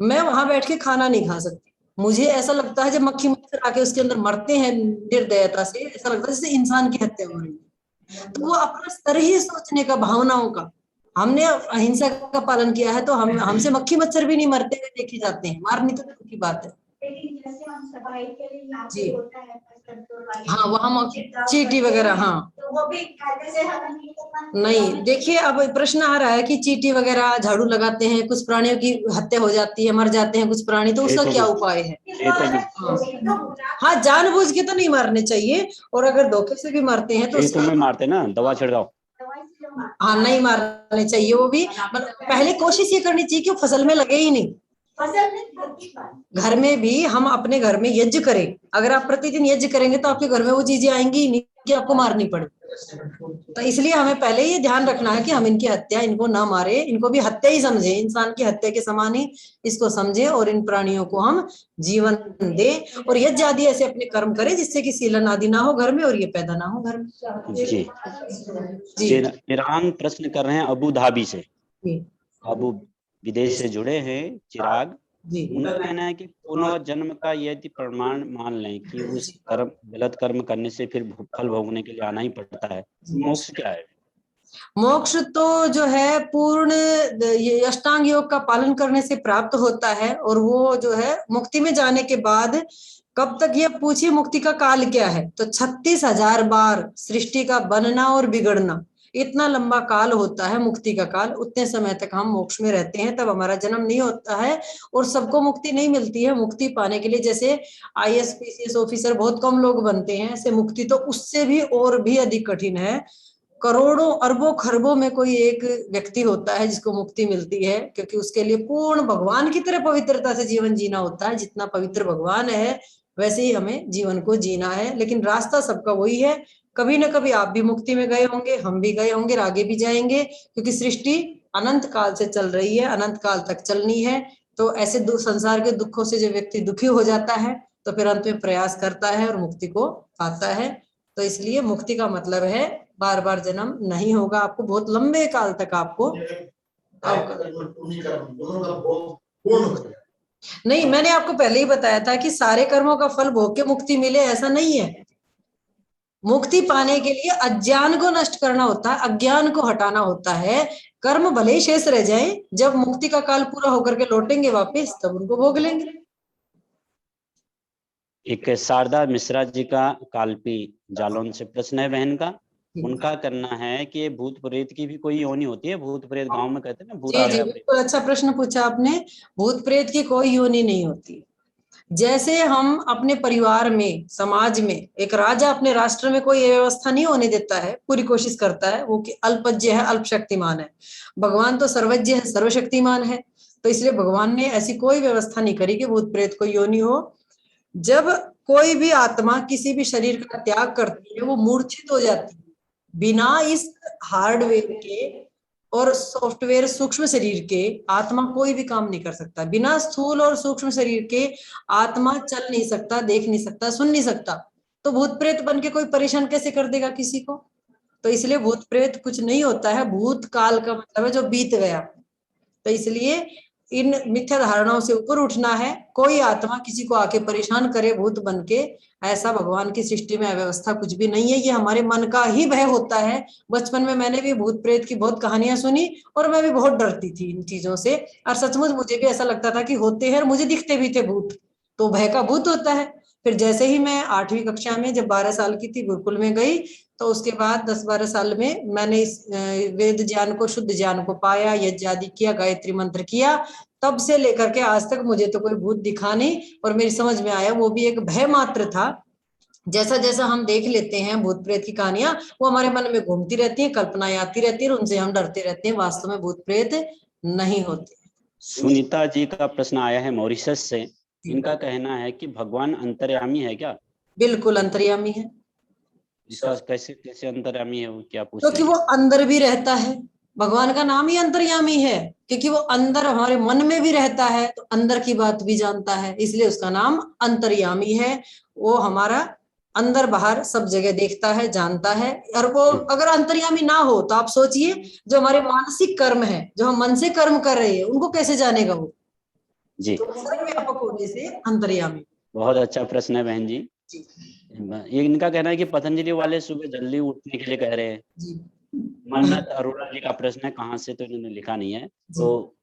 मैं वहां बैठ के खाना नहीं खा सकती। मुझे ऐसा लगता है जब मक्खी मच्छर आके उसके अंदर मरते हैं निर्दयता से, ऐसा लगता है जैसे इंसान की हत्या हो रही है। तो वो अपना स्तर ही सोचने का, भावनाओं का, हमने अहिंसा का पालन किया है तो हमसे मक्खी मच्छर भी नहीं मरते हुए देखे जाते हैं, मारनी तो दूर की बात है। लेकिन जैसे हम सफाई के लिए यहाँ जी। पे होता है हाँ, वहाँ चींटी वगैरह, हाँ, तो वो भी कायदे से हम नहीं। देखिए, अब प्रश्न आ रहा है कि चींटी वगैरह झाड़ू लगाते हैं, कुछ प्राणियों की हत्या हो जाती है, मर जाते हैं कुछ प्राणी, तो उसका क्या उपाय है? हाँ, जानबूझ के तो नहीं मारने चाहिए, और अगर धोखे से भी मारते हैं तो खेतों में मारते ना, दवा छिड़काओ, हाँ, नहीं मारने चाहिए। वो भी मतलब पहले कोशिश ये करनी चाहिए कि वो फसल में लगे ही नहीं। घर में भी हम अपने घर में यज्ञ करें, अगर आप प्रतिदिन यज्ञ करेंगे तो आपके घर में वो चीजें आएंगी ही नहीं कि आपको मारनी पड़े। तो इसलिए हमें पहले ये ध्यान रखना है कि हम इनकी हत्या, इनको ना मारे, इनको भी हत्या ही समझे, इंसान की हत्या के समान ही इसको समझे, और इन प्राणियों को हम जीवन दे, और यज्ञ आदि ऐसे अपने कर्म करें जिससे कि सीलन आदि ना हो घर में और ये पैदा ना हो घर में। जी, चिराग प्रश्न कर रहे हैं अबू धाबी से। अबू विदेश से जुड़े हैं चिराग। उनका कहना है कि पुनर्जन्म का यदि प्रमाण मान लें कि उस कर्म, गलत कर्म करने से फिर फल भोगने के लिए आना ही पड़ता है, मोक्ष क्या है? मोक्ष तो जो है पूर्ण ये अष्टांग योग का पालन करने से प्राप्त होता है, और वो जो है मुक्ति में जाने के बाद, कब तक, ये पूछिए मुक्ति का काल क्या है, तो 36,000 बार सृष्टि का बनना और बिगड़ना, इतना लंबा काल होता है मुक्ति का काल। उतने समय तक हम मोक्ष में रहते हैं, तब हमारा जन्म नहीं होता है, और सबको मुक्ति नहीं मिलती है। मुक्ति पाने के लिए जैसे IAS PCS ऑफिसर बहुत कम लोग बनते हैं, ऐसे मुक्ति तो उससे भी और भी अधिक कठिन है। करोड़ों अरबों खरबों में कोई एक व्यक्ति होता है जिसको मुक्ति मिलती है, क्योंकि उसके लिए पूर्ण भगवान की तरह पवित्रता से जीवन जीना होता है। जितना पवित्र भगवान है वैसे ही हमें जीवन को जीना है, लेकिन रास्ता सबका वही है। कभी न कभी आप भी मुक्ति में गए होंगे, हम भी गए होंगे, आगे भी जाएंगे, क्योंकि सृष्टि अनंत काल से चल रही है, अनंत काल तक चलनी है। तो ऐसे संसार के दुखों से जो व्यक्ति दुखी हो जाता है तो फिर अंत में प्रयास करता है और मुक्ति को पाता है। तो इसलिए मुक्ति का मतलब है बार बार जन्म नहीं होगा आपको, बहुत लंबे काल तक आपको। नहीं, मैंने आपको पहले ही बताया था कि सारे कर्मों का फल भोग के मुक्ति मिले, ऐसा नहीं है। मुक्ति पाने के लिए अज्ञान को नष्ट करना होता है, अज्ञान को हटाना होता है। कर्म भले ही शेष रह जाए, जब मुक्ति का काल पूरा होकर के लौटेंगे वापस, तब उनको भोग लेंगे। एक शारदा मिश्रा जी का कालपी जालौन से प्रश्न है बहन का। उनका कहना है कि भूत प्रेत की भी कोई योनि होती है? भूत प्रेत गांव में कहते हैं ना, भूत आ गया। बिल्कुल अच्छा प्रश्न पूछा आपने। भूत प्रेत की कोई योनि नहीं होती। जैसे हम अपने परिवार में, समाज में, एक राजा अपने राष्ट्र में कोई व्यवस्था नहीं होने देता है, पूरी कोशिश करता है, वो कि अल्पज्ञ है, अल्पशक्तिमान है। भगवान तो सर्वज्ञ है, सर्वशक्तिमान है। तो इसलिए भगवान ने ऐसी कोई व्यवस्था नहीं करी कि भूत प्रेत को योनि हो। जब कोई भी आत्मा किसी भी शरीर का त्याग करती है, वो मूर्छित हो जाती है। बिना इस हार्डवेयर के और सॉफ्टवेयर सूक्ष्म शरीर के आत्मा कोई भी काम नहीं कर सकता। बिना स्थूल और सूक्ष्म शरीर के आत्मा चल नहीं सकता, देख नहीं सकता, सुन नहीं सकता। तो भूत प्रेत बन के कोई परेशान कैसे कर देगा किसी को? तो इसलिए भूत प्रेत कुछ नहीं होता है। भूत काल का मतलब है जो बीत गया। तो इसलिए इन मिथ्या धारणाओं से ऊपर उठना है। कोई आत्मा किसी को आके परेशान करे भूत बन के, ऐसा भगवान की सृष्टि में अव्यवस्था कुछ भी नहीं है। ये हमारे मन का ही भय होता है। बचपन में मैंने भी भूत प्रेत की बहुत कहानियां सुनी और मैं भी बहुत डरती थी इन चीजों से। और सचमुच मुझे भी ऐसा लगता था कि होते हैं और मुझे दिखते भी थे भूत। तो भय का भूत होता है। फिर जैसे ही मैं 8वीं कक्षा में जब 12 साल की थी गुरुकुल में गई, तो उसके बाद 10-12 साल में मैंने इस वेद ज्ञान को, शुद्ध ज्ञान को पाया, यज्ञ आदि किया, गायत्री मंत्र किया। तब से लेकर के आज तक मुझे तो कोई भूत दिखा नहीं। और मेरी समझ में आया वो भी एक भय मात्र था। जैसा जैसा हम देख लेते हैं भूत प्रेत की कहानियां, वो हमारे मन में घूमती रहती है, कल्पनाएं आती रहती है, उनसे हम डरते रहते हैं। वास्तव में भूत प्रेत नहीं होते। सुनीता जी का प्रश्न आया है मॉरिशस से। इनका कहना है कि भगवान अंतर्यामी है क्या? बिल्कुल अंतर्यामी है। इसका कैसे कैसे अंतर्यामी है, वो क्या पूछ क्योंकि रहे वो हैं? अंदर भी रहता है। भगवान का नाम ही अंतर्यामी है, क्योंकि वो अंदर हमारे मन में भी रहता है, तो अंदर की बात भी जानता है, इसलिए उसका नाम अंतर्यामी है। वो हमारा अंदर बाहर सब जगह देखता है, जानता है। और वो अगर अंतर्यामी ना हो तो आप सोचिए, जो हमारे मानसिक कर्म है, जो हम मन से कर्म कर रहे हैं, उनको कैसे जानेगा वो? जी, तो सर्वव्यापक होने से अंतर्यामी। बहुत अच्छा प्रश्न है बहन जी। ये इनका कहना है कि पतंजलि वाले सुबह जल्दी उठने के लिए कह रहे हैं। जी मन्नत अरोड़ा जी का प्रश्न है, कहाँ से, तो इन्होंने लिखा नहीं है। तो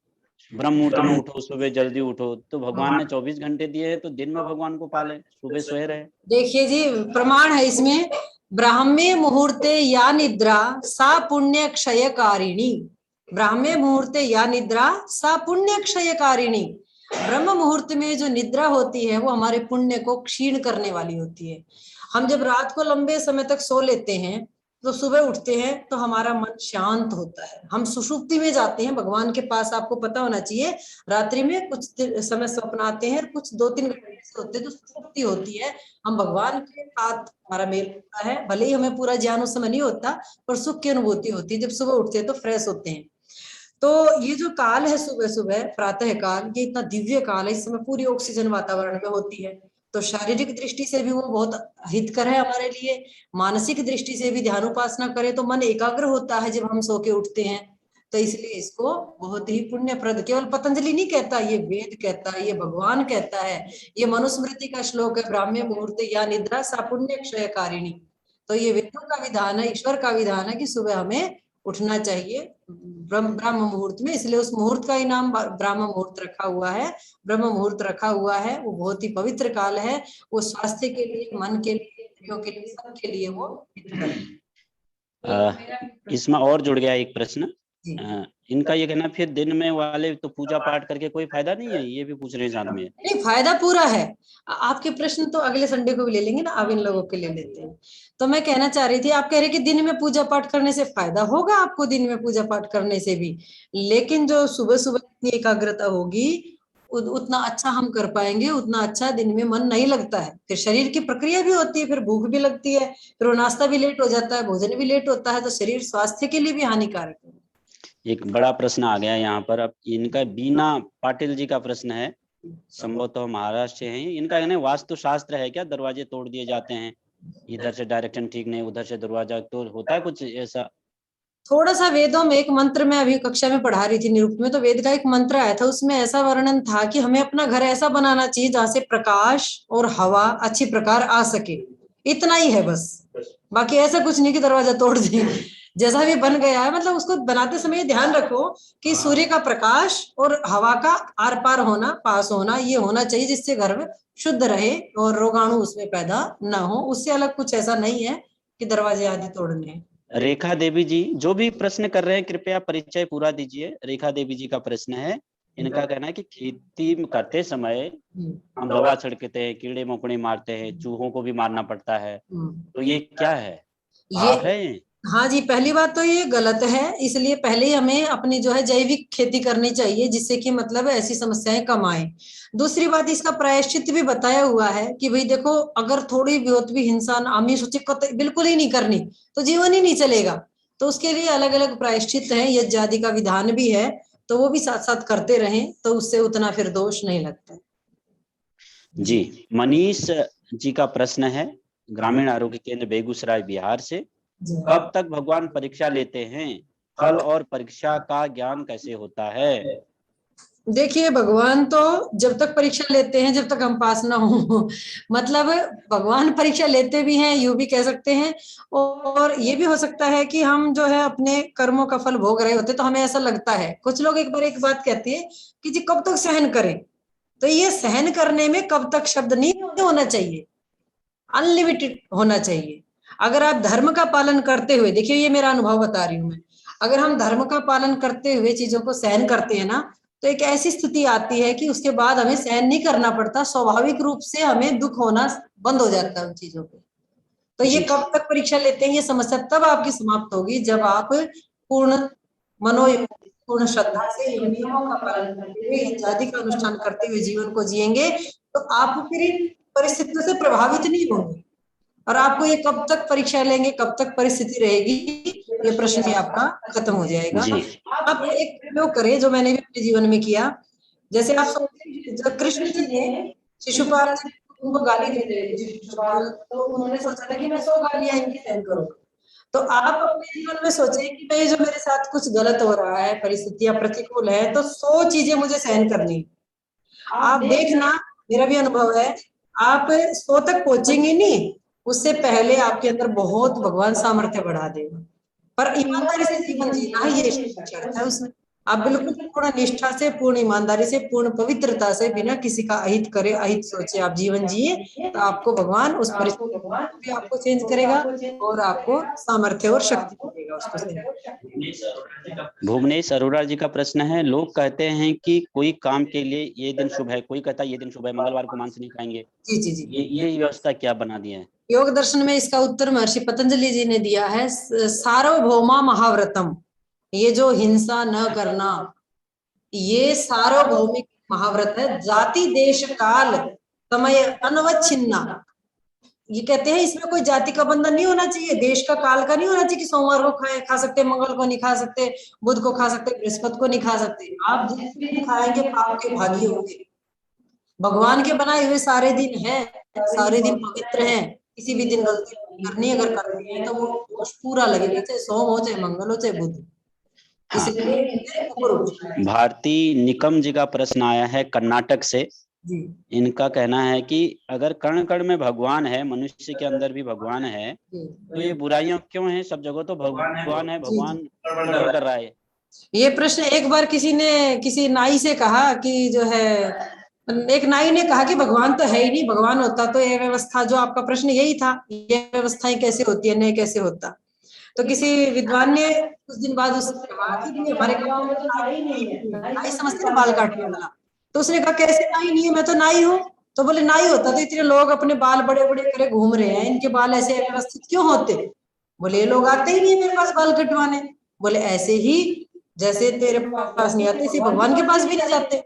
ब्रह्म मुहूर्त में उठो, सुबह जल्दी उठो, तो भगवान ने 24 घंटे दिए हैं, तो दिन में भगवान को पाले, सुबह सोए रहे। देखिए जी, प्रमाण है इसमें। ब्राह्मे मुहूर्ते या निद्रा सा पुण्य क्षयकारिणी। ब्राह्मे मुहूर्ते या निद्रा सा पुण्य क्षयकारिणी। ब्रह्म मुहूर्त में जो निद्रा होती है वो हमारे पुण्य को क्षीण करने वाली होती है। हम जब रात को लंबे समय तक सो लेते हैं तो सुबह उठते हैं तो हमारा मन शांत होता है, हम सुषुप्ति में जाते हैं भगवान के पास। आपको पता होना चाहिए, रात्रि में कुछ समय स्वप्न आते हैं, कुछ 2-3 घंटे से होते हैं, तो सुषुप्ति होती है। हम भगवान के साथ हमारा मेल होता है। भले ही हमें पूरा ज्ञान उस समय नहीं होता, पर सुख की अनुभूति होती है। जब सुबह उठते हैं तो फ्रेश होते हैं। तो ये जो काल है सुबह सुबह प्रातः काल, ये इतना दिव्य काल है। इस समय पूरी ऑक्सीजन वातावरण में होती है। तो शारीरिक दृष्टि से भी वो बहुत हितकर है हमारे लिए। मानसिक दृष्टि से भी ध्यान उपासना करें तो मन एकाग्र होता है जब हम सो के उठते हैं। तो इसलिए इसको बहुत ही पुण्यप्रद, केवल पतंजलि नहीं कहता, ये वेद कहता है, ये भगवान कहता है। ये मनुस्मृति का श्लोक है, ब्राह्मे मुहूर्ते या निद्रा सा पुण्य क्षयकारिणी। तो ये वेदों का विधान है, ईश्वर का विधान है कि सुबह हमें उठना चाहिए ब्रह्म मुहूर्त में। इसलिए उस मुहूर्त का ही नाम ब्रह्म मुहूर्त रखा हुआ है, ब्रह्म मुहूर्त रखा हुआ है। वो बहुत ही पवित्र काल है। वो स्वास्थ्य के लिए, मन के लिए, इंद्रियों के लिए, सबके लिए वो इसमें और जुड़ गया एक प्रश्न। इनका ये कहना, फिर दिन में वाले तो पूजा पाठ करके कोई फायदा नहीं है, ये भी पूछ रहे हैं साथ में। नहीं, फायदा पूरा है। आपके प्रश्न तो अगले संडे को भी ले लेंगे ना, अब इन लोगों के ले लेते हैं। तो मैं कहना चाह रही थी, आप कह रहे कि दिन में पूजा पाठ करने से फायदा होगा आपको, दिन में पूजा पाठ करने से भी, लेकिन जो सुबह सुबह इतनी एकाग्रता होगी उतना अच्छा हम कर पाएंगे, उतना अच्छा दिन में मन नहीं लगता है। फिर शरीर की प्रक्रिया भी होती है, फिर भूख भी लगती है, फिर वो नाश्ता भी लेट हो जाता है, भोजन भी लेट होता है, तो शरीर स्वास्थ्य के लिए भी हानिकारक है। एक बड़ा प्रश्न आ गया यहाँ पर। अब इनका बीना पाटिल जी का प्रश्न है, संभवतः महाराष्ट्र हैं। इनका कहना है, वास्तु शास्त्र है क्या, दरवाजे तोड़ दिए जाते हैं, इधर से डायरेक्शन ठीक नहीं, उधर से दरवाजा, तो होता है कुछ ऐसा? थोड़ा सा वेदों में एक मंत्र में अभी कक्षा में पढ़ा रही थी निरुक्त में, तो वेद का एक मंत्र आया था, उसमें ऐसा वर्णन था कि हमें अपना घर ऐसा बनाना चाहिए जहां से प्रकाश और हवा अच्छी प्रकार आ सके। इतना ही है बस, बाकी ऐसा कुछ नहीं कि दरवाजा तोड़ दें। जैसा भी बन गया है, मतलब उसको बनाते समय ध्यान रखो कि सूर्य का प्रकाश और हवा का आर पार होना, पास होना, ये होना चाहिए, जिससे घर में शुद्ध रहे और रोगाणु उसमें पैदा ना हो। उससे अलग कुछ ऐसा नहीं है कि दरवाजे आदि तोड़ने। रेखा देवी जी जो भी प्रश्न कर रहे हैं, कृपया परिचय पूरा दीजिए। रेखा देवी जी का प्रश्न है इनका कहना है कि खेती करते समय हम दवा छिड़कते हैं, कीड़े मकोड़े मारते हैं, चूहों को भी मारना पड़ता है, तो ये क्या है? पाप है? हाँ जी, पहली बात तो ये गलत है, इसलिए पहले ही हमें अपनी जो है जैविक खेती करनी चाहिए, जिससे कि मतलब ऐसी समस्याएं कम आए। दूसरी बात, इसका प्रायश्चित भी बताया हुआ है कि भाई देखो, अगर थोड़ी बहुत भी इंसान आमी सोचे बिल्कुल ही नहीं करनी तो जीवन ही नहीं चलेगा, तो उसके लिए अलग अलग प्रायश्चित है, यज्ञ आदि का विधान भी है, तो वो भी साथ साथ करते रहें तो उससे उतना फिर दोष नहीं लगता। जी, मनीष जी का प्रश्न है, ग्रामीण आरोग्य केंद्र बेगूसराय बिहार से, कब तक भगवान परीक्षा लेते हैं? फल और परीक्षा का ज्ञान कैसे होता है? देखिए, भगवान तो जब तक परीक्षा लेते हैं जब तक हम पास ना हो मतलब भगवान परीक्षा लेते भी हैं, यूं भी कह सकते हैं, और ये भी हो सकता है कि हम जो है अपने कर्मों का फल भोग रहे होते, तो हमें ऐसा लगता है। कुछ लोग एक बार एक बात कहते हैं कि जी कब तक सहन करें, तो ये सहन करने में कब तक शब्द नहीं होना चाहिए, अनलिमिटेड होना चाहिए। अगर आप धर्म का पालन करते हुए, देखिए ये मेरा अनुभव बता रही हूँ मैं, अगर हम धर्म का पालन करते हुए चीजों को सहन करते हैं ना, तो एक ऐसी स्थिति आती है कि उसके बाद हमें सहन नहीं करना पड़ता, स्वाभाविक रूप से हमें दुख होना बंद हो जाता है उन चीजों पे। तो ये कब तक परीक्षा लेते हैं, ये समस्या तब आपकी समाप्त होगी जब आप पूर्ण पूर्ण श्रद्धा से इन नियमों का पालन करते हुए, जाति का अनुष्ठान करते हुए जीवन को जिएंगे, तो आप फिर इन परिस्थितियों से प्रभावित नहीं होंगे। और आपको ये कब तक परीक्षा लेंगे, कब तक परिस्थिति रहेगी, ये प्रश्न भी आपका खत्म हो जाएगा। आप एक प्रयोग करें जो मैंने भी अपने जीवन में किया। जैसे आप जब कृष्ण जी ने शिशुपाल उनको गाली दे रहे थे शिशुपाल, तो उन्होंने सोचा था कि मैं 100 गालियां इनकी सहन करूंगा। तो आप अपने जीवन में सोचें कि मैं जो मेरे साथ कुछ गलत हो रहा है, परिस्थितियां प्रतिकूल है, तो 100 चीजें मुझे सहन करनी। आप देखना, मेरा भी अनुभव है, आप 100 तक पहुंचेंगे नहीं, उससे पहले आपके अंदर बहुत भगवान सामर्थ्य बढ़ा देगा। पर ईमानदारी से जीवन जीना है, ये शर्त है उसमें। आप बिल्कुल पूर्ण निष्ठा से, पूर्ण ईमानदारी से, पूर्ण पवित्रता से, बिना किसी का अहित करे, अहित सोचे आप जीवन जिए, तो आपको भगवान उस परिस्थिति भी आपको चेंज करेगा और आपको सामर्थ्य और शक्ति देगा उसको। भुवनेश अरोड़ा जी का प्रश्न है, लोग कहते हैं कि कोई काम के लिए ये दिन शुभ है, कोई कहता है ये दिन शुभ है, मंगलवार को मांस नहीं खाएंगे। जी जी जी, ये व्यवस्था क्या बना दी है? योग दर्शन में इसका उत्तर महर्षि पतंजलि जी ने दिया है, सार्वभौमा महाव्रतम। ये जो हिंसा न करना, ये सार्वभौमिक महाव्रत है, जाति देश काल समय अनवच्छिन्ना। ये कहते हैं इसमें कोई जाति का बंधन नहीं होना चाहिए, देश का काल का नहीं होना चाहिए कि सोमवार को खा सकते, मंगल को नहीं खा सकते, बुध को खा सकते, बृहस्पति को नहीं खा सकते। आप जिस दिन खाएंगे पाप के भागी होंगे। भगवान के बनाए हुए सारे दिन है, सारे दिन पवित्र हैं, किसी भी दिन गलती करनी अगर करनी है तो वो दोष पूरा लगेगा, चाहे सोम हो, चाहे मंगल हो, चाहे बुध। हाँ। भारती निकम जी का प्रश्न आया है कर्नाटक से। इनका कहना है कि अगर कण कण में भगवान है, मनुष्य के अंदर भी भगवान है, तो ये बुराइयां क्यों हैं? सब जगह तो भगवान है, भगवान कर रहा है। ये प्रश्न एक बार किसी ने किसी नाई से कहा कि जो है, एक नाई ने कहा कि भगवान तो है ही नहीं, भगवान होता तो ये व्यवस्था, जो आपका प्रश्न यही था, ये व्यवस्थाएं कैसे होती है, नहीं कैसे होता। तो किसी विद्वान ने कुछ दिन बाद उससे कहा कि हमारे गांव में तो नाई नहीं है, नाई समझते ना बाल काटने वाला। तो उसने कहा कैसे नाई नहीं है, मैं तो नाई हूँ। तो बोले नाई होता तो इतने लोग अपने बाल बड़े बड़े करे घूम रहे हैं, इनके बाल ऐसे व्यवस्थित क्यों होते? बोले ये लोग आते ही नहीं मेरे पास बाल कटवाने। बोले ऐसे ही जैसे तेरे पास नहीं आते, इसे भगवान के पास भी नहीं जाते।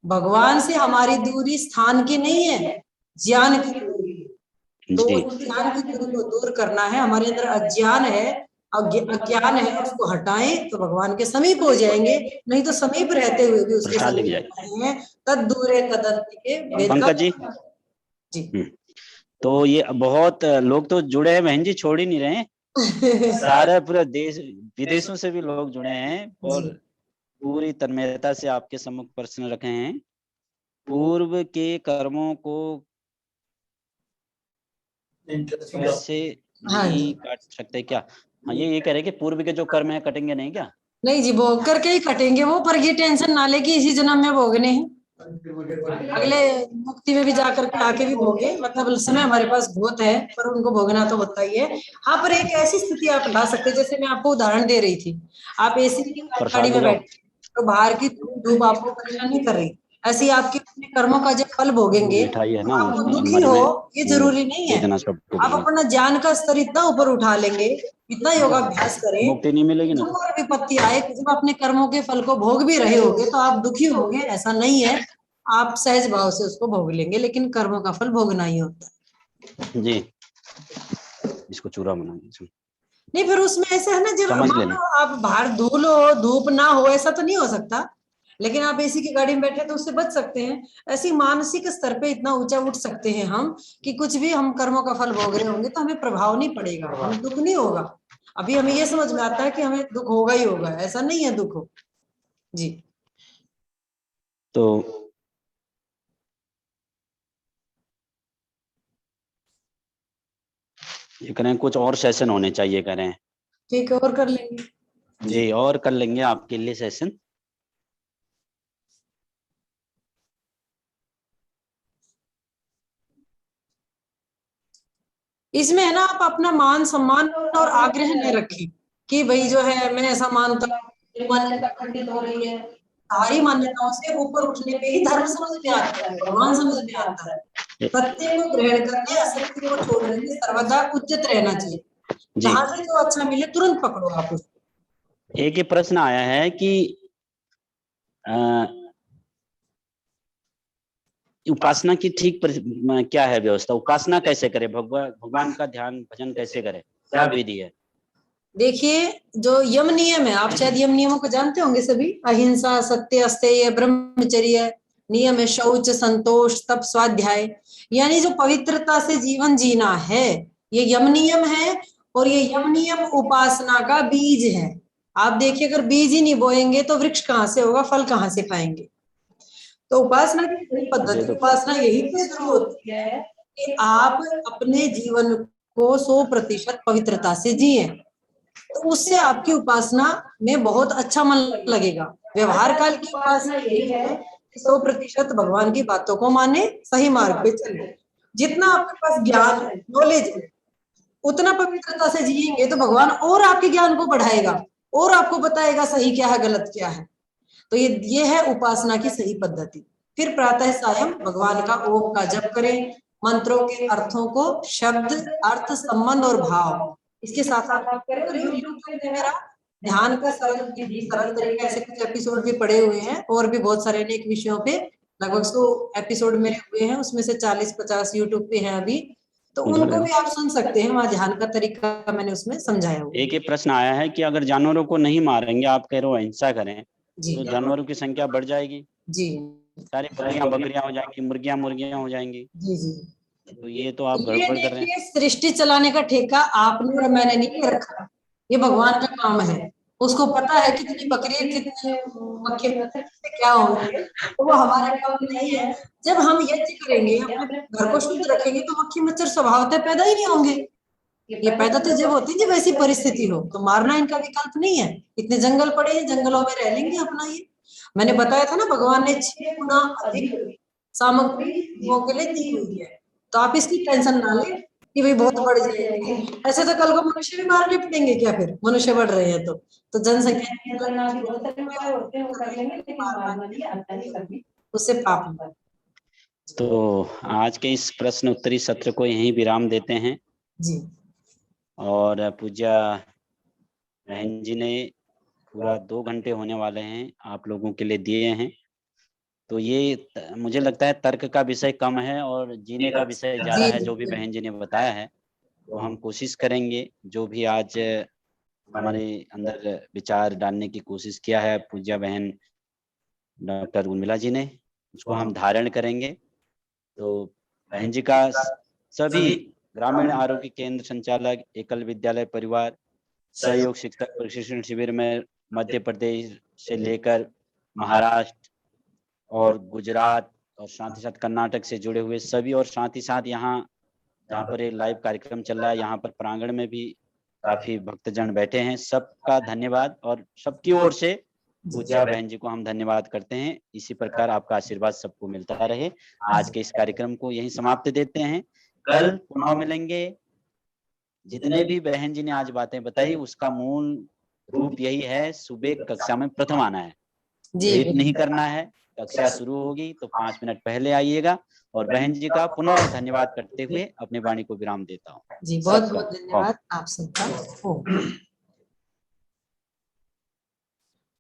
भगवान से हमारी दूरी स्थान की नहीं है, ज्ञान की दूरी है। तो ज्ञान की दूरी को दूर करना है, हमारे अंदर अज्ञान है, अज्ञान है, उसको हटाएं तो भगवान के समीप हो जाएंगे, नहीं तो समीप रहते हुए भी उसके समीप तद दूरे तदंति के। पंकज जी, तो ये बहुत लोग तो जुड़े हैं बहन जी, छोड़ ही नहीं रहे हैं। सारे पूरे देश विदेशों से भी लोग जुड़े हैं और पूरी तन्मयता से आपके सम्मुख प्रश्न रखे हैं। पूर्व के कर्मों को कैसे नहीं काट सकते क्या? हाँ, ये कह रहे कि पूर्व के जो कर्म है कटेंगे नहीं क्या? नहीं जी, भोग करके ही कटेंगे वो, पर ये टेंशन ना ले कि इसी जन्म में भोगने हैं, अगले मुक्ति में भी जाकर के आके भी भोगे। मतलब समय हमारे पास बहुत है, पर उनको भोगना तो होता ही है। हाँ, पर एक ऐसी स्थिति आप ला सकते, जैसे मैं आपको उदाहरण दे रही थी, आप एसी की गाड़ी में बैठे, तो बाहर की धूप आपको परेशान नहीं कर रही, ऐसे ही आपके अपने कर्मों का जब फल भोगेंगे मिठाई है ना, आपको उसमें दुखी अंदर हो में ये जरूरी नहीं है। इतना सब आप अपना ज्ञान का स्तर इतना ऊपर उठा लेंगे, इतना योगाभ्यास करें, मुक्ति नहीं मिलेगी ना। दुख और विपत्ति आए, जब अपने कर्मों के फल को भोग भी रहे होगे तो आप दुखी होगे ऐसा नहीं है, आप सहज भाव से उसको भोग लेंगे, लेकिन कर्मों का फल भोगना ही होता है जी। इसको चूरा बना दीजिए। नहीं, फिर उसमें ऐसा है ना, जब समझ मान लेना। लो आप बाहर धूल हो धूप ना हो ऐसा तो नहीं हो सकता, लेकिन आप एसी की गाड़ी में बैठे तो उससे बच सकते हैं। ऐसी मानसिक स्तर पे इतना ऊंचा उठ सकते हैं हम कि कुछ भी हम कर्मों का फल भोग रहे होंगे तो हमें प्रभाव नहीं पड़ेगा, हमें दुख नहीं होगा। अभी हमें ये समझ में आता है कि हमें दुख होगा ही होगा, ऐसा नहीं है दुख हो जी। तो ये करें, कुछ और सेशन होने चाहिए करें। ठीक है, और कर लेंगे जी, और कर लेंगे आपके लिए सेशन। इसमें है ना, आप अपना मान सम्मान और आग्रह न रखें कि भाई जो है मैं ऐसा मानता हूं, मान्यता खंडित हो रही है। सारी मान्यताओं से ऊपर उठने पे ही धर्म समझ में आता है, भगवान समझ में आता है। सत्य को ग्रहण करके असत्य को छोड़ देंगे, सर्वदा उचित रहना चाहिए। जहां से जो अच्छा मिले तुरंत पकड़ो आप उसको। एक ही प्रश्न आया है कि उपासना की ठीक क्या है व्यवस्था, उपासना कैसे करे, भगवान का ध्यान भजन कैसे करे, क्या विधि है? देखिए, जो यम नियम है, आप शायद यम नियमों को जानते होंगे सभी, अहिंसा, सत्य, अस्तेय, ब्रह्मचर्य, नियम है शौच, संतोष, तप, स्वाध्याय, यानी जो पवित्रता से जीवन जीना है ये यम नियम है। और ये यम नियम उपासना का बीज है। आप देखिए, अगर बीज ही नहीं बोएंगे तो वृक्ष कहाँ से होगा, फल कहाँ से पाएंगे। तो उपासना की पद्धति, उपासना यही से शुरू होती है कि आप अपने जीवन को 100% पवित्रता से जिए, तो उससे आपकी उपासना में बहुत अच्छा मन लगेगा। व्यवहार काल की उपासना यही है कि 100% भगवान की बातों को माने, सही मार्ग पे चले। जितना आपके पास ज्ञान है, नॉलेज है, उतना पवित्रता से जिएंगे तो भगवान और आपके ज्ञान को बढ़ाएगा और आपको बताएगा सही क्या है गलत क्या है। तो ये है उपासना की सही पद्धति। फिर प्रातः सायं भगवान का ओम का जप करें, मंत्रों के अर्थों को शब्द, अर्थ, संबंध और भाव इसके साथ साथ आप करें। यूट्यूब पे मेरा ध्यान का सरल तरीका ऐसे कुछ एपिसोड भी पड़े हुए हैं, और भी बहुत सारे अनेक विषयों पे लगभग 100 एपिसोड मेरे हुए हैं, उसमें से 40-50 यूट्यूब पे हैं अभी, तो उनको भी आप सुन सकते हैं। वहाँ ध्यान का तरीका मैंने उसमें समझाया हुआ। एक प्रश्न आया है कि अगर जानवरों को नहीं मारेंगे, आप कह रहे हो अहिंसा करें, तो जानवरों की संख्या बढ़ जाएगी जी, सारी बकरियां बकरियां हो जाएंगी, मुर्गियां मुर्गियां हो जाएंगी। जी जी, तो ये तो आप गड़बड़ कर रहे हैं। सृष्टि चलाने का ठेका आपने और मैंने नहीं ले रखा, ये भगवान का काम है। उसको पता है कितनी बकरी कितने मक्खी क्या होंगे, तो वो हमारा काम नहीं है। जब हम यज्ञ करेंगे, अपने घर को शुद्ध रखेंगे, तो मक्खी मच्छर स्वभावतः पैदा ही नहीं होंगे। ये पैदा तो जब होती है जब ऐसी परिस्थिति हो, तो मारना इनका विकल्प नहीं है। इतने जंगल पड़े हैं, जंगलों में रह लेंगे अपना। ये मैंने बताया था ना, भगवान ने 6 गुना अधिक सामग्री जीवों के लिए दी हुई है, तो आप इसकी टेंशन ना लें कि भाई बहुत बढ़ जाएगी। ऐसे तो कल को मनुष्य भी मारने पड़ेंगे क्या, फिर मनुष्य बढ़ रहे हैं तो जनसंख्या उससे पाप। तो आज के इस प्रश्न उत्तरी सत्र को यहीं विराम देते हैं जी। और पूज्या बहन जी ने पूरा 2 घंटे होने वाले हैं आप लोगों के लिए दिए हैं। तो ये मुझे लगता है तर्क का विषय कम है और जीने का विषय ज्यादा है, जो भी बहन जी ने बताया है। तो हम कोशिश करेंगे, जो भी आज हमारे अंदर विचार डालने की कोशिश किया है पूज्या बहन डॉक्टर उर्मिला जी ने, उसको हम धारण करेंगे। तो बहन जी का सभी ग्रामीण आरोग्य केंद्र संचालक, एकल विद्यालय परिवार, सहयोग शिक्षक प्रशिक्षण शिविर में मध्य प्रदेश से लेकर महाराष्ट्र और गुजरात और साथ ही साथ कर्नाटक से जुड़े हुए सभी, और साथ ही साथ यहाँ जहाँ पर एक लाइव कार्यक्रम चल रहा है, यहाँ पर प्रांगण में भी काफी भक्तजन बैठे हैं। सबका धन्यवाद और सबकी ओर से पूज्या बहन जी को हम धन्यवाद करते हैं। इसी प्रकार आपका आशीर्वाद सबको मिलता रहे। आज के इस कार्यक्रम को यहीं समाप्त देते हैं, कल पुनः मिलेंगे। जितने भी बहन जी ने आज बातें बताई उसका मूल रूप यही है, सुबह कक्षा में प्रथम आना है। जी लेट नहीं करना है। कक्षा शुरू होगी तो 5 मिनट पहले आइएगा। और बहन जी का पुनः धन्यवाद करते हुए अपनी वाणी को विराम देता हूँ। जी, बहुत बहुत धन्यवाद आप सबका।